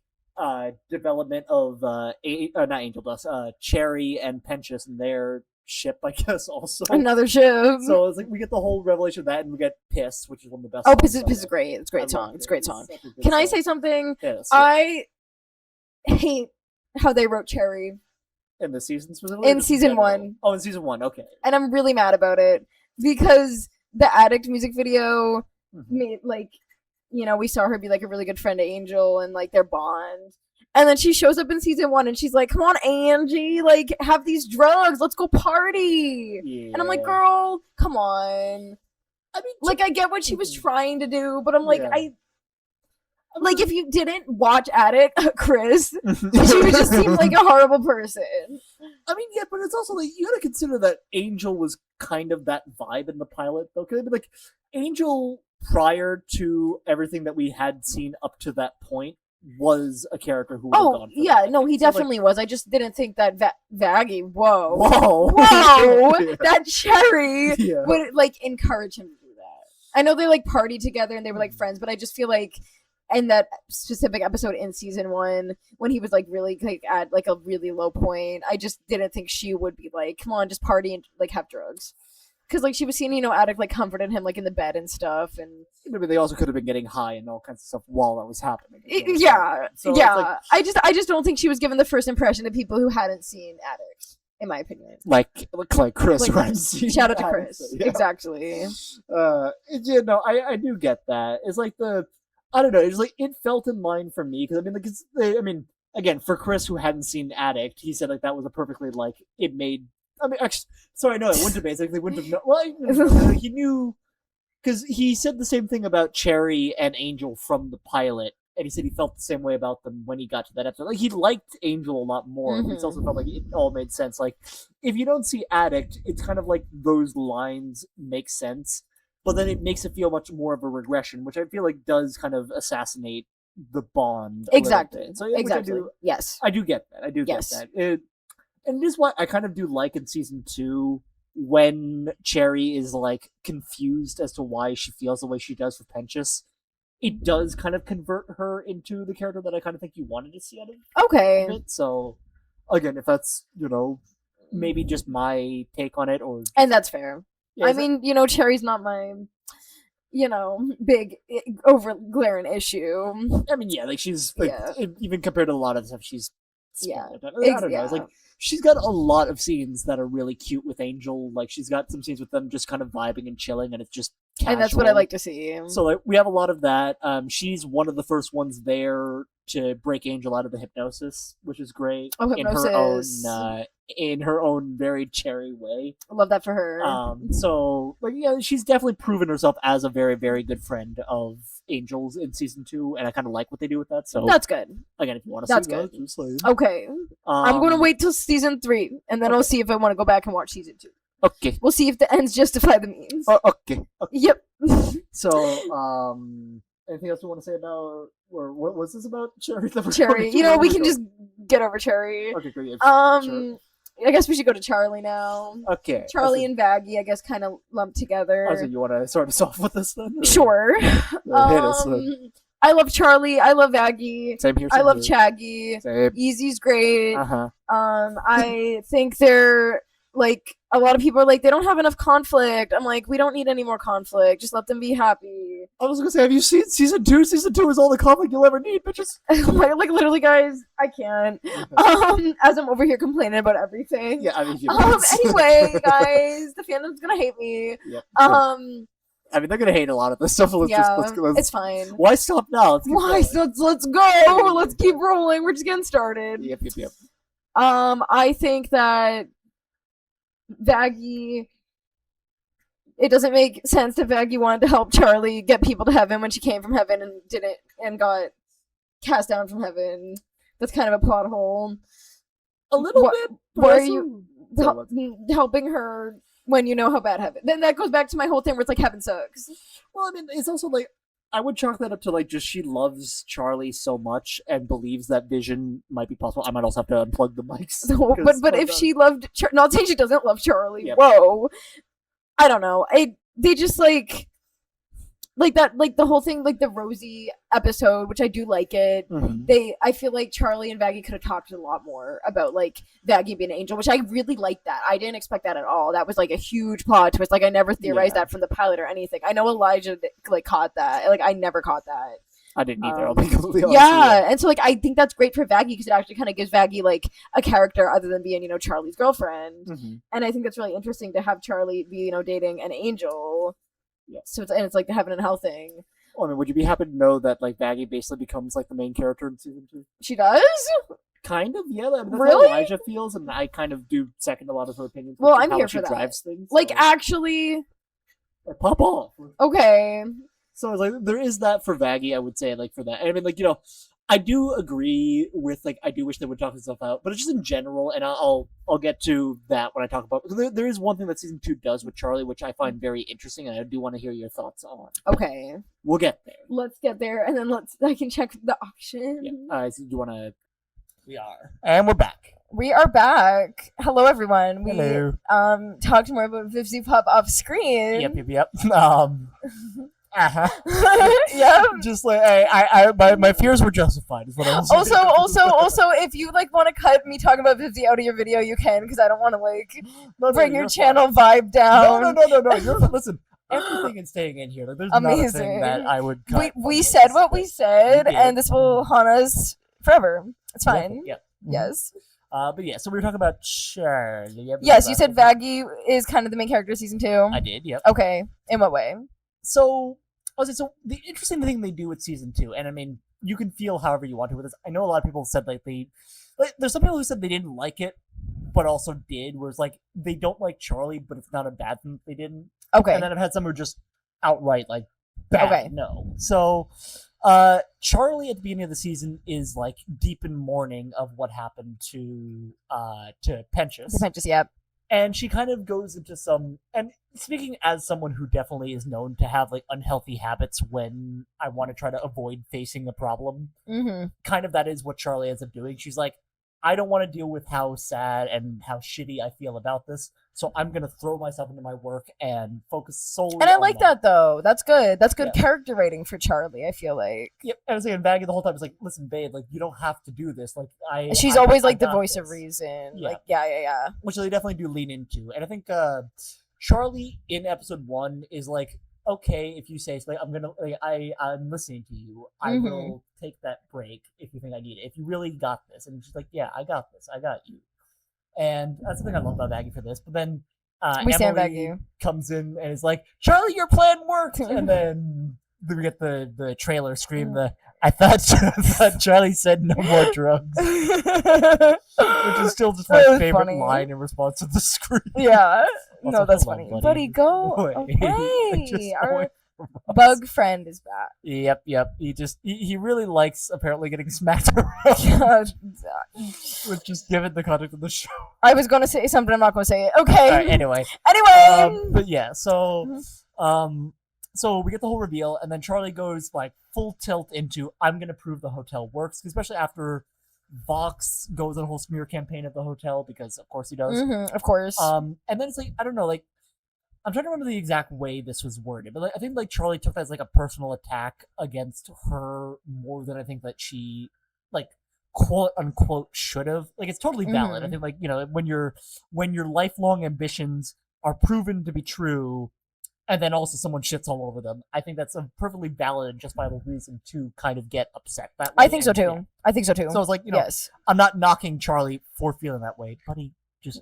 development of not Angel Dust, Cherry and Penchus and their ship, I guess. Also another ship. So it's like we get the whole revelation of that, and we get Piss, which is one of the best. Oh, Piss is great. It's a great song. It's a great song. Can I say something? Piss, I hate how they wrote Cherry. In the season specifically? In season 1. Oh, in season 1, okay. And I'm really mad about it because the Addict music video made, like, we saw her be, like, a really good friend to Angel and, like, their bond. And then she shows up in season 1 and she's like, come on, Angie, like, have these drugs. Let's go party. Yeah. And I'm like, girl, come on. I mean, like, I get what she was trying to do, but I'm like, like, if you didn't watch Addict, Chris, she would just seem like a horrible person. I mean, yeah, but it's also like, you gotta consider that Angel was kind of that vibe in the pilot, though. Because I mean, like, Angel, prior to everything that we had seen up to that point, was a character who would have gone for that. No, he definitely was. I just didn't think that Vaggie, whoa, yeah. that Cherry would, like, encourage him to do that. I know they, like, partied together and they were, like, friends, but I just feel like in that specific episode in season 1, when he was like really like at like a really low point, I just didn't think she would be like, come on, just party and like have drugs. Because like she was seeing, Addict like comforting him like in the bed and stuff, and maybe they also could have been getting high and all kinds of stuff while that was happening. So like, I just don't think she was given the first impression to people who hadn't seen Addict, in my opinion. Like Chris, right? Shout out to Chris. Exactly. I do get that. It's like I don't know. It's like it felt in line for me because I mean, again, for Chris who hadn't seen Addict, he said like that was a perfectly like it made. I mean, actually, sorry, no, it wouldn't have basically wouldn't have known. Well, he knew because he said the same thing about Cherry and Angel from the pilot, and he said he felt the same way about them when he got to that episode. Like he liked Angel a lot more, but he also felt like it all made sense. Like if you don't see Addict, it's kind of like those lines make sense. But then it makes it feel much more of a regression, which I feel like does kind of assassinate the bond. Exactly. So yeah, exactly. Yes. I do get that. I do get that. And it is what I kind of do like in season 2 when Cherry is like confused as to why she feels the way she does for Penchus. It does kind of convert her into the character that I kind of think you wanted to see out of it. So again, if that's maybe just my take on it, and that's fair. Yeah, I mean, Cherry's not my, big over glaring issue. I mean, yeah, like she's like even compared to a lot of the stuff she's I don't know. It's like she's got a lot of scenes that are really cute with Angel. Like she's got some scenes with them just kind of vibing and chilling, and it's just casual. And that's what I like to see. So like we have a lot of that. She's one of the first ones there to break Angel out of the hypnosis, which is great. Oh, hypnosis. In her own very Cherry way. I love that for her. So like she's definitely proven herself as a very, very good friend of Angel's in season 2, and I kind of like what they do with that. So that's good. Again, if you want to see that, just like, okay. I'm gonna wait till season 3, and then I'll see if I want to go back and watch season 2. Okay. We'll see if the ends justify the means. Okay. Yep. So, anything else you want to say about, or what was this about Cherry? Cherry. We can just get over Cherry. Okay, great. Sure. I guess we should go to Charlie now. Okay. Charlie and Vaggie, I guess, kind of lumped together. So you want to start us off with this then? Or? Sure. Hit us then. I love Charlie. I love Vaggie. Same here. I love Chaggy. Same. Easy's great. Uh-huh. I think they're like a lot of people are like, they don't have enough conflict. I'm like, we don't need any more conflict. Just let them be happy. I was gonna say, have you seen season 2? Season 2 is all the conflict you'll ever need, bitches. Like literally, guys, I can't. As I'm over here complaining about everything. Yeah, I mean, anyway, guys, the fandom's gonna hate me. Yep. I mean, they're gonna hate a lot of this stuff. It's fine. Why stop now? Let's go. Let's keep rolling. We're just getting started. Yep. I think that Vaggie, it doesn't make sense that Vaggie wanted to help Charlie get people to heaven when she came from heaven and didn't, and got cast down from heaven. That's kind of a plot hole. A little bit. Why are you helping her when you know how bad heaven? Then that goes back to my whole thing where it's like heaven sucks. Well, I mean, it's also like, I would chalk that up to like just she loves Charlie so much and believes that vision might be possible. I might also have to unplug the mics. But if she loved, not saying she doesn't love Charlie. Yep. Whoa, I don't know. They just like that, like the whole thing, like the Rosie episode, which I do like it. Mm-hmm. I feel like Charlie and Vaggie could have talked a lot more about like Vaggie being an angel, which I really liked that. I didn't expect that at all. That was like a huge plot twist. Like I never theorized that from the pilot or anything. I know Elijah like caught that. Like I never caught that. I didn't either. I'll be completely honest. Yeah, and so like I think that's great for Vaggie because it actually kind of gives Vaggie like a character other than being, you know, Charlie's girlfriend. Mm-hmm. And I think that's really interesting to have Charlie be, you know, dating an angel. Yeah. So it's like the heaven and hell thing. Well, I mean, would you be happy to know that like Vaggie basically becomes like the main character in season 2? She does? Kind of, yeah. I mean, that's really? how Elijah feels, and I kind of do second a lot of her opinions. Well, I'm here for that. Drives things, like, so. Actually, like, pop off. Okay. So it's like there is that for Vaggie, I would say, like for that. And I mean, like, you know, I do agree with like I do wish they would talk themselves out, but it's just in general, and I'll get to that when I talk about. There is one thing that season 2 does with Charlie, which I find very interesting, and I do want to hear your thoughts on. Okay, we'll get there. Let's get there, and then I can check the auction. Yeah. So do you want to? We are, and we're back. We are back. Hello, everyone. Hello. We talked more about FvC Pop off screen. Yep. Yeah. Just like my fears were justified. Is what I was also, if you like want to cut me talking about FvC out of your video, you can, because I don't want to like bring your channel vibe down. No. Listen, everything is staying in here. Like, there's nothing that I would cut. We said what we said, and this will haunt us forever. It's fine. Yeah. Yes. But yeah, so we were talking about Charlie. Yes, you said Vaggie is kind of the main character of season 2. I did. Yep. Okay. In what way? So the interesting thing they do with season 2, and I mean, you can feel however you want to with this. I know a lot of people said there's some people who said they didn't like it, but also did. Whereas like they don't like Charlie, but it's not a bad thing they didn't. Okay. And then I've had some who are just outright like bad. Okay. No. So Charlie at the beginning of the season is like deep in mourning of what happened to Penchus. Yep. And she kind of goes into some, and speaking as someone who definitely is known to have like unhealthy habits when I want to try to avoid facing the problem, kind of that is what Charlie ends up doing. She's like, I don't want to deal with how sad and how shitty I feel about this, so I'm going to throw myself into my work and focus solely on And I like that, though. That's good. That's good Yeah. character rating for Charlie, I feel like. Yep, and I was saying, Vaggie the whole time is like, listen, babe, like, you don't have to do this. Like, She's always like the voice of reason. Yeah. Like, yeah. Which they definitely do lean into. And I think Charlie in episode 1 is like, okay, if you say something, I'm gonna, like, I'm listening to you. I will take that break if you think I need it. If you really got this, and she's like, yeah, I got this. I got you. And that's the thing I love about Vaggie for this. But then We stand Emily Vaggie. comes in and is like, Charlie, your plan worked. And then we get the trailer scream. I thought Charlie said no more drugs, which is still just my favorite line in response to the scream. Yeah. Also, No, that's hold on, funny. buddy. Buddy, go Wait. away. Our bug friend is back. Yep. He really likes apparently getting smacked around. With just given the context of the show. I was going to say something. I'm not going to say it. Okay. Alright, anyway. But yeah, so so we get the whole reveal, and then Charlie goes like full tilt into I'm gonna prove the hotel works, especially after Vox goes on a whole smear campaign at the hotel, because of course he does. Of course. And then it's like, I don't know, like I'm trying to remember the exact way this was worded, but like, I think like Charlie took that as like a personal attack against her more than I think that she like quote unquote should have. Like, it's totally valid. I think, like, you know, when your lifelong ambitions are proven to be true, and then also someone shits all over them, I think that's a perfectly valid and justifiable reason to kind of get upset that way. I think so too. Yeah. I think so too. So it's like, you know, yes. I'm not knocking Charlie for feeling that way, buddy. Just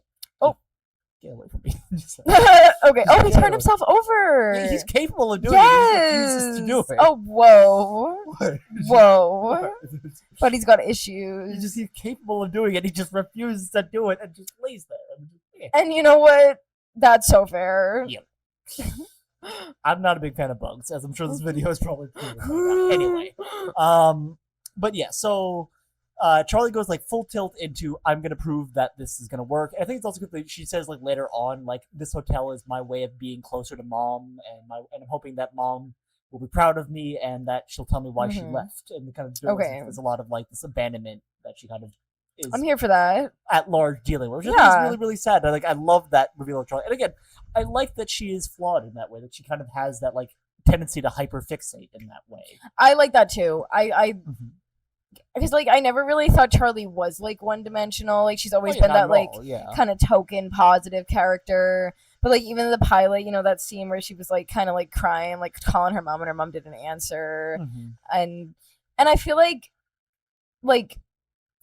get away from me. Okay. Oh, he turned himself over. Yeah, he's capable of doing it. He refuses to do it. Oh, whoa. What? Whoa. But he's got issues. He's capable of doing it. He just refuses to do it and just lays there. And you know what? That's so fair. Yep. I'm not a big fan of bugs, as I'm sure this video is probably proven. Anyway, but yeah, so Charlie goes like full tilt into I'm gonna prove that this is gonna work. And I think it's also good that she says like later on, like, this hotel is my way of being closer to mom, and I'm hoping that mom will be proud of me and that she'll tell me why she left. And kind of there's a lot of like this abandonment that she kind of is. I'm here for that. At large dealing with, which I think is really, really sad. I love that reveal of Charlie. And again, I like that she is flawed in that way, that she kind of has that like tendency to hyperfixate in that way. I like that too. Because like I never really thought Charlie was like one-dimensional. Like she's always been that like kind of token positive character. But like even in the pilot, you know, that scene where she was like kind of like crying, like calling her mom and her mom didn't answer, and I feel like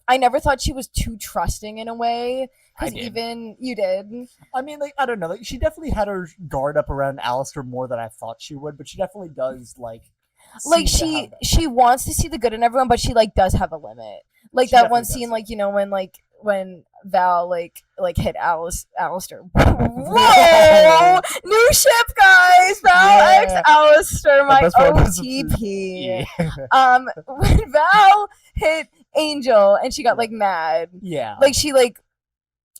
I never thought she was too trusting in a way. Because even you did. I mean, like, I don't know. Like, she definitely had her guard up around Alistair more than I thought she would, but she definitely does like she wants to see the good in everyone, but she like does have a limit. Like she that one scene, like, you know, when Val like hit Alistair. Whoa! New ship, guys. Val X Alistair, my OTP. Yeah. When Val hit Angel and she got like mad. Yeah. Like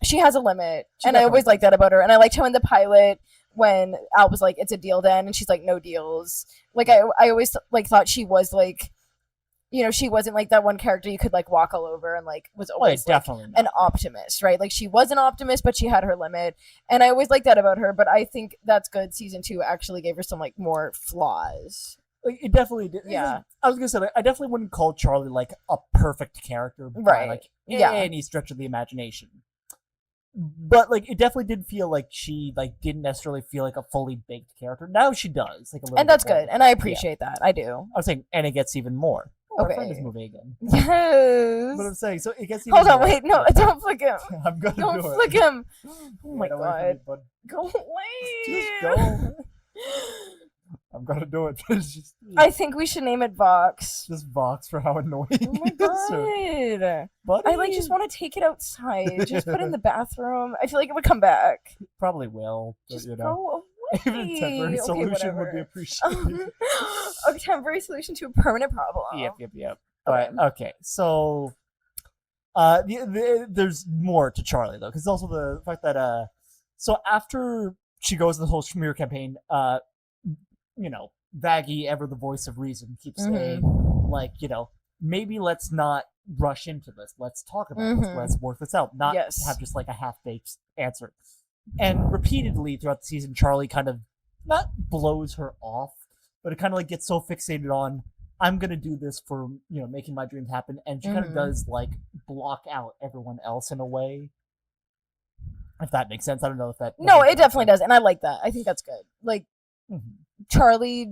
she has a limit, and I always like that about her. And I liked how in the pilot when Al was like, "It's a deal then," and she's like, "No deals." Like I always like thought she was like, you know, she wasn't like that one character you could like walk all over and like was always definitely an optimist, right? Like she was an optimist, but she had her limit, and I always liked that about her. But I think that's good. Season 2 actually gave her some like more flaws. Like, it definitely did. Yeah, I was gonna say, like, I definitely wouldn't call Charlie like a perfect character by like any stretch of the imagination. But like it definitely did feel like she like didn't necessarily feel like a fully baked character. Now she does, like a little. And that's good, and I appreciate that. I do. I was saying, and it gets even more. Oh, okay. I find this movie again. Yes. But I'm saying, so it gets even Hold on, more. wait, no, don't flick him. I'm gonna don't do it. Flick him. Oh my Get away god. from me, Go away. Just go. I'm gonna do it. Just, I think we should name it Vox. Just Vox for how annoying. Oh my god. Buddy. I like just want to take it outside. Just put it in the bathroom. I feel like it would come back. Probably will. But, just you know. go away. Even a temporary solution would be appreciated. A temporary solution to a permanent problem. Yep. But okay, so there's more to Charlie though, because also the fact that so after she goes the whole smear campaign, you know, Vaggie, ever the voice of reason, keeps saying, like, you know, maybe let's not rush into this. Let's talk about this. Let's work this out. Not have just like a half-baked answer. And repeatedly throughout the season, Charlie kind of not blows her off, but it kind of like gets so fixated on, I'm gonna do this for, you know, making my dreams happen, and she kind of does like block out everyone else in a way. If that makes sense, I don't know if that. No, it definitely does, and I like that. I think that's good. Like. Charlie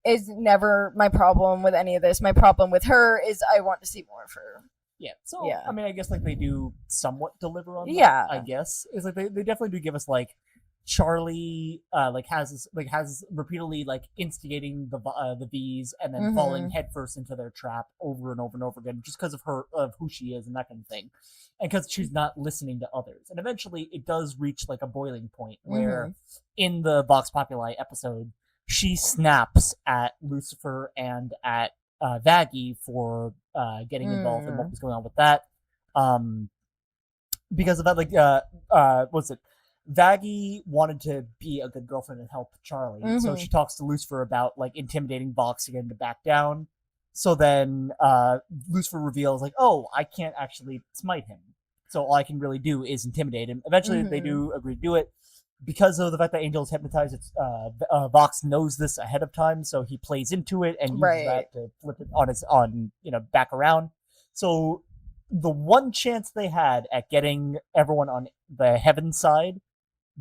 is never my problem with any of this. My problem with her is I want to see more of her. Yeah. So I mean, I guess like they do somewhat deliver on that. Yeah. I guess it's like they definitely do give us like Charlie has repeatedly like instigating the bees and then falling headfirst into their trap over and over and over again just because of who she is and that kind of thing, and because she's not listening to others. And eventually it does reach like a boiling point where in the Vox Populi episode she snaps at Lucifer and at Vaggie for getting involved in what was going on with that, because of that, like what's it, Vaggie wanted to be a good girlfriend and help Charlie, so she talks to Lucifer about like intimidating Vox to get him to back down. So then Lucifer reveals like, oh, I can't actually smite him, so all I can really do is intimidate him. Eventually they do agree to do it. Because of the fact that Angel is hypnotized, Vox knows this ahead of time, so he plays into it and uses that to flip it on back around. So the one chance they had at getting everyone on the heaven side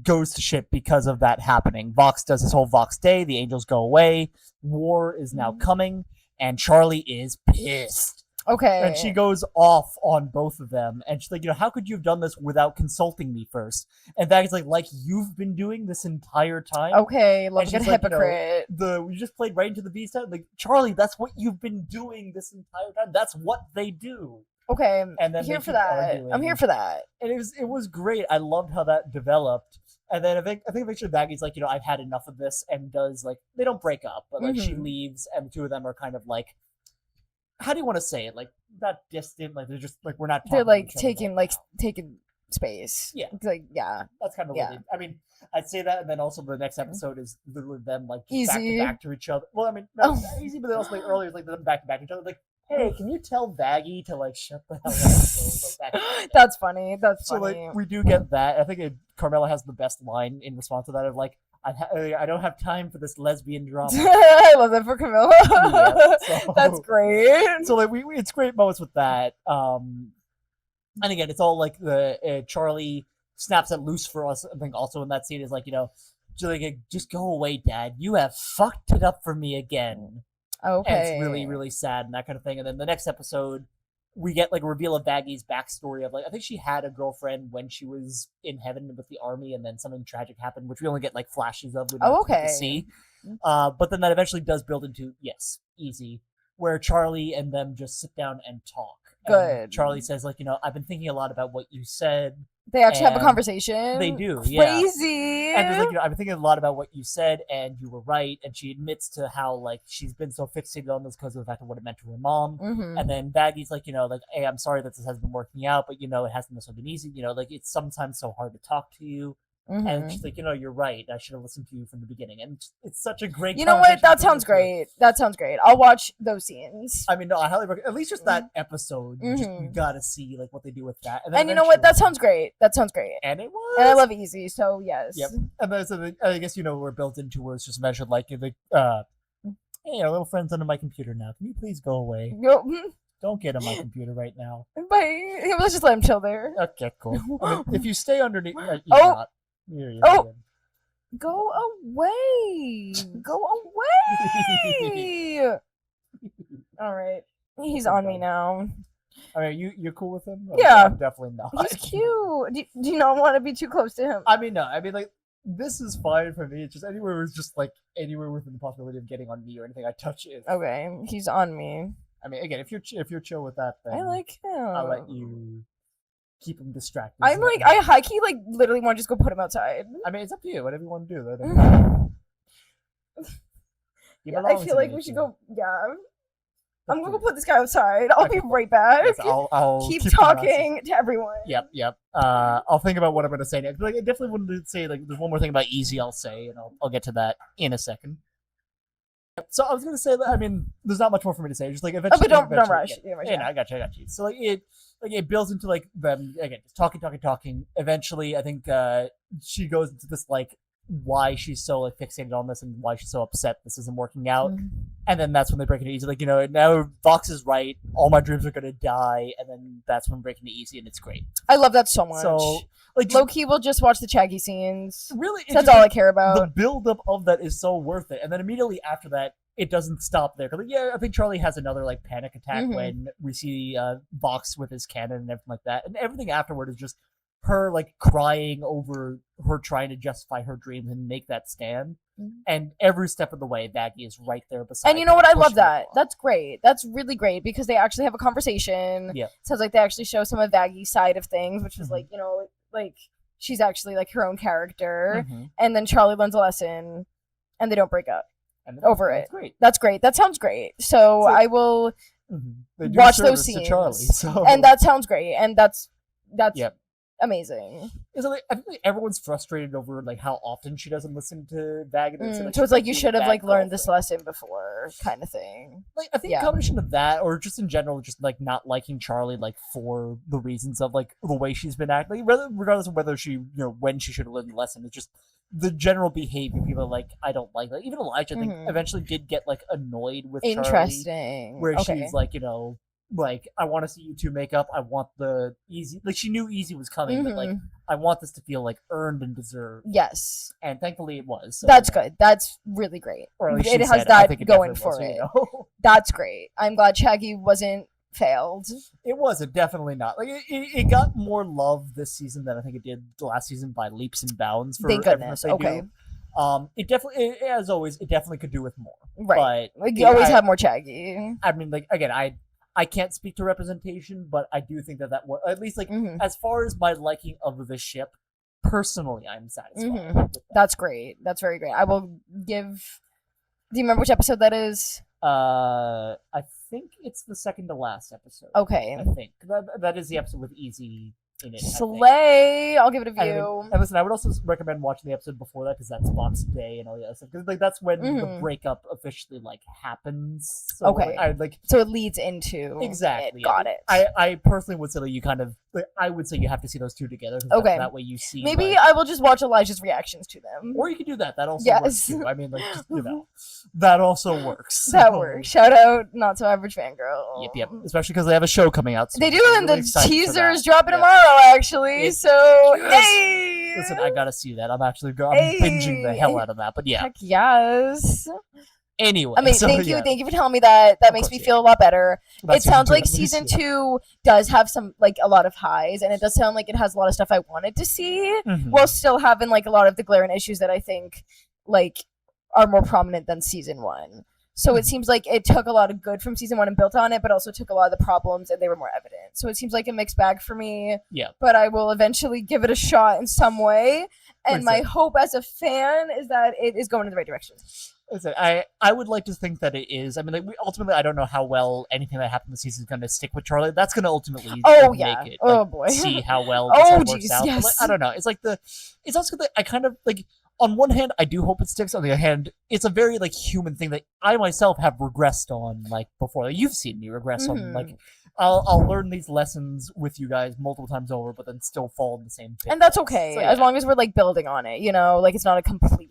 goes to shit because of that happening. Vox does his whole Vox Day, the angels go away, war is now coming, and Charlie is pissed. Okay. And she goes off on both of them, and she's like, how could you have done this without consulting me first? And that is like you've been doing this entire time. Okay, like a hypocrite. We just played right into the V side. Like, Charlie, that's what you've been doing this entire time. That's what they do. Okay, and then here for that. I'm here for that. And it was great. I loved how that developed. And then I think eventually Maggie's like, I've had enough of this, and does like they don't break up, but like she leaves, and the two of them are kind of like, how do you want to say it? Like not distant, like they're just like we're not. They're like taking space. Yeah, like that's kind of what I mean. I'd say that, and then also the next episode is literally them like back to back to each other. Well, I mean, not easy, but then also like earlier, like them back to back to each other. Like, hey, can you tell Baggy to like shut the hell up? That's funny. That's so funny. Like we do get that. I think Carmela has the best line in response to that of like, I don't have time for this lesbian drama. I love that for Camilla. That's great. So like it's great moments with that. And again, it's all like the Charlie snaps at Luce for us. I think also in that scene is like just go away, Dad. You have fucked it up for me again. Okay. And it's really, really sad and that kind of thing. And then the next episode, we get like a reveal of Baggy's backstory of like I think she had a girlfriend when she was in heaven with the army, and then something tragic happened, which we only get like flashes of. We don't get to see. But then that eventually does build into easy, where Charlie and them just sit down and talk. Good. And Charlie says like I've been thinking a lot about what you said. They actually have a conversation. They do. Crazy. And there's like I've been thinking a lot about what you said, and you were right. And she admits to how like she's been so fixated on this because of the fact of what it meant to her mom. And then Baggy's like hey, I'm sorry that this hasn't been working out, but it hasn't necessarily been easy. Like it's sometimes so hard to talk to you. And she's like, you're right. I should have listened to you from the beginning. And it's such a great. You know what? That sounds great. That sounds great. I'll watch those scenes. I mean, no, I highly recommend. At least just that episode. You gotta see like what they do with that. And you know what? That sounds great. That sounds great. And it was. And I love Easy. So yes. Yep. And then so I guess we're built into where it's just mentioned like the hey, our little friend's under my computer now. Can you please go away? Don't get on my computer right now. Bye. Let's just let him chill there. Okay, cool. I mean, if you stay underneath, Go away! Go away! All right, he's on me now. I mean, you're cool with him? Yeah, I'm definitely not. He's cute. Do you not want to be too close to him? I mean, no. I mean, like this is fine for me. It's just anywhere within the possibility of getting on me or anything I touch it. Okay, he's on me. I mean, again, if you're chill with that, then I like him. I'll let you keep him distracted. I'm like, I high key like literally want to just go put him outside. I mean, it's up to you. Whatever you want to do. I feel like we should go. Yeah, I'm gonna go put this guy outside. I'll be right back. Yes, I'll keep talking to everyone. Yep. I'll think about what I'm gonna say next. Like, I definitely wanted to say like there's one more thing about Easy. I'll say, and I'll get to that in a second. So I was gonna say that I mean, there's not much more for me to say. Just like eventually, but don't rush. Yeah, I got you. So like it builds into like them again, just talking. Eventually, I think she goes into this like why she's so like fixated on this and why she's so upset this isn't working out. And then that's when they break it easy. Like now Vox is right. All my dreams are gonna die, and then that's when breaking it easy, and it's great. I love that so much. So like low-key will just watch the Chaggy scenes. Really, that's all I care about. The build-up of that is so worth it, and then immediately after that, it doesn't stop there. Because I think Charlie has another like panic attack when we see Vox with his cannon and everything like that, and everything afterward is just her like crying over her trying to justify her dreams and make that stand. And every step of the way, Baggy is right there beside. And you know what? I love that. That's great. That's really great because they actually have a conversation. Yeah. Sounds like they actually show some of Baggy's side of things, which is like like she's actually like her own character. And then Charlie learns a lesson, and they don't break up over it. Great. That's great. That sounds great. So I will watch those scenes. Charlie, so. And that sounds great. And that's amazing. I think like, everyone's frustrated over like how often she doesn't listen to Baggy. So it's like you should have like learned this lesson before, kind of thing. Like I think a combination of that, or just in general, just like not liking Charlie, like for the reasons of like the way she's been acting, regardless of whether she when she should have learned the lesson. It's just the general behavior. People are like, I don't like. Like even Elijah, I think eventually did get like annoyed with Interesting. Charlie, where she's like like, I want to see you two make up. I want the easy, like, she knew easy was coming, but like, I want this to feel like earned and deserved. Yes. And thankfully it was. So, that's good. That's really great. Or at least it she has said that I think it going definitely for was, so, it. you know. That's great. I'm glad Shaggy wasn't failed. It wasn't, definitely not. Like it got more love this season than I think it did the last season by leaps and bounds. For thank goodness. Okay. It definitely, as always, it definitely could do with more. Right. But like, you always have more Shaggy. I mean, like, again, I can't speak to representation, but I do think that at least, like, as far as my liking of the ship, personally, I'm satisfied. With that. That's great. That's very great. I will give. Do you remember which episode that is? I think it's the second to last episode. Okay. I think that is the episode with Easy in it. Slay! I'll give it a view. And listen, I would also recommend watching the episode before that because that's Spock's day and all the other stuff. Because like that's when the breakup officially like happens. So, okay. So it leads into exactly. It. Got it. I personally would say that you kind of. I would say you have to see those two together. Okay. That way you see. Maybe I will just watch Elijah's reactions to them. Or you can do that. That also works too. I mean, like, just, that also works. That works. Shout out, Not So Average Fangirl. Yep. Especially because they have a show coming out soon. They do, and the teaser is dropping tomorrow, actually. So, hey! Listen, I gotta see that. I'm binging the hell out of that. But yeah. Heck yes. Anyway, I mean, thank you for telling me that. That makes me feel a lot better. It sounds like season 2 does have a lot of highs, and it does sound like it has a lot of stuff I wanted to see, while still having like a lot of the glaring issues that I think like are more prominent than season 1. So it seems like it took a lot of good from season 1 and built on it, but also took a lot of the problems and they were more evident. So it seems like a mixed bag for me. Yeah. But I will eventually give it a shot in some way. And my hope as a fan is that it is going in the right direction. Listen, I would like to think that it is. I mean, like, ultimately, I don't know how well anything that happened this season is going to stick with Charlie. That's going to ultimately make it. Oh, boy. See how well this all works out. Yes. Like, I don't know. It's also that I kind of, like, on one hand, I do hope it sticks. On the other hand, it's a very, like, human thing that I myself have regressed on, like, before. Like, you've seen me regress on, like, I'll learn these lessons with you guys multiple times over, but then still fall in the same thing. And that's okay, as long as we're, like, building on it, you know? Like, it's not a complete...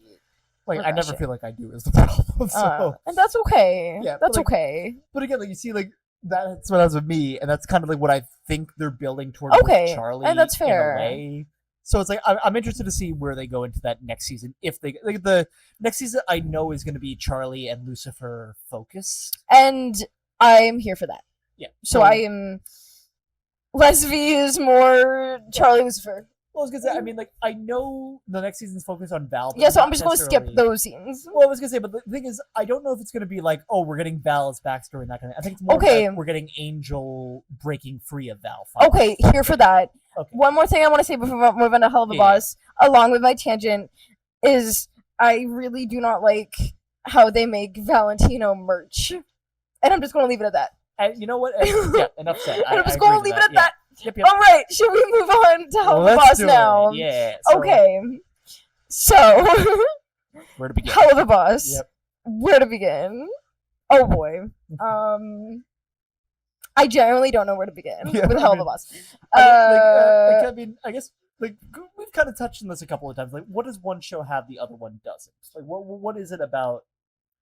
Like, I never feel like I do is the problem. So. And that's okay. Yeah, that's okay. But again, like, you see, like, that's what happens with me, and that's kind of like what I think they're building towards with Charlie. And that's fair. In a way. So it's like I'm interested to see where they go into that next season. If they like the next season, I know is going to be Charlie and Lucifer focused, and I'm here for that. Yeah. So I am. Lesvie is more Charlie Lucifer. Well, I was gonna say, I mean, like, I know the next season's focused on Val. Yeah, so I'm just gonna skip those scenes. Well, I was gonna say, but the thing is, I don't know if it's gonna be like, oh, we're getting Val's backstory and that kind of thing. I think it's more like we're getting Angel breaking free of Val. Okay, here for that. Okay. One more thing I want to say before we move on to Hell of a Boss, along with my tangent, is I really do not like how they make Valentino merch. And I'm just gonna leave it at that. And you know what? Yeah, enough said. I'm just gonna leave it at that. Yep. All right, should we move on to Hell of a Boss now? Yeah. Okay. So, where to begin? Hell of a Boss. Yep. Where to begin? Oh boy. I genuinely don't know where to begin with Hell of a Boss. I mean, I guess like we've kind of touched on this a couple of times. Like, what does one show have the other one doesn't? Like, what is it about?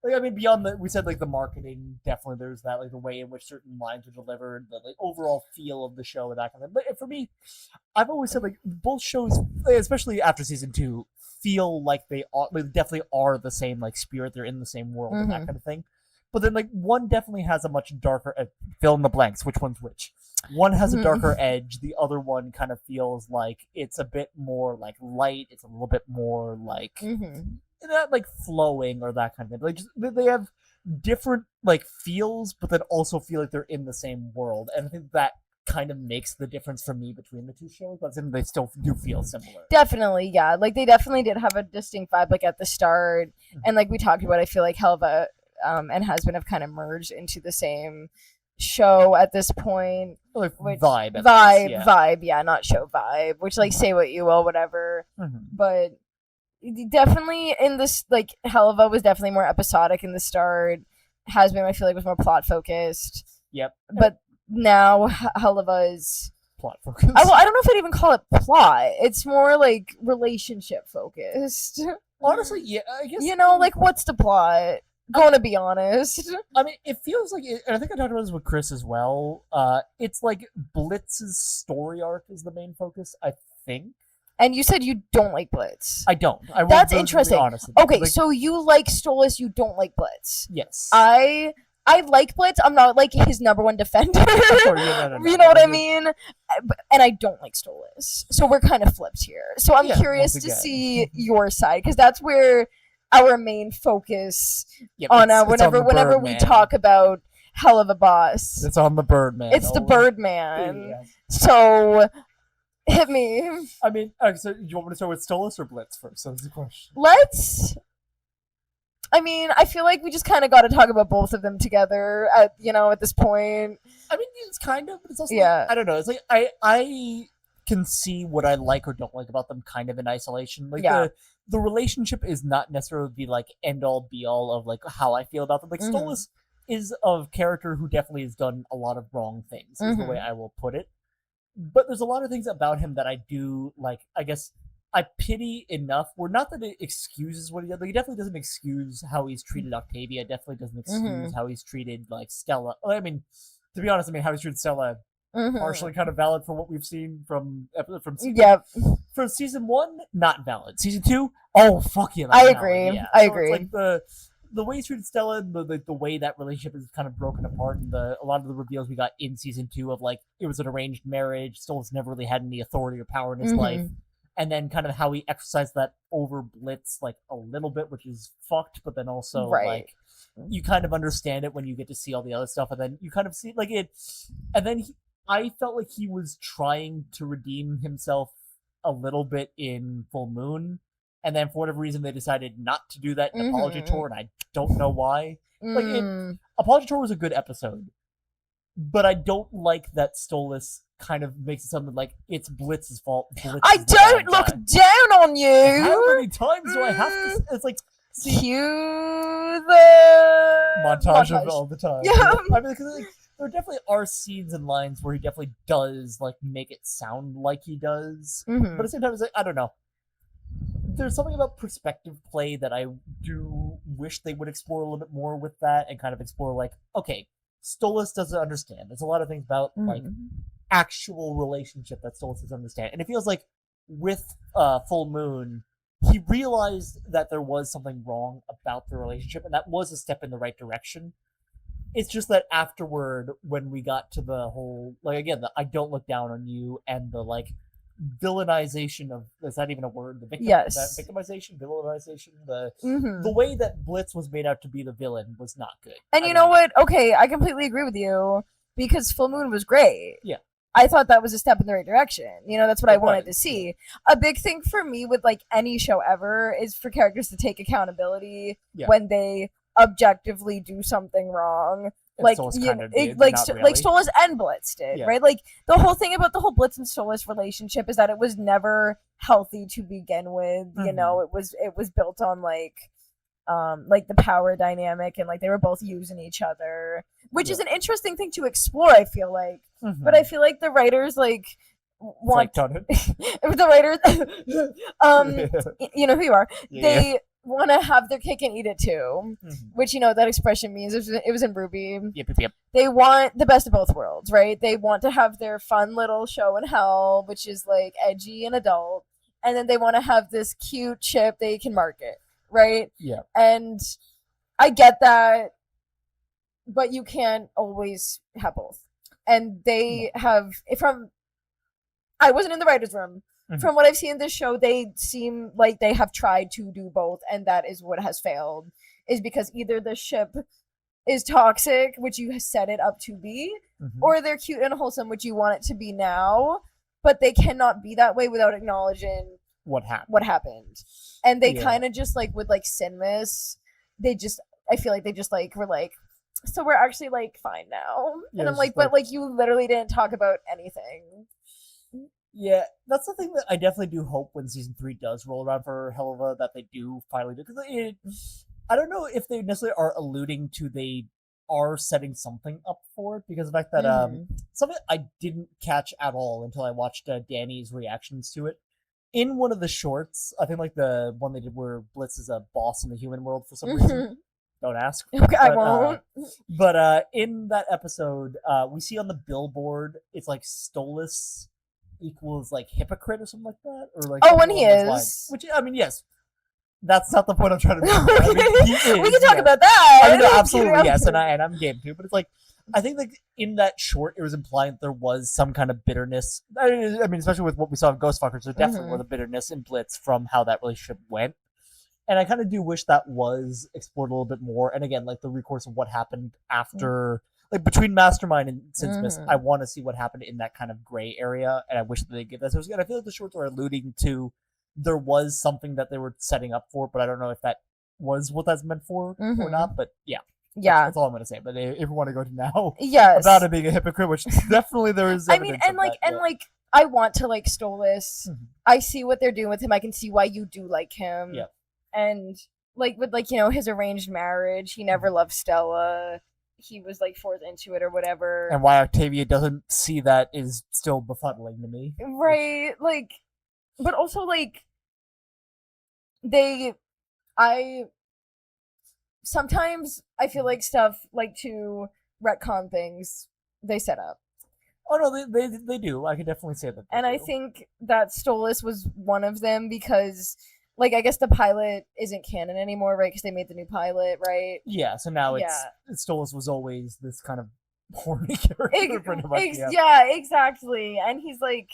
Like, I mean, beyond we said, like, the marketing, definitely there's that, like, the way in which certain lines are delivered, the, like, overall feel of the show and that kind of thing. But for me, I've always said, like, both shows, especially after season 2, feel like they definitely are the same, like, spirit. They're in the same world and that kind of thing. But then, like, one definitely has a much darker, fill in the blanks, which one's which. One has a darker edge. The other one kind of feels like it's a bit more, like, light. It's a little bit more, like... not like flowing or that kind of thing. Like, just, they have different like feels, but then also feel like they're in the same world. And I think that kind of makes the difference for me between the two shows. But they still do feel similar. Definitely, yeah. Like they definitely did have a distinct vibe, like at the start, and like we talked about. I feel like Helva and Hazbin have kind of merged into the same show at this point. Like vibe, yeah, not show vibe. Which like say what you will, whatever. But. Definitely in this, like, Helva was definitely more episodic in the start. Hazbin, I feel like, was more plot focused. Yep. But now Helva is plot focused. I don't know if I'd even call it plot. It's more like relationship focused. Honestly, yeah, I guess. You know, like, what's the plot? Gonna be honest. I mean, it feels like, and I think I talked about this with Chris as well. It's like Blitz's story arc is the main focus, I think. And you said you don't like Blitz. I don't. That's interesting. Honest okay, so you like Stolas, you don't like Blitz. Yes. I like Blitz. I'm not like his number one defender. No. You know what I mean? And I don't like Stolas. So we're kind of flipped here. So I'm curious to see your side, because that's where our main focus whenever we talk about Hell of a Boss. It's on the Birdman. It's the Birdman. Yeah. So hit me. I mean, so you want me to start with Stolas or Blitz first? That's the question. I feel like we just kind of got to talk about both of them together at this point. I mean, it's kind of, but it's also I don't know. It's like I can see what I like or don't like about them kind of in isolation. Like the relationship is not necessarily the like end all be all of like how I feel about them. Like Stolas is a character who definitely has done a lot of wrong things, is the way I will put it. But there's a lot of things about him that I do like. I guess I pity enough. Where not that it excuses what he did. Like, he definitely doesn't excuse how he's treated Octavia. It definitely doesn't excuse how he's treated like Stella. I mean, to be honest, how he's treated Stella partially kind of valid for what we've seen from season 1. Not valid. Season 2. Oh fuck yeah! I agree. Yeah. I agree. It's like the way he treated Stella and the way that relationship is kind of broken apart, and a lot of the reveals we got in season 2 of like it was an arranged marriage. Stolas never really had any authority or power in his life. And then kind of how he exercised that over Blitz like a little bit, which is fucked, but then also like you kind of understand it when you get to see all the other stuff, and then you kind of see like it. And then I felt like he was trying to redeem himself a little bit in Full Moon, and then for whatever reason they decided not to do that in Apology Tour, and I don't know why. Like Apology Tour was a good episode, but I don't like that Stolas kind of makes it something like it's Blitz's fault. I don't look down on you. How many times do I have to? It's like cue the montage of all the time. Yeah. I mean, because there definitely are scenes and lines where he definitely does like make it sound like he does, but at the same time, it's like I don't know. There's something about perspective play that I do wish they would explore a little bit more with that, and kind of explore like, okay, Stolas doesn't understand. There's a lot of things about like actual relationship that Stolas doesn't understand, and it feels like with Full Moon, he realized that there was something wrong about the relationship, and that was a step in the right direction. It's just that afterward, when we got to the whole like again, the I don't look down on you, and the like villainization of, is that even a word? The victimization, villainization, the way that Blitz was made out to be the villain was not good. And you know what? Okay, I completely agree with you, because Full Moon was great. Yeah. I thought that was a step in the right direction. That's what I wanted to see. A big thing for me with like any show ever is for characters to take accountability when they objectively do something wrong. Like Stolas and Blitz did, right? Like the whole thing about the whole Blitz and Stolas relationship is that it was never healthy to begin with. It was built on like the power dynamic, and like they were both using each other, which is an interesting thing to explore, I feel like. But I feel like the writers like want the writers you know who you are. They want to have their cake and eat it too, which that expression means it was in Ruby. Yep. They want the best of both worlds, right? They want to have their fun little show in hell, which is like edgy and adult, and then they want to have this cute chip they can market, right? Yeah. And I get that, but you can't always have both. And they have, I wasn't in the writer's room. From what I've seen in this show, they seem like they have tried to do both, and that is what has failed. Is because either the ship is toxic, which you set it up to be, or they're cute and wholesome, which you want it to be now, but they cannot be that way without acknowledging what happened. And they kind of just like with like Sinmas, I feel like they just like were like, so we're actually like fine now, and I'm like, but like you literally didn't talk about anything. Yeah, that's the thing that I definitely do hope when season 3 does roll around for Helva, that they do finally do. Because I don't know if they necessarily are alluding to they are setting something up for it, because of the fact that something I didn't catch at all until I watched Danny's reactions to it. In one of the shorts, I think like the one they did where Blitz is a boss in the human world for some reason, Don't ask. Okay, I won't. But in that episode, we see on the billboard, it's like Stolas equals like hypocrite or something like that, or like when he is. Which I mean, yes, that's not the point I'm trying to make. I mean, he is, we can talk about that. I mean, no, absolutely, yes, and I'm game too. But it's like, I think like in that short, it was implying that there was some kind of bitterness. I mean, especially with what we saw in Ghostfuckers, there definitely was a bitterness in Blitz from how that relationship went. And I kind of do wish that was explored a little bit more. And again, like the recourse of what happened after, like between Mastermind and Sinsmith, I want to see what happened in that kind of gray area. And I wish that they give that. So again, I feel like the shorts are alluding to there was something that they were setting up for, but I don't know if that was what that's meant for or not. But yeah. That's all I'm going to say. But if we want to go to now about it being a hypocrite, which definitely there is. I mean, and like, I want to like Stolas. I see what they're doing with him. I can see why you do like him. Yeah. And like with like, you know, his arranged marriage, he never loved Stella. He was like forced into it or whatever. And why Octavia doesn't see that is still befuddling to me. Right. Like, but also like sometimes I feel like stuff like to retcon things they set up. Oh no, they do. I can definitely say that. And I think that Stolas was one of them because, like, I guess the pilot isn't canon anymore, right? Because they made the new pilot, right? Yeah. So now Stolas was always this kind of horny character. Pretty much, yeah, exactly. And he's like,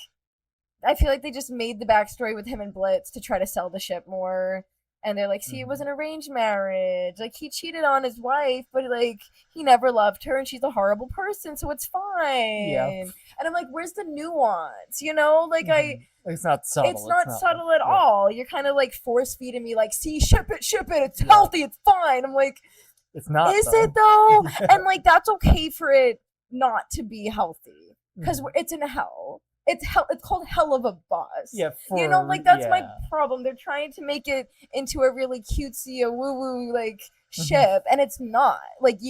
I feel like they just made the backstory with him and Blitz to try to sell the ship more. And they're like, see, it was an arranged marriage. Like, he cheated on his wife, but, like, he never loved her, and she's a horrible person, so it's fine. Yeah. And I'm like, where's the nuance? You know? Like, it's not subtle. It's not subtle at all. You're kind of, like, force-feeding me, like, see, ship it, it's healthy, it's fine. I'm like, it's not, is it, though? And, like, that's okay for it not to be healthy, because it's in hell. It's called Hell of a Boss. Yeah, you know, like that's my problem. They're trying to make it into a really cutesy, a woo-woo like ship, and it's not. Like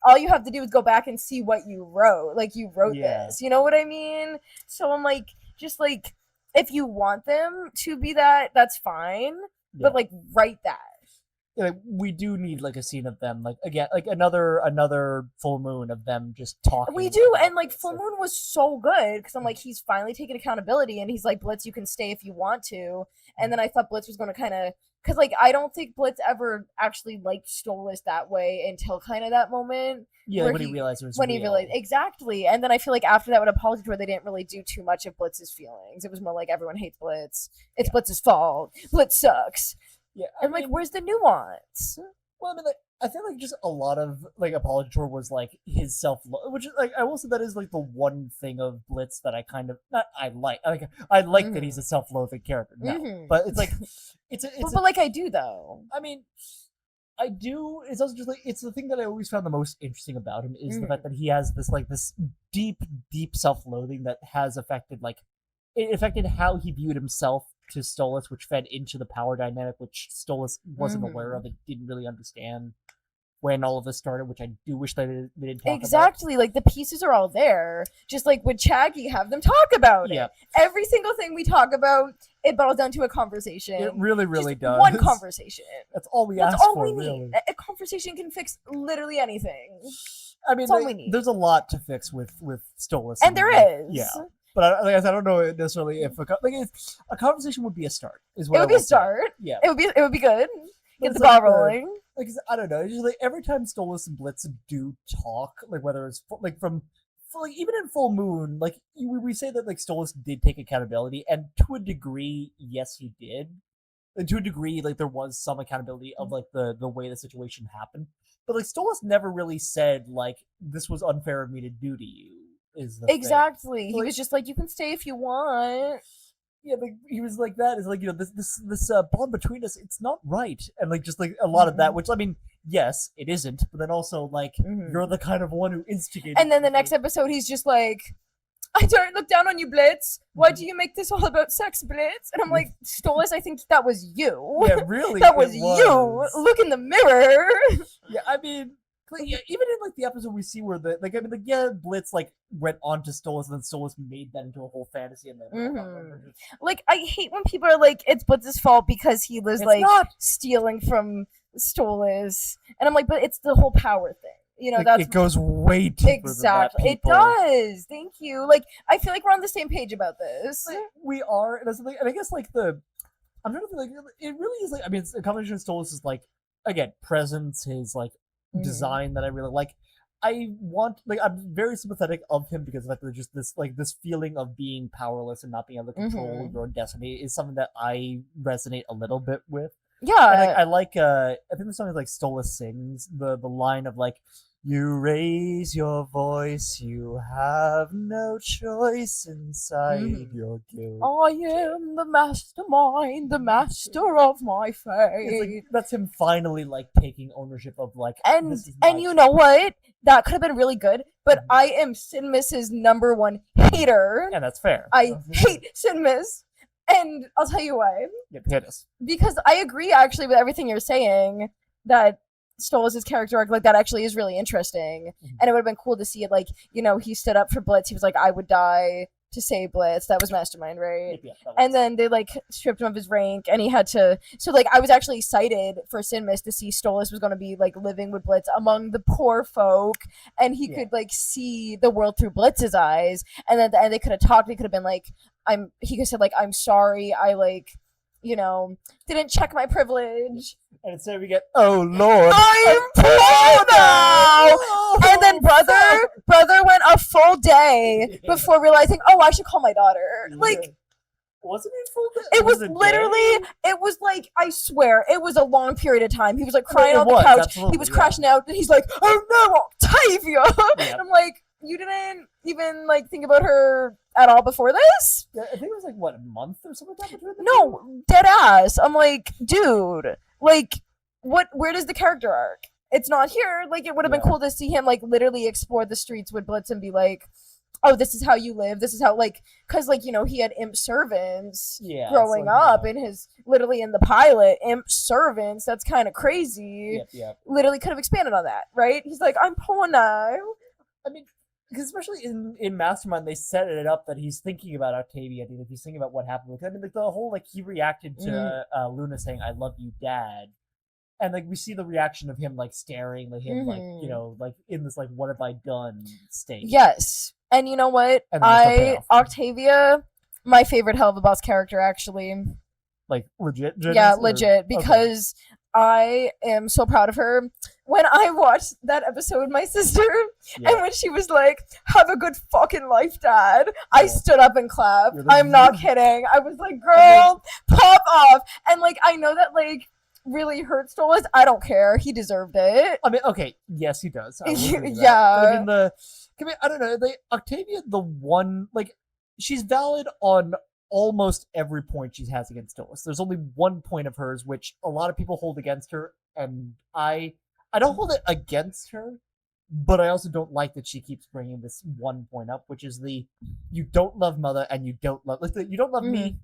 all you have to do is go back and see what you wrote. Like you wrote this. You know what I mean? So I'm like, just like if you want them to be that, that's fine. Yeah. But like write that. Yeah, like, we do need like a scene of them, like again, like another full moon of them just talking. We do, and like full moon was so good because I'm like, he's finally taking accountability, and he's like, Blitz, you can stay if you want to. And then I thought Blitz was going to kind of, because like I don't think Blitz ever actually liked Stolas that way until kind of that moment. Yeah, when he realized it was he realized exactly. And then I feel like after that, with Apology Tour, they didn't really do too much of Blitz's feelings. It was more like everyone hates Blitz. It's Blitz's fault. Blitz sucks. Yeah, and like, where's the nuance? Well, I mean, like, I feel like just a lot of like Apology Tour was like his self-love, which is like I will say that is like the one thing of Blitz that I kind of I like that he's a self-loathing character now, but it's like but like I do though. I mean, I do. It's also just like it's the thing that I always found the most interesting about him is the fact that he has this like this deep self-loathing that has affected how he viewed himself to Stolas, which fed into the power dynamic, which Stolas wasn't aware of and didn't really understand when all of this started, which I do wish they didn't talk about. Exactly, like the pieces are all there. Just like with Chaggy, have them talk about it. Every single thing we talk about, it boils down to a conversation. It really, really does. One conversation. That's all we ask for, really. Need. A conversation can fix literally anything. I mean, there's a lot to fix with Stolas. And there is. Yeah. But like I said, I don't know necessarily if a conversation would be a start. It would be a start. Yeah, it would be good. Get the ball rolling. Like I don't know. It's just like every time Stolas and Blitz do talk, like whether it's like from like even in Full Moon, like we say that like Stolas did take accountability, and to a degree, yes, he did. And to a degree, like there was some accountability of like the way the situation happened. But like Stolas never really said like this was unfair of me to do to you. Is the exactly. Thing. He was just like, you can stay if you want. Yeah, like he was like that. Is like, you know, this bond between us. It's not right, and like just like a lot of that. Which I mean, yes, it isn't. But then also like you're the kind of one who instigated. And then the next episode, he's just like, I don't look down on you, Blitz. Why do you make this all about sex, Blitz? And I'm like, Stolas, I think that was you. Yeah, really, that was you. Look in the mirror. Yeah, I mean. Like, yeah, even in like the episode we see where Blitz like went on to Stolas and then Stolas made that into a whole fantasy and then like I hate when people are like it's Blitz's fault because he was stealing from Stolas, and I'm like, but it's the whole power thing. You know, that's it goes way deeper exactly. than that, people. It does. Thank you. Like, I feel like we're on the same page about this. Like, we are, and that's the thing. And I guess like I'm trying to think, like it really is like, I mean, it's a combination of Stolas is like, again, presence, his like design that I really like. I'm very sympathetic of him because of the fact that just this feeling of being powerless and not being able to control your own destiny is something that I resonate a little bit with. Yeah, and I like I think the song is like Stolas sings the line of like, you raise your voice, you have no choice inside your guilt. I am the mastermind, the master of my fate. It's like, that's him finally like taking ownership of like, and you know what? That could have been really good, but I am Sinmis's number one hater. Yeah, that's fair. I hate Sinmis. And I'll tell you why. Yeah, hit us. Because I agree actually with everything you're saying, that Stolas' character arc, like, that actually is really interesting. And it would have been cool to see it, like, you know, he stood up for Blitz. He was like, I would die to save Blitz. That was Mastermind, right? Yeah, and then they, like, stripped him of his rank, and he had to... So, like, I was actually excited for Sinmis to see Stolas was going to be, like, living with Blitz among the poor folk, and he could, like, see the world through Blitz's eyes, and then at the end they could have talked. They could have been like, he could have said, like, I'm sorry, I, like, you know, didn't check my privilege. And instead we get, oh Lord, I'm poor now. And then brother went a full day before realizing, oh, I should call my daughter. Like, wasn't it full day? It was literally, it was like, I swear, it was a long period of time. He was like crying on the couch. He was crashing out, and he's like, oh no, Octavia. And I'm like, you didn't even like think about her at all before this? Yeah, I think it was like what, a month or something like that between the No, dead ass. I'm like, dude, like, where does the character arc? It's not here. Like, it would have been cool to see him like literally explore the streets with Blitz and be like, oh, this is how you live. This is how, like, because, like, you know, he had imp servants growing up in his, literally in the pilot, imp servants. That's kind of crazy. Literally could have expanded on that, right? He's like, I'm poor now. I mean, because especially in Mastermind, they set it up that he's thinking about Octavia. He's thinking about what happened. I mean, like, the whole, like, he reacted to Luna saying, I love you, Dad. And, like, we see the reaction of him, like, staring, like, him, like, you know, like, in this, like, what have I done state. Yes. And you know what? Octavia, my favorite Hell of a Boss character, actually. Like, legit? Yeah, legit. Because I am so proud of her. When I watched that episode with my sister, and when she was like, have a good fucking life, Dad, I stood up and clapped. I'm not kidding. I was like, girl, pop off. And, like, I know that, like, really hurt Stolas. I don't care. He deserved it. I mean, okay, yes, he does. Yeah. But I mean, I don't know. Octavia, the one, like, she's valid on almost every point she has against Stolas. There's only one point of hers which a lot of people hold against her, and I don't hold it against her, but I also don't like that she keeps bringing this one point up, which is you don't love Mother and you don't love, like, you don't love me.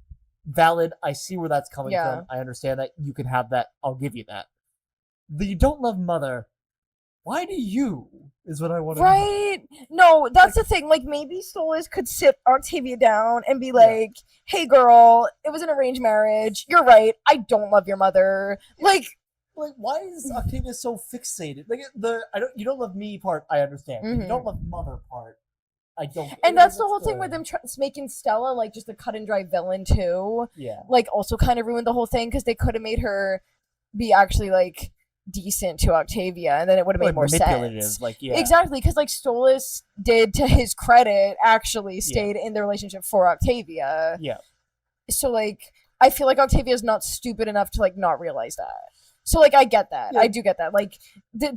Valid. I see where that's coming from. I understand that. You can have that. I'll give you that. You don't love Mother. Why do you? Is what I want to know. Right? No, that's the thing. Like, maybe Stolas could sit Octavia down and be like, hey, girl, it was an arranged marriage. You're right. I don't love your mother. Like, why is Octavia so fixated? Like, you don't love me part, I understand. You don't love Mother part. I don't. And that's the whole thing with them making Stella, like, just a cut and dry villain, too. Yeah. Like, also kind of ruined the whole thing, because they could have made her be actually, like, decent to Octavia, and then it would have made more sense. Like, exactly, because, like, Stolas did, to his credit, actually stayed in the relationship for Octavia. Yeah. So, like, I feel like Octavia's not stupid enough to, like, not realize that. So, like, I get that. I do get that. Like, the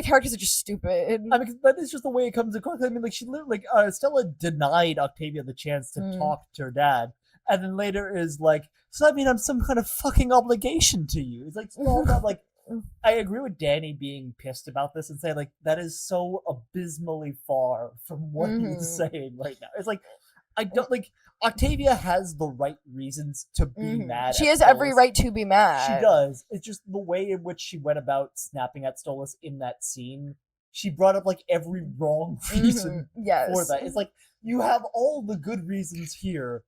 characters are just stupid. I mean, that is just the way it comes across. I mean, like, she literally, like, Stella denied Octavia the chance to talk to her dad, and then later is like, so that means I'm some kind of fucking obligation to you. It's like, all that, like, I agree with Danny being pissed about this and saying, like, that is so abysmally far from what he's saying right now. It's like, I don't, like, Octavia has the right reasons to be mad. She has every right to be mad. She does. It's just the way in which she went about snapping at Stolas in that scene. She brought up, like, every wrong reason for that. It's like, you have all the good reasons here,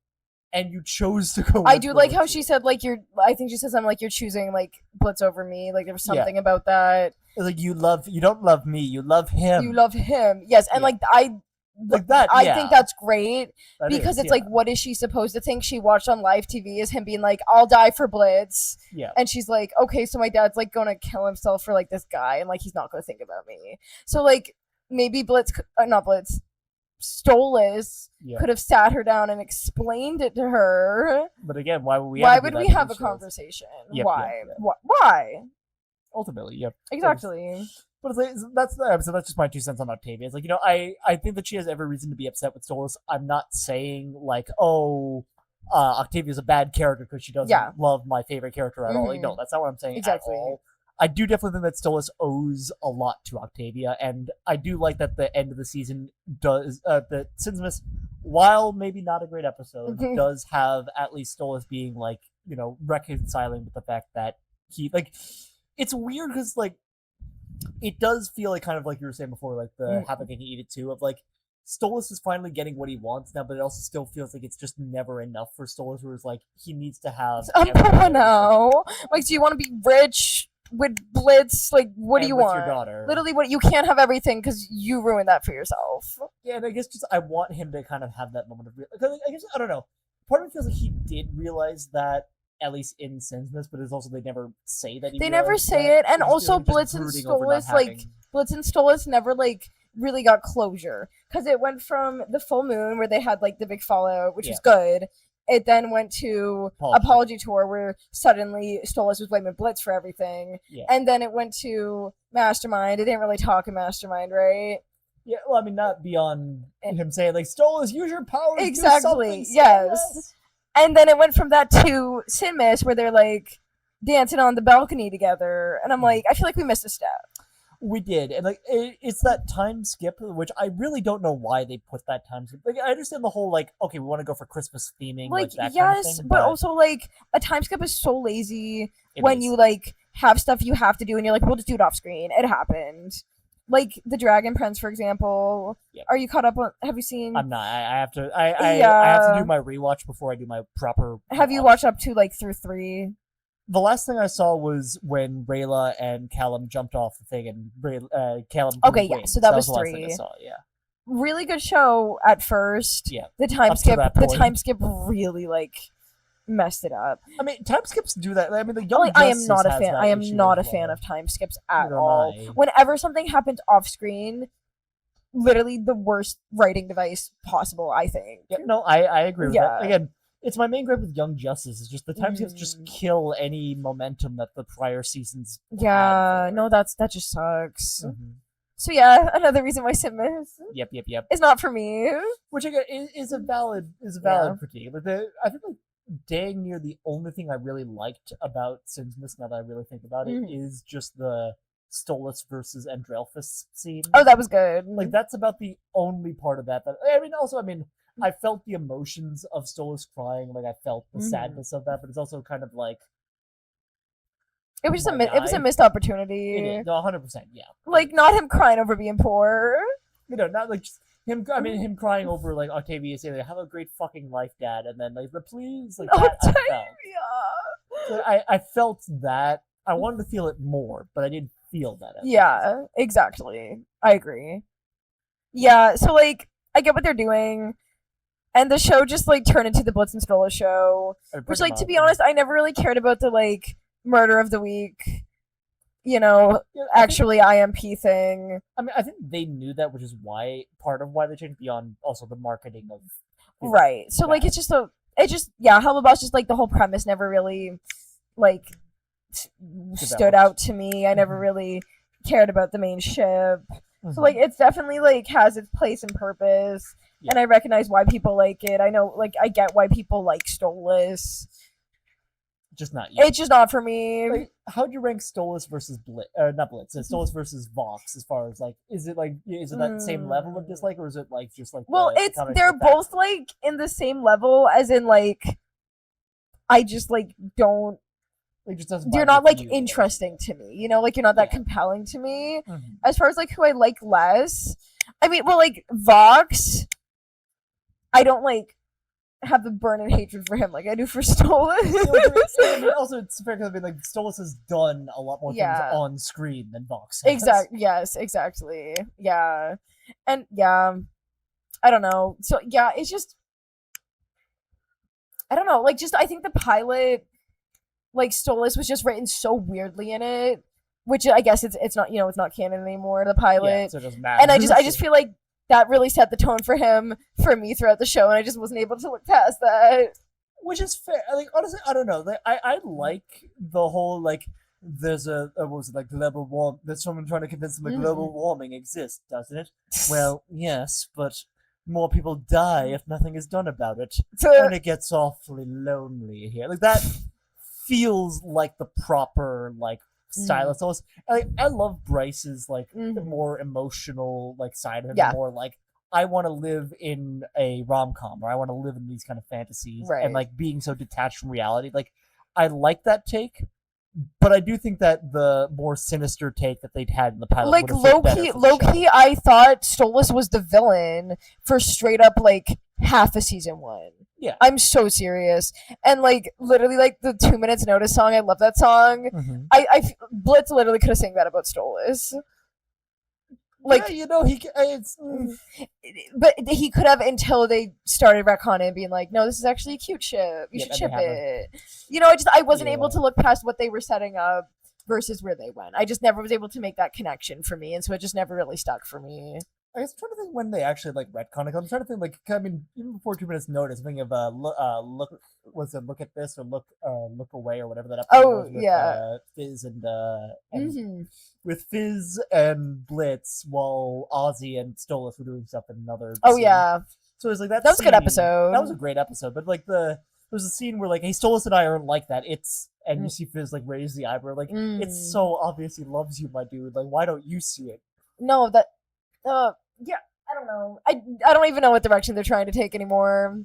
and you chose to go. I do like how she said like I think she said something like you're choosing like Blitz over me. Like there was something about that. Like you don't love me, you love him. You love him, yes, and like that. I think that's great because it's like, what is she supposed to think? She watched on live TV is him being like, "I'll die for Blitz," and she's like, "Okay, so my dad's like gonna kill himself for like this guy, and like he's not gonna think about me." So like maybe Stolas could have sat her down and explained it to her. But again, why would we? Why would we have a conversation? Why? Why? Ultimately, exactly. But it's like, that's the episode. That's just my 2 cents on Octavia. It's like, I think that she has every reason to be upset with Stolas. I'm not saying like, Octavia's a bad character because she doesn't love my favorite character at all. Like, no, that's not what I'm saying at all. I do definitely think that Stolas owes a lot to Octavia, and I do like that the end of the season does that Sinsmus, while maybe not a great episode, does have at least Stolas being like, reconciling with the fact that he like. It's weird because like it does feel like kind of like you were saying before, like the Have a Cake and Eat It Too of like Stolas is finally getting what he wants now, but it also still feels like it's just never enough for Stolas, where it's like he needs to have. No, like, do you want to be rich with Blitz? Like, what do you want? Your daughter. Literally, what you can't have everything because you ruined that for yourself. Yeah, and I guess just I want him to kind of have that moment of because I guess I don't know. Part of me feels like he did realize that. At least in Sinsmus, but it's also they never say that. They never say it, and also Blitz and Stolas never like really got closure because it went from the full moon where they had like the big fallout, which was good. It then went to Apology Tour where suddenly Stolas was blaming Blitz for everything, and then it went to Mastermind. It didn't really talk in Mastermind, right? Yeah, well, I mean, not beyond him saying like Stolas, use your powers. Exactly. Yes. And then it went from that to Sinmas, where they're like dancing on the balcony together, and I'm like, I feel like we missed a step. We did, and like it's that time skip, which I really don't know why they put that time skip. Like, I understand the whole like, okay, we want to go for Christmas theming, like that kind of thing, but also like a time skip is so lazy when you like have stuff you have to do, and you're like, we'll just do it off screen. It happened. Like the Dragon Prince, for example. Yep. Are you caught up on? Have you seen? I'm not. I have to. I have to do my rewatch before I do my proper. Have you watched up to like through 3? The last thing I saw was when Rayla and Callum jumped off the thing, and Callum. Okay, yeah. So that was 3. The last thing I saw, yeah. Really good show at first. Yeah. The time skip. The time skip really like messed it up. I mean, time skips do that. I mean, the Young I am not a fan. I am not a fan of time skips at all. Whenever something happens off screen, literally the worst writing device possible, I think. Yeah, no, I agree with that. Again, it's my main gripe with Young Justice. Is just the time skips just kill any momentum that the prior seasons. Yeah, no, that just sucks. Mm-hmm. So yeah, another reason why Simus. Yep. Is not for me. Which again is a valid critique. Like I think like. Dang near the only thing I really liked about Sinsmus, now that I really think about it, is just the Stolas versus Andrelphus scene. Oh, that was good. Like, that's about the only part of that. I felt the emotions of Stolas crying. Like, I felt the sadness of that, but it's also kind of like... It was a missed opportunity. It is, 100%, yeah. Like, not him crying over being poor. Not like... Him crying over like Octavia saying like, "Have a great fucking life, Dad," and then like, "But please," like that. I felt that. I wanted to feel it more, but I didn't feel that. Exactly. I agree. Yeah, so like I get what they're doing, and the show just like turned into the Blitz and Stolas show, which like to be honest, I never really cared about the like murder of the week. Actually IMP thing. I mean, I think they knew that, which is part of why they changed, beyond also the marketing of. Right. So, like, Hellabow's just, like, the whole premise never really, like, stood out to me. I never really cared about the main ship. So, like, it's definitely, like, has its place and purpose. Yeah. And I recognize why people like it. I know, like, I get why people like Stolas. Just not you. It's just not for me. Like, how'd you rank Stolas versus not Blitz? Stolas versus Vox, as far as like, is it that same level of dislike, or is it like just like? Well, they're both like in the same level, as in like, I just like don't. It just doesn't. You're not like interesting to me, like you're not that compelling to me. Mm-hmm. As far as like who I like less, I mean, well, like Vox, I don't like have the burning hatred for him like I do for Stolas. Also, it's fair because like Stolas has done a lot more things on screen than Vox has. Exactly. Yes. Exactly. Yeah. And yeah, I don't know. So yeah, it's just I don't know. Like, just I think the pilot, like Stolas was just written so weirdly in it, which I guess it's not it's not canon anymore. The pilot, so it doesn't matter. And I just feel like that really set the tone for me throughout the show, and I just wasn't able to look past that. Which is fair. Like, honestly, I don't know. I like the whole like there's a what was it, like global warm. There's someone trying to convince them that global warming exists, doesn't it? Well, yes, but more people die if nothing is done about it, and it gets awfully lonely here. Like that feels like the proper like style of Stolas. I love Bryce's like more emotional like side of him, more like I want to live in a rom-com or I want to live in these kind of fantasies and like being so detached from reality. Like I like that take, but I do think that the more sinister take that they'd had in the pilot, like low key, I thought Stolas was the villain for straight up like half of season 1. Yeah, I'm so serious, and like literally like the 2 minutes notice song. I love that song. Blitz literally could have sang that about Stolas. Like but he could have until they started retconning and being like, no, this is actually a cute ship. You should ship it. I wasn't able to look past what they were setting up versus where they went. I just never was able to make that connection for me, and so it just never really stuck for me. I guess I'm trying to think when they actually like retcon it. I'm trying to think like I mean even before 2 minutes notice, I'm thinking of look at this or look away or whatever that episode was with, Fizz and with Fizz and Blitz while Ozzy and Stolas were doing stuff in another scene. So it was like that was a good episode. That was a great episode, but like there was a scene where like, hey, Stolas and I aren't like that. And you see Fizz like raise the eyebrow, like it's so obvious he loves you, my dude. Like why don't you see it? No, that yeah, I don't know. I don't even know what direction they're trying to take anymore.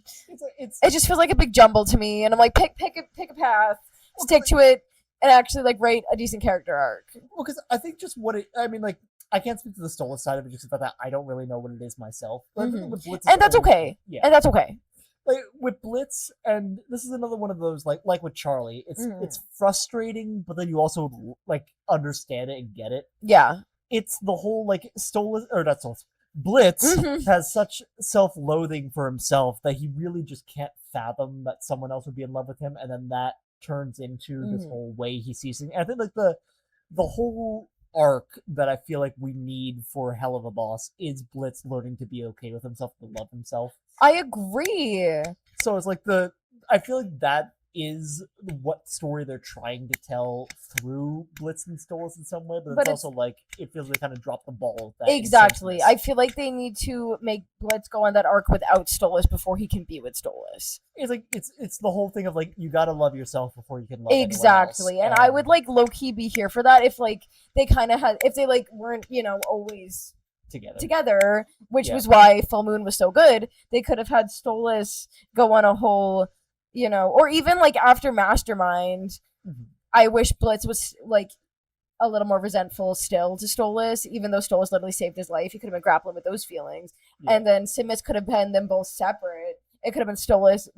It just feels like a big jumble to me, and I'm like, pick a path, stick to it, and actually like write a decent character arc. Well, because I think just I mean, like I can't speak to the Stolas side of it just about that. I don't really know what it is myself, but and that's okay. Yeah, and that's okay. Like with Blitz, and this is another one of those like with Charlie. It's frustrating, but then you also like understand it and get it. Yeah. It's the whole like Stolas or not Stolas. Blitz has such self-loathing for himself that he really just can't fathom that someone else would be in love with him, and then that turns into this whole way he sees things. And I think like the whole arc that I feel like we need for Hell of a Boss is Blitz learning to be okay with himself, to love himself. I agree. So it's like I feel like that is what story they're trying to tell through Blitz and Stolas in some way, but it's also like it feels like they kind of dropped the ball with that. Exactly. I feel like they need to make Blitz go on that arc without Stolas before he can be with Stolas. It's like it's the whole thing of like you gotta love yourself before you can love exactly anyone else. And I would like low key be here for that if like they kind of had if they like weren't always together, which was why Full Moon was so good. They could have had Stolas go on a whole or even like after Mastermind, I wish Blitz was like a little more resentful still to Stolas, even though Stolas literally saved his life. He could have been grappling with those feelings. And then Simus could have been them both separate. It could have been Stolas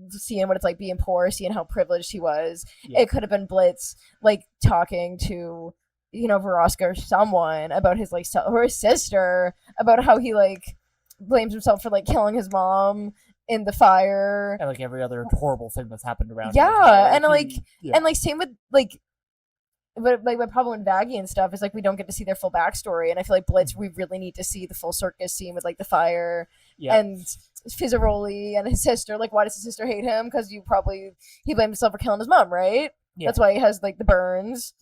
seeing what it's like being poor, seeing how privileged he was. It could have been Blitz like talking to Veroska or someone about his like or his sister about how he like blames himself for like killing his mom in the fire and like every other horrible thing that's happened around him. And same with like but like my problem with Vaggie and stuff is like we don't get to see their full backstory, and I feel like Blitz we really need to see the full circus scene with like the fire and Fizzaroli and his sister. Like why does his sister hate him? Because he blamed himself for killing his mom, right? That's why he has like the burns.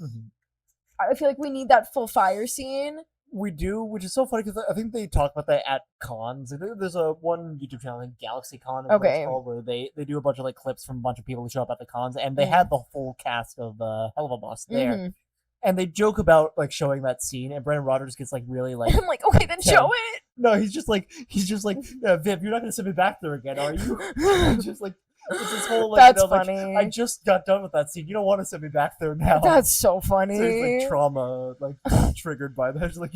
I feel like we need that full fire scene. We do, which is so funny because I think they talk about that at cons. There's one YouTube channel, like Galaxy Con, where they do a bunch of like clips from a bunch of people who show up at the cons, and they had the full cast of Hell of a Boss there, and they joke about like showing that scene, and Brandon Rogers gets like really like. I'm like, okay, then show it. No, he's just like, Viv, you're not gonna send me back there again, are you? just like. It's this whole like, That's like, funny. I just got done with that scene. You don't want to send me back there now. That's so funny. So it's like trauma, like triggered by that. She's like,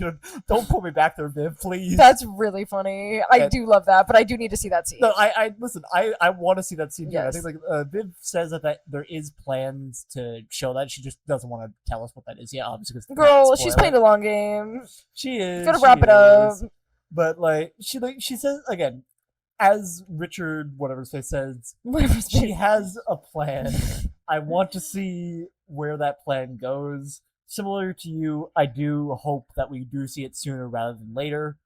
don't put me back there, Viv, please. That's really funny. I do love that, but I do need to see that scene. No, I listen. I want to see that scene too. Yes. I think like Viv says that there is plans to show that. She just doesn't want to tell us what that is yet. Obviously, girl, she's playing the long game. She is. Gotta wrap it up. But like she says again, as Richard whatever his face says, she has a plan. I want to see where that plan goes. Similar to you, I do hope that we do see it sooner rather than later.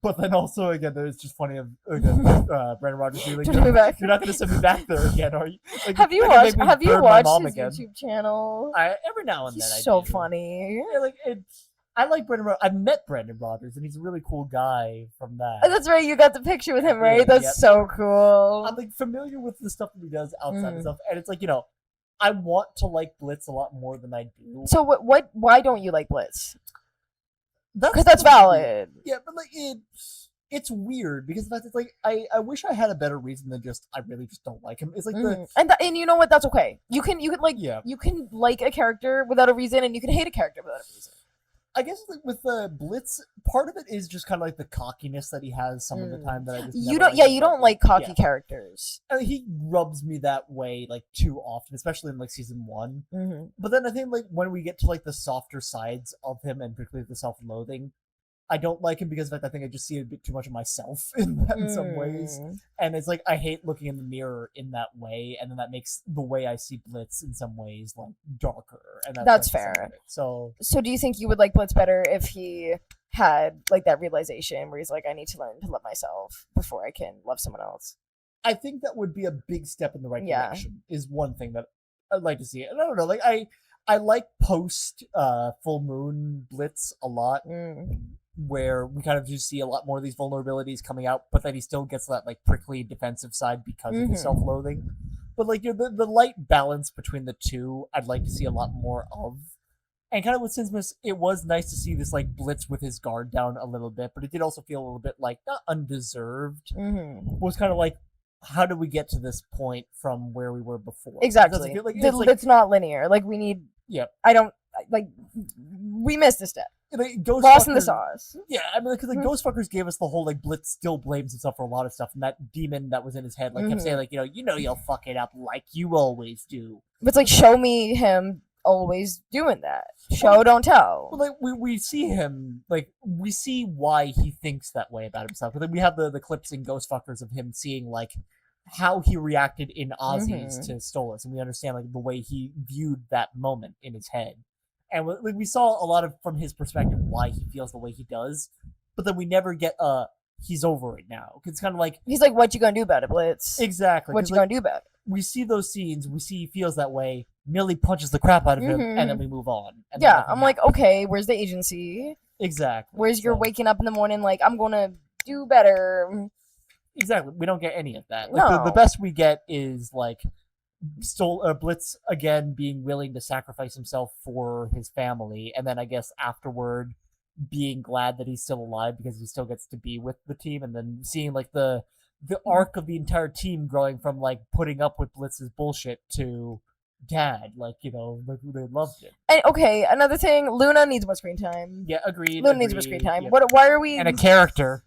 But then also, again, it's just funny of Brandon Rogers being like, you're not going to send me back there again, are you? Like, have you watched his YouTube channel? Every now and then. He's so funny. Yeah, like I like Brandon Rogers. I've met Brandon Rogers, and he's a really cool guy from that. That's right. You got the picture with him, right? That's so cool. I'm like familiar with the stuff that he does outside of stuff, and it's like I want to like Blitz a lot more than I do. So why don't you like Blitz? Because that's valid. Yeah, but like it's weird because it's like I wish I had a better reason than just I really just don't like him. It's like and you know what? That's okay. You can like you can like a character without a reason, and you can hate a character without a reason. I guess like with Blitz, part of it is just kind of like the cockiness that he has some of the time that I just you don't like cocky characters. I mean, he rubs me that way like too often, especially in like season 1. Mm-hmm. But then I think like when we get to like the softer sides of him and particularly the self-loathing, I don't like him because I think I just see a bit too much of myself in that in some ways. And it's like I hate looking in the mirror in that way, and then that makes the way I see Blitz in some ways like darker. And that's fair. So do you think you would like Blitz better if he had like that realization where he's like, I need to learn to love myself before I can love someone else? I think that would be a big step in the right direction. Is one thing that I'd like to see. And I don't know, like I like post full moon Blitz a lot. Where we kind of just see a lot more of these vulnerabilities coming out, but then he still gets that like prickly defensive side because of his self-loathing. But like the light balance between the two, I'd like to see a lot more of. And kind of with Sinsmus, it was nice to see this like Blitz with his guard down a little bit, but it did also feel a little bit like not undeserved. It was kind of like, how do we get to this point from where we were before? Exactly. It's not linear. Like we need. Yeah. I don't like. We missed a step. Like, Lost in the sauce. Yeah, I mean, because like Ghostfuckers gave us the whole like Blitz still blames himself for a lot of stuff, and that demon that was in his head like kept saying like you'll fuck it up like you always do. But it's like show me him always doing that. Show don't tell. Well, like we see him like we see why he thinks that way about himself. But then we have the clips in Ghostfuckers of him seeing like how he reacted in Ozzy's to Stolas, and we understand like the way he viewed that moment in his head. And we saw a lot of from his perspective why he feels the way he does, but then we never get he's over it now. It's kind of like he's like, what you gonna do about it, Blitz? Exactly. What you gonna do about it? We see those scenes. We see he feels that way. Millie punches the crap out of him, and then we move on. And I'm like, okay, where's the agency? Exactly. Where's your waking up in the morning like I'm gonna do better? Exactly. We don't get any of that. Like, the best we get is like. Blitz again being willing to sacrifice himself for his family, and then I guess afterward being glad that he's still alive because he still gets to be with the team, and then seeing like the arc of the entire team growing from like putting up with Blitz's bullshit to dad, like they loved it. And okay, another thing, Luna needs more screen time. Yeah, agreed. Luna needs more screen time. Yeah. Why are we? And a character.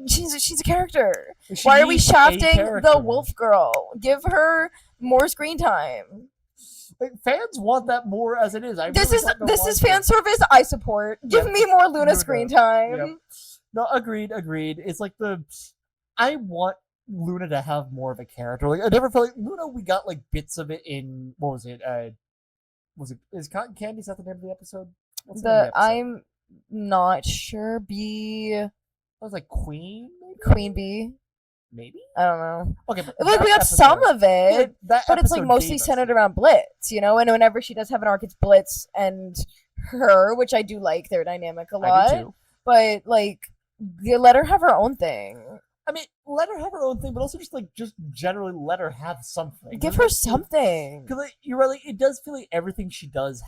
She's a character. Why are we shafting the wolf girl? Give her more screen time. Like, fans want that more as it is. This is fan service. I support. Give me more Luna screen time. Yep. No, agreed. It's like I want Luna to have more of a character. Like I never felt like Luna. We got like bits of it in what was it? Is Cotton Candy? Is that the name of the episode? What's the name of the episode? I'm not sure. I was like Queen. Maybe? Queen Bee. Maybe? I don't know. Okay, but like we got some of it, but it's like mostly centered around Blitz, and whenever she does have an arc, it's Blitz and her, which I do like their dynamic a lot. I do too. But like, you let her have her own thing. I mean, let her have her own thing, but also just generally let her have something. Give her something. Because like, you're right, it does feel like everything she does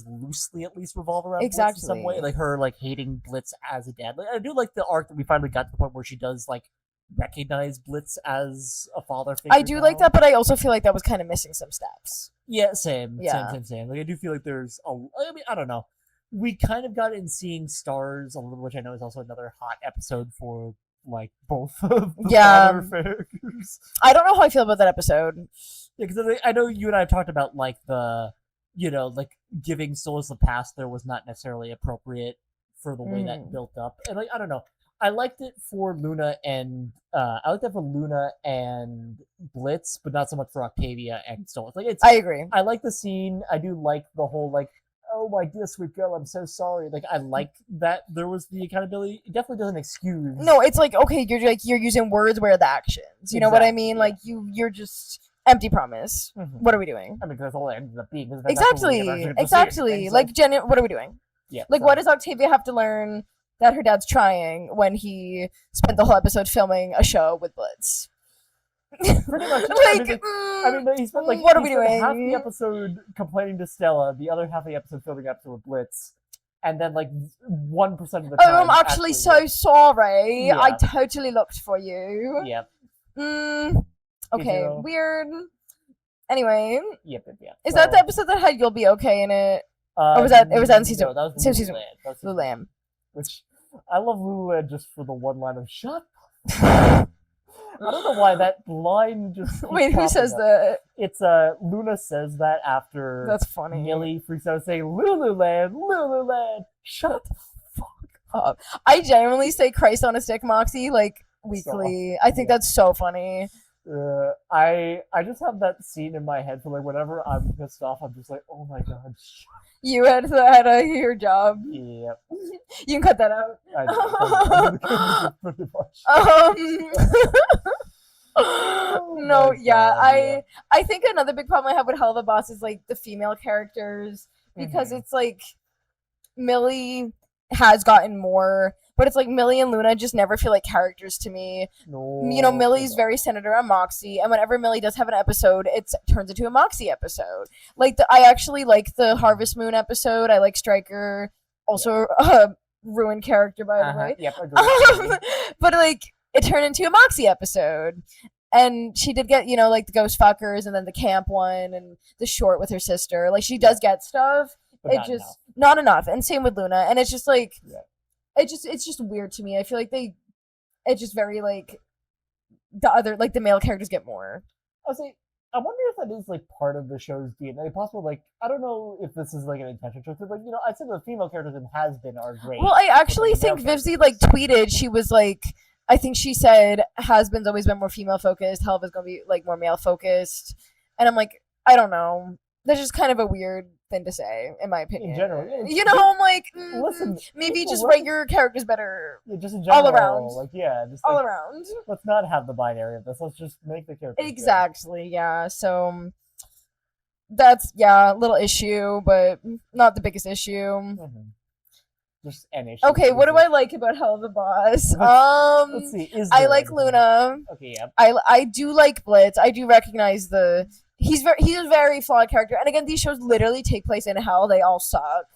loosely at least revolve around Blitz in some way. Like her like hating Blitz as a dad. Like I do like the arc that we finally got to the point where she does like recognize Blitz as a father figure. I do like that, but I also feel like that was kind of missing some steps. Yeah, same. Yeah. Same. Like, I do feel like there's I don't know. We kind of got in Seeing Stars a little, which I know is also another hot episode for, like, both of the father figures. I don't know how I feel about that episode. Yeah, because I know you and I have talked about, like, the, like, giving Souls the Past there was not necessarily appropriate for the way that built up. And, like, I don't know. I liked it for Luna and Blitz, but not so much for Octavia and Stolas. Like, I agree. I like the scene. I do like the whole, like, oh my dear sweet girl, I'm so sorry. Like, I like that there was the accountability. It definitely doesn't excuse. No, it's like, okay, you're using words where the actions. You know what I mean? Yeah. Like you're just empty promise. Mm-hmm. What are we doing? I mean, that's all it ended up being. Exactly. Like, Jenny, what are we doing? Yeah. Like, what does Octavia have to learn that her dad's trying when he spent the whole episode filming a show with Blitz? Pretty much. Like, he spent like what are we doing? Half the episode complaining to Stella, the other half of the episode filming an episode with Blitz, and then like 1% of the time. Oh, I'm actually so sorry. Yeah. I totally looked for you. Yep. Okay, weird. Anyway. Yep. Is that the episode that had "You'll Be Okay" in it? Or was that? It was in season. No, that was season. Lululemon. Which I love Lululemon just for the one line of "Shut." I don't know why that line just. Wait, who says that? It's Luna says that after. That's funny. Millie freaks out saying Lululemon, shut the fuck up. I genuinely say Christ on a stick, Moxie, like weekly. I think that's so funny. I just have that scene in my head for like whenever I'm pissed off, I'm just like, oh my god. You had your job. Yep. You can cut that out. I know. Pretty much. No, yeah. I think another big problem I have with Hell of a Boss is like the female characters, because it's like Millie has gotten more, but it's like Millie and Luna just never feel like characters to me. No, Millie's very centered around Moxie, and whenever Millie does have an episode, it turns into a Moxie episode. Like I actually like the Harvest Moon episode. I like Stryker, also ruined character by the way. Yep, but like it turned into a Moxie episode. And she did get, like the ghost fuckers and then the camp one and the short with her sister. Like she does get stuff. But it just not enough. And same with Luna. And it's just like it's just weird to me. I feel like it's just very like the other, like the male characters get more. I wonder if that is like part of the show's DNA. Possible, like I don't know if this is like an intentional choice, but like I said the female characters in Hazbin are great. Well, I actually think FvC like tweeted, she was like, I think she said Hazbin's always been more female focused, Hell of is gonna be like more male focused, and I'm like, I don't know. That's just kind of a weird thing to say, in my opinion. In general, I'm like, listen, maybe just write your characters better. Yeah, just in general, all around. Like, yeah, just all around. Let's not have the binary of this. Let's just make the characters exactly. Good. Yeah. So that's a little issue, but not the biggest issue. Mm-hmm. Just an issue. Okay, what do I like about Hell of a Boss? Let's see. I like Luna. Okay, yeah. I do like Blitz. I do recognize he's a very flawed character. And again, these shows literally take place in hell. They all suck.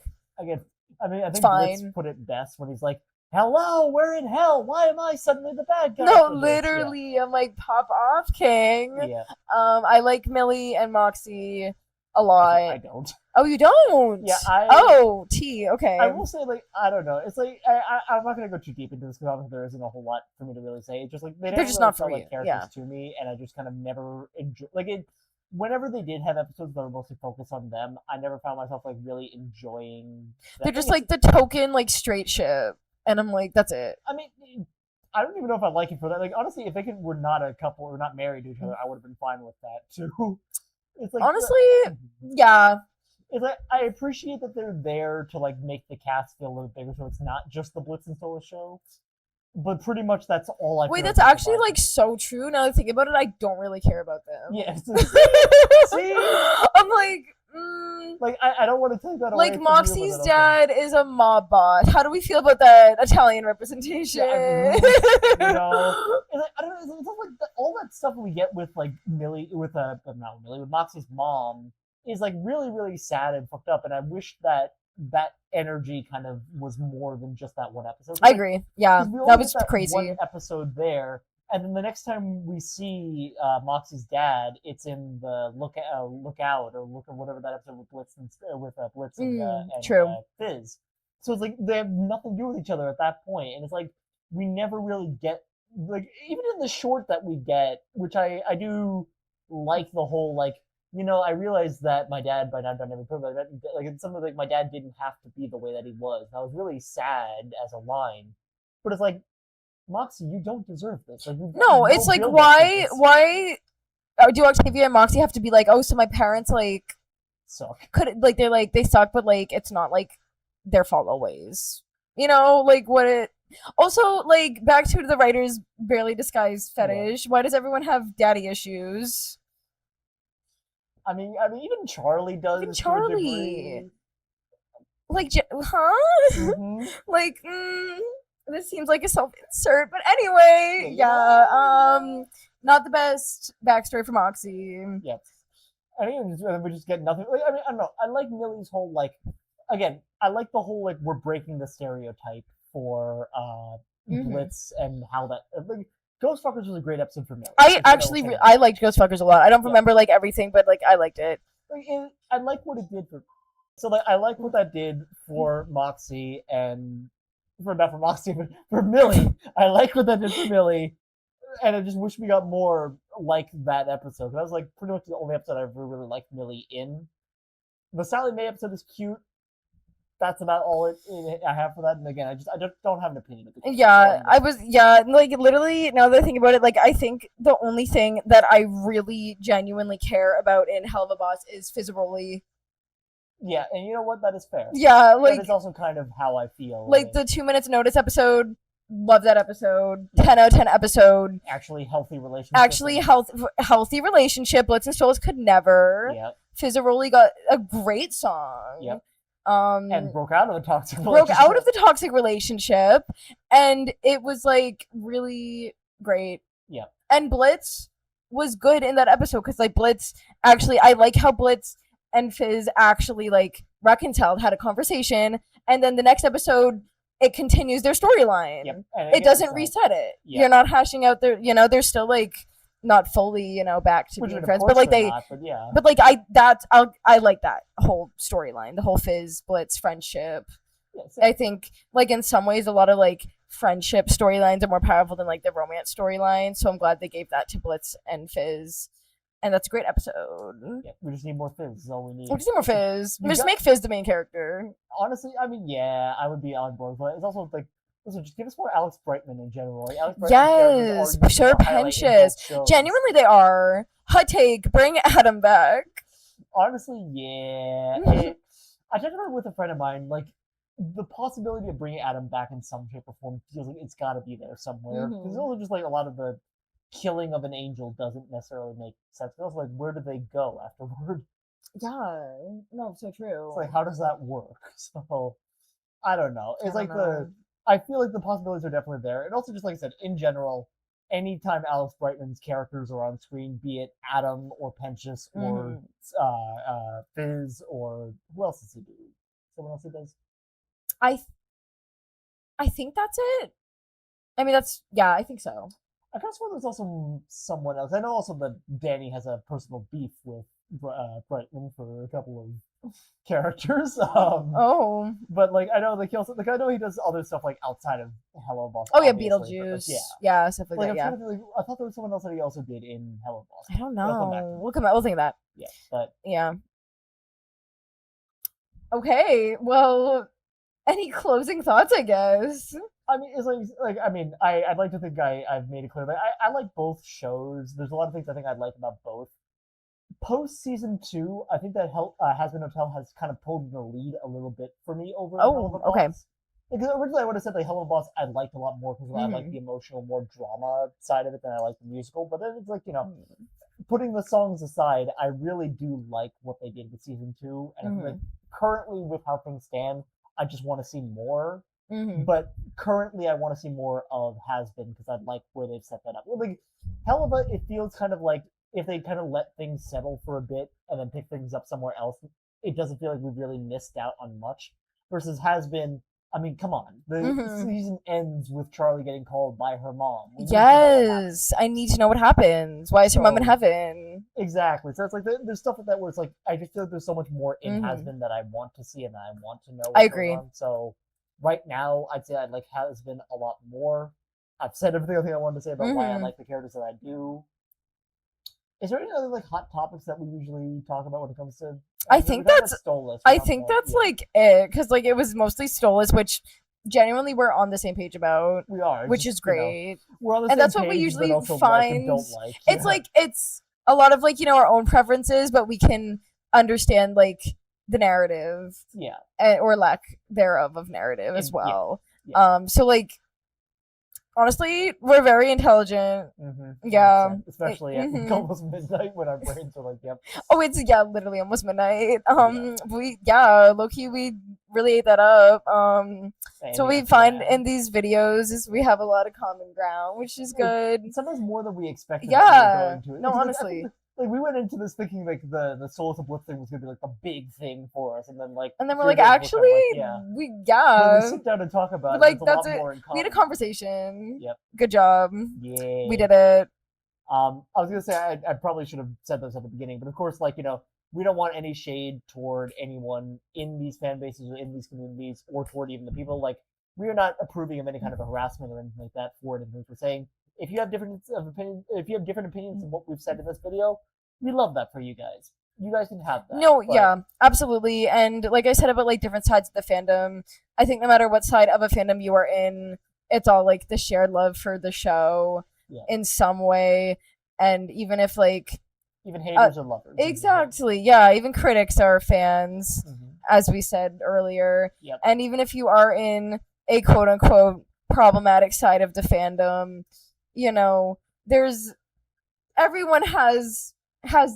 Again, I think Blitz put it best when he's like, "Hello, we're in hell. Why am I suddenly the bad guy?" No, literally, I'm like, pop off, King. Yeah. I like Millie and Moxie a lot. I don't. Oh, you don't? Yeah, okay. I will say, like, I don't know. It's like, I'm not going to go too deep into this because obviously there isn't a whole lot for me to really say. It's just like, they're just not for like characters to me, and I just kind of never enjoy, like, whenever they did have episodes that were mostly focused on them, I never found myself, like, really enjoying them. They're just, like, the token, like, straight ship, and I'm like, that's it. I mean, I don't even know if I like it for that. Like, honestly, if they were not a couple or not married to each other, I would have been fine with that, too. It's like, honestly, yeah. It's like, I appreciate that they're there to like make the cast feel a little bigger, so it's not just the Blitz and Stolas show. But pretty much that's all I. Wait, that's actually like so true. Now that I think about it, I don't really care about them. Yeah. See, I'm like. Like I don't want to take that away. Like Moxie's dad is a mob boss. How do we feel about that Italian representation? Yeah, I don't know. It's like all that stuff we get with like Millie, with Moxie's mom is like really, really sad and fucked up. And I wish that energy kind of was more than just that one episode. I agree. Yeah, that was crazy. One episode there. And then the next time we see Moxie's dad, it's in the lookout or look or whatever that episode with Blitz and true. Fizz. So it's like they have nothing to do with each other at that point, and it's like we never really get like even in the short that we get, which I do like the whole like I realized that my dad by now done every privilege. Like it's something like my dad didn't have to be the way that he was. And I was really sad as a line, but it's like Moxie, you don't deserve this. Like, no, it's like why do Octavia and Moxie have to be like, oh, so my parents like suck? They suck, but like it's not like their fault always. Like what it. Also, like back to the writer's barely disguised fetish. Yeah. Why does everyone have daddy issues? I mean, even Charlie does. Even Charlie. Like, huh? Mm-hmm. Like, this seems like a self-insert, but anyway, yeah. Not the best backstory for Moxie. Yep. I think we just get nothing. Like, I mean, I don't know. I like Millie's whole like. Again, I like the whole like we're breaking the stereotype for Blitz and how that. Like, Ghostfuckers was a great episode for Millie. I liked Ghostfuckers a lot. I don't remember like everything, but like I liked it. I like what it did for. So like I like what that did for Moxie and not for Moxie, but for Millie. I like what that did for Millie, and I just wish we got more like that episode. That was like pretty much the only episode I ever really liked Millie in. The Sally Mae episode is cute. That's about all I have for that. And again, I just don't have an opinion. Like literally now that I think about it, like I think the only thing that I really genuinely care about in Hell of a Boss is Fizzaroli. Yeah, and you know what? That is fair. Yeah, like that is also kind of how I feel. Like the 2 minutes notice episode, love that episode. 10 out of 10 episode. Actually, healthy relationship. Healthy relationship. Blitz and Stolas could never. Yeah. Fizzaroli got a great song. Yep. And broke out of the toxic relationship, and it was like really great. Yeah. And Blitz was good in that episode because like Blitz actually, I like how Blitz and Fizz actually like reconciled, had a conversation, and then the next episode it continues their storyline. Yep. It doesn't reset it. Yep. You're not hashing out their, they're still like not fully, back to being friends, but like I like that whole storyline, the whole Fizz Blitz friendship. Yeah, I think like in some ways a lot of like friendship storylines are more powerful than like the romance storyline, so I'm glad they gave that to Blitz and Fizz, and that's a great episode. Yeah, we just need more Fizz. Is all we need. We just need more Fizz. Just make Fizz the main character. Honestly, I mean, yeah, I would be on board, but it's also like. Listen, just give us more Alex Brightman in general. Like, Alex yes, sure, Penches. Genuinely, they are. Hot take, bring Adam back. Honestly, yeah. I talked about it with a friend of mine. Like, the possibility of bringing Adam back in some shape or form feels like it's got to be there somewhere. Because it's also just like a lot of the killing of an angel doesn't necessarily make sense. But also, like, where do they go afterward? Yeah, no, it's so true. It's like, how does that work? So, I don't know. It's like I feel like the possibilities are definitely there. And also, just like I said, in general, anytime Alex Brightman's characters are on screen, be it Adam or Penches or Fizz or who else does he do? Someone else he does? I think that's it. I mean, I think so. I kind of swear there's also someone else. I know also that Danny has a personal beef with Brightman for a couple of characters. But like I know like he also I know he does other stuff like outside of Hello Boss. Oh yeah, Beetlejuice. Yeah, stuff like that. Yeah. I thought there was someone else that he also did in Hello Boss. I don't know. We'll think of that. Yeah, but yeah. Okay, well, any closing thoughts? I guess. I mean, it's like I mean, I'd like to think I've made it clear that I like both shows. There's a lot of things I think I'd like about both. Post season 2, I think that Hazbin Hotel has kind of pulled the lead a little bit for me over. Okay. Because originally I would have said like Hell of a Boss I liked a lot more because I like the emotional, more drama side of it than I like the musical. But then it's like putting the songs aside, I really do like what they did with season 2, and like currently with how things stand, I just want to see more. But currently, I want to see more of Hazbin because I like where they've set that up. Like Helva, it feels kind of like if they kind of let things settle for a bit and then pick things up somewhere else, it doesn't feel like we've really missed out on much. Versus Hazbin, I mean, come on. The season ends with Charlie getting called by her mom. Yes, I need to know what happens. Why is her mom in heaven? Exactly. So it's like there's stuff like that where it's like I just feel like there's so much more in Hazbin that I want to see and that I want to know what's I agree. going on. So right now, I'd say I like Hazbin a lot more. I've said everything I think I wanted to say about why I like the characters that I do. Is there any other like hot topics that we usually talk about when it comes to? I think that's like it, because like it was mostly Stolas, which genuinely we're on the same page about. We are, which is great. We're on the and same that's page, what we usually also find. Don't like. It's like it's a lot of like our own preferences, but we can understand like the narrative, or lack thereof of narrative as well. So like. Honestly, we're very intelligent. Yeah. Especially at almost midnight when our brains are like, yep. Oh, it's literally almost midnight. Low-key, we really ate that up. So we find in these videos is we have a lot of common ground, which is good. Sometimes more than we expected. Yeah. No, honestly. Like we went into this thinking like the Souls of Blitz thing was gonna be like the big thing for us, and then we're like, actually, when we sit down and talk about like it, that's it. We had a conversation. Yep. Good job. Yeah. We did it. I was gonna say I probably should have said this at the beginning, but of course, we don't want any shade toward anyone in these fan bases or in these communities, or toward even the people. Like we are not approving of any kind of harassment or anything like that for anything we're saying. If you have different opinions than what we've said in this video, we love that for you guys. You guys can have that. No, yeah, absolutely. And like I said about like different sides of the fandom, I think no matter what side of a fandom you are in, it's all like the shared love for the show in some way. And even if even haters are lovers. Exactly. Yeah, even critics are fans, as we said earlier. Yep. And even if you are in a quote unquote problematic side of the fandom, everyone has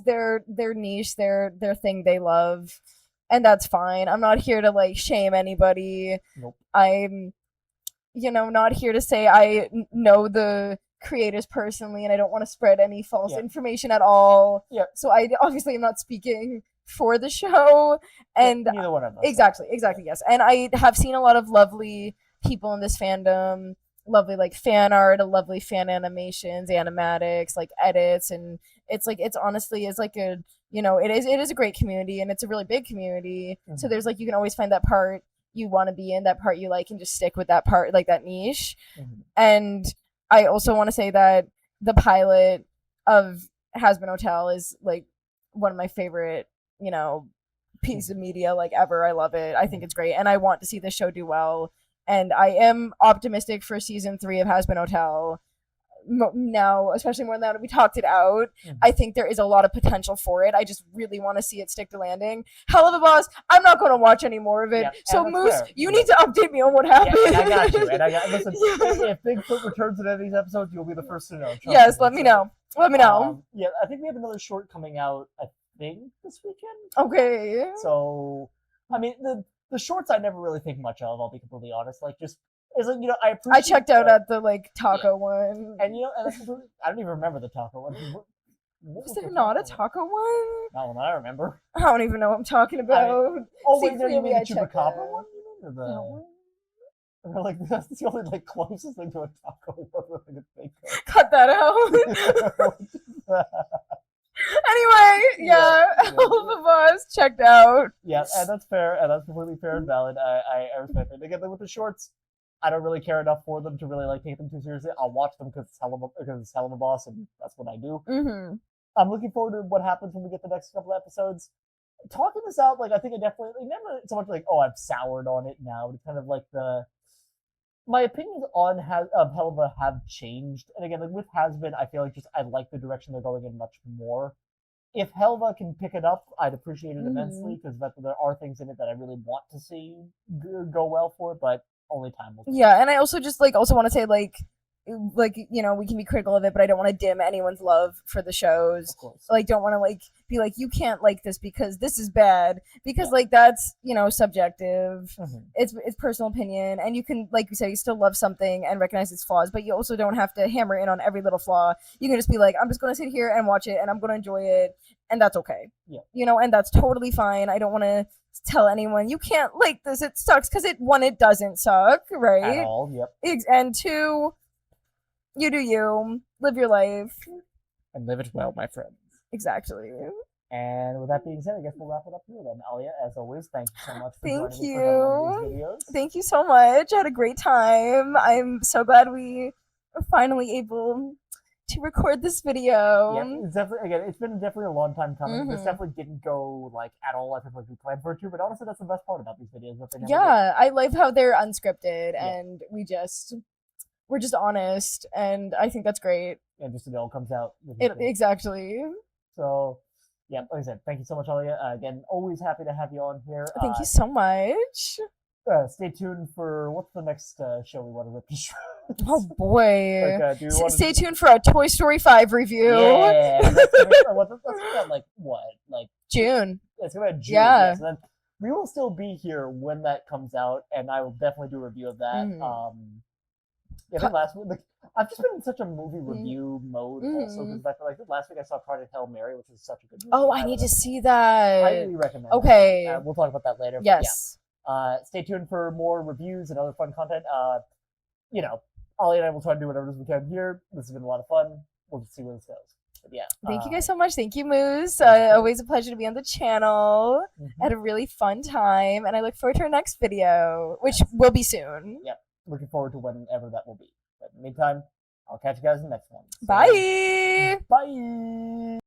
their niche, their thing they love, and that's fine. I'm not here to shame anybody. Nope. I'm not here to say I know the creators personally and I don't want to spread any false information at all. Yeah. So I obviously am not speaking for the show, and neither one of us. Exactly, yes. And I have seen a lot of lovely people in this fandom, lovely fan art, lovely fan animations, animatics, edits, and it's honestly a it is a great community, and it's a really big community. So there's you can always find that part you want to be in, that part you like, and just stick with that part, that niche. And I also want to say that the pilot of Hazbin Hotel is one of my favorite piece of media ever. I love it. I think it's great, and I want to see this show do well. And I am optimistic for season 3 of Hazbin Hotel. Now, especially more now that we talked it out, I think there is a lot of potential for it. I just really want to see it stick to landing. Hell of a Boss, I'm not going to watch any more of it. Yeah, so Moose, you need to update me on what happened. Yeah, I got you. And listen, if Bigfoot returns in any of these episodes, you'll be the first to know. Yes, let me know. Let me know. Yeah, I think we have another short coming out, I think, this weekend. Okay. So, I mean, the shorts I never really think much of, I'll be completely honest. I appreciate. I checked out at the taco one, and I don't even remember the taco one. Was there not a taco one? Not one I remember. I don't even know what I'm talking about. Wait, you mean the chupacabra one? Or that's the only closest thing to a taco one I could think of. Cut that out. Anyway, all of us checked out. Yeah, and that's fair, and that's completely fair and valid. I respect it. Again, with the shorts, I don't really care enough for them to really take them too seriously. I'll watch them because it's hell of a boss, and that's what I do. I'm looking forward to what happens when we get the next couple episodes. Talking this out, I think I definitely never so much I'm soured on it now. It's kind of my opinions on Helva have changed, and again, with Hazbin, I feel I like the direction they're going in much more. If Helva can pick it up, I'd appreciate it immensely, because there are things in it that I really want to see go well for it, but only time will tell. Yeah, and I also just also want to say we can be critical of it, but I don't want to dim anyone's love for the shows. Of course. Don't want to be you can't like this because this is bad, because that's subjective. It's personal opinion, and you can you say you still love something and recognize its flaws, but you also don't have to hammer in on every little flaw. You can just be I'm just going to sit here and watch it, and I'm going to enjoy it, and that's okay. Yeah. And that's totally fine. I don't want to tell anyone you can't like this. It sucks because it doesn't suck, right? At all. Yep. And 2, you do you, live your life, and live it well, my friends. Exactly. And with that being said, I guess we'll wrap it up here then. Alia, as always, thank you so much for Thank joining me you. for these videos. Thank you so much. I had a great time. I'm so glad we were finally able to record this video. Yeah, it's definitely, again, it's been definitely a long time coming. This definitely didn't go like at all like we planned for it to, but honestly, that's the best part about these videos. That they never Yeah, I love how they're unscripted and we're just honest, and I think that's great. And just it all comes out. Exactly. So, yeah, like I said, thank you so much, Alia. Again, always happy to have you on here. Thank you so much. Stay tuned for what's the next show we want to rip to shreds. Oh boy! Like, stay tuned for a Toy Story 5 review. Yeah, that's like what? Like June. It's gonna be June. Yeah. So then we will still be here when that comes out, and I will definitely do a review of that. I think last week, I've just been in such a movie review mode also because I feel like last week I saw Project Hail Mary, which is such a good movie. Oh, I need to see that. I really recommend it. Okay. We'll talk about that later. Yes. Stay tuned for more reviews and other fun content. Ollie and I will try to do whatever we can here. This has been a lot of fun. We'll just see where this goes. But yeah. Thank you guys so much. Thank you, Moose. Always a pleasure to be on the channel. I had a really fun time, and I look forward to our next video, which will be soon. Yep. Looking forward to whenever that will be. But in the meantime, I'll catch you guys in the next one. So, bye. Bye.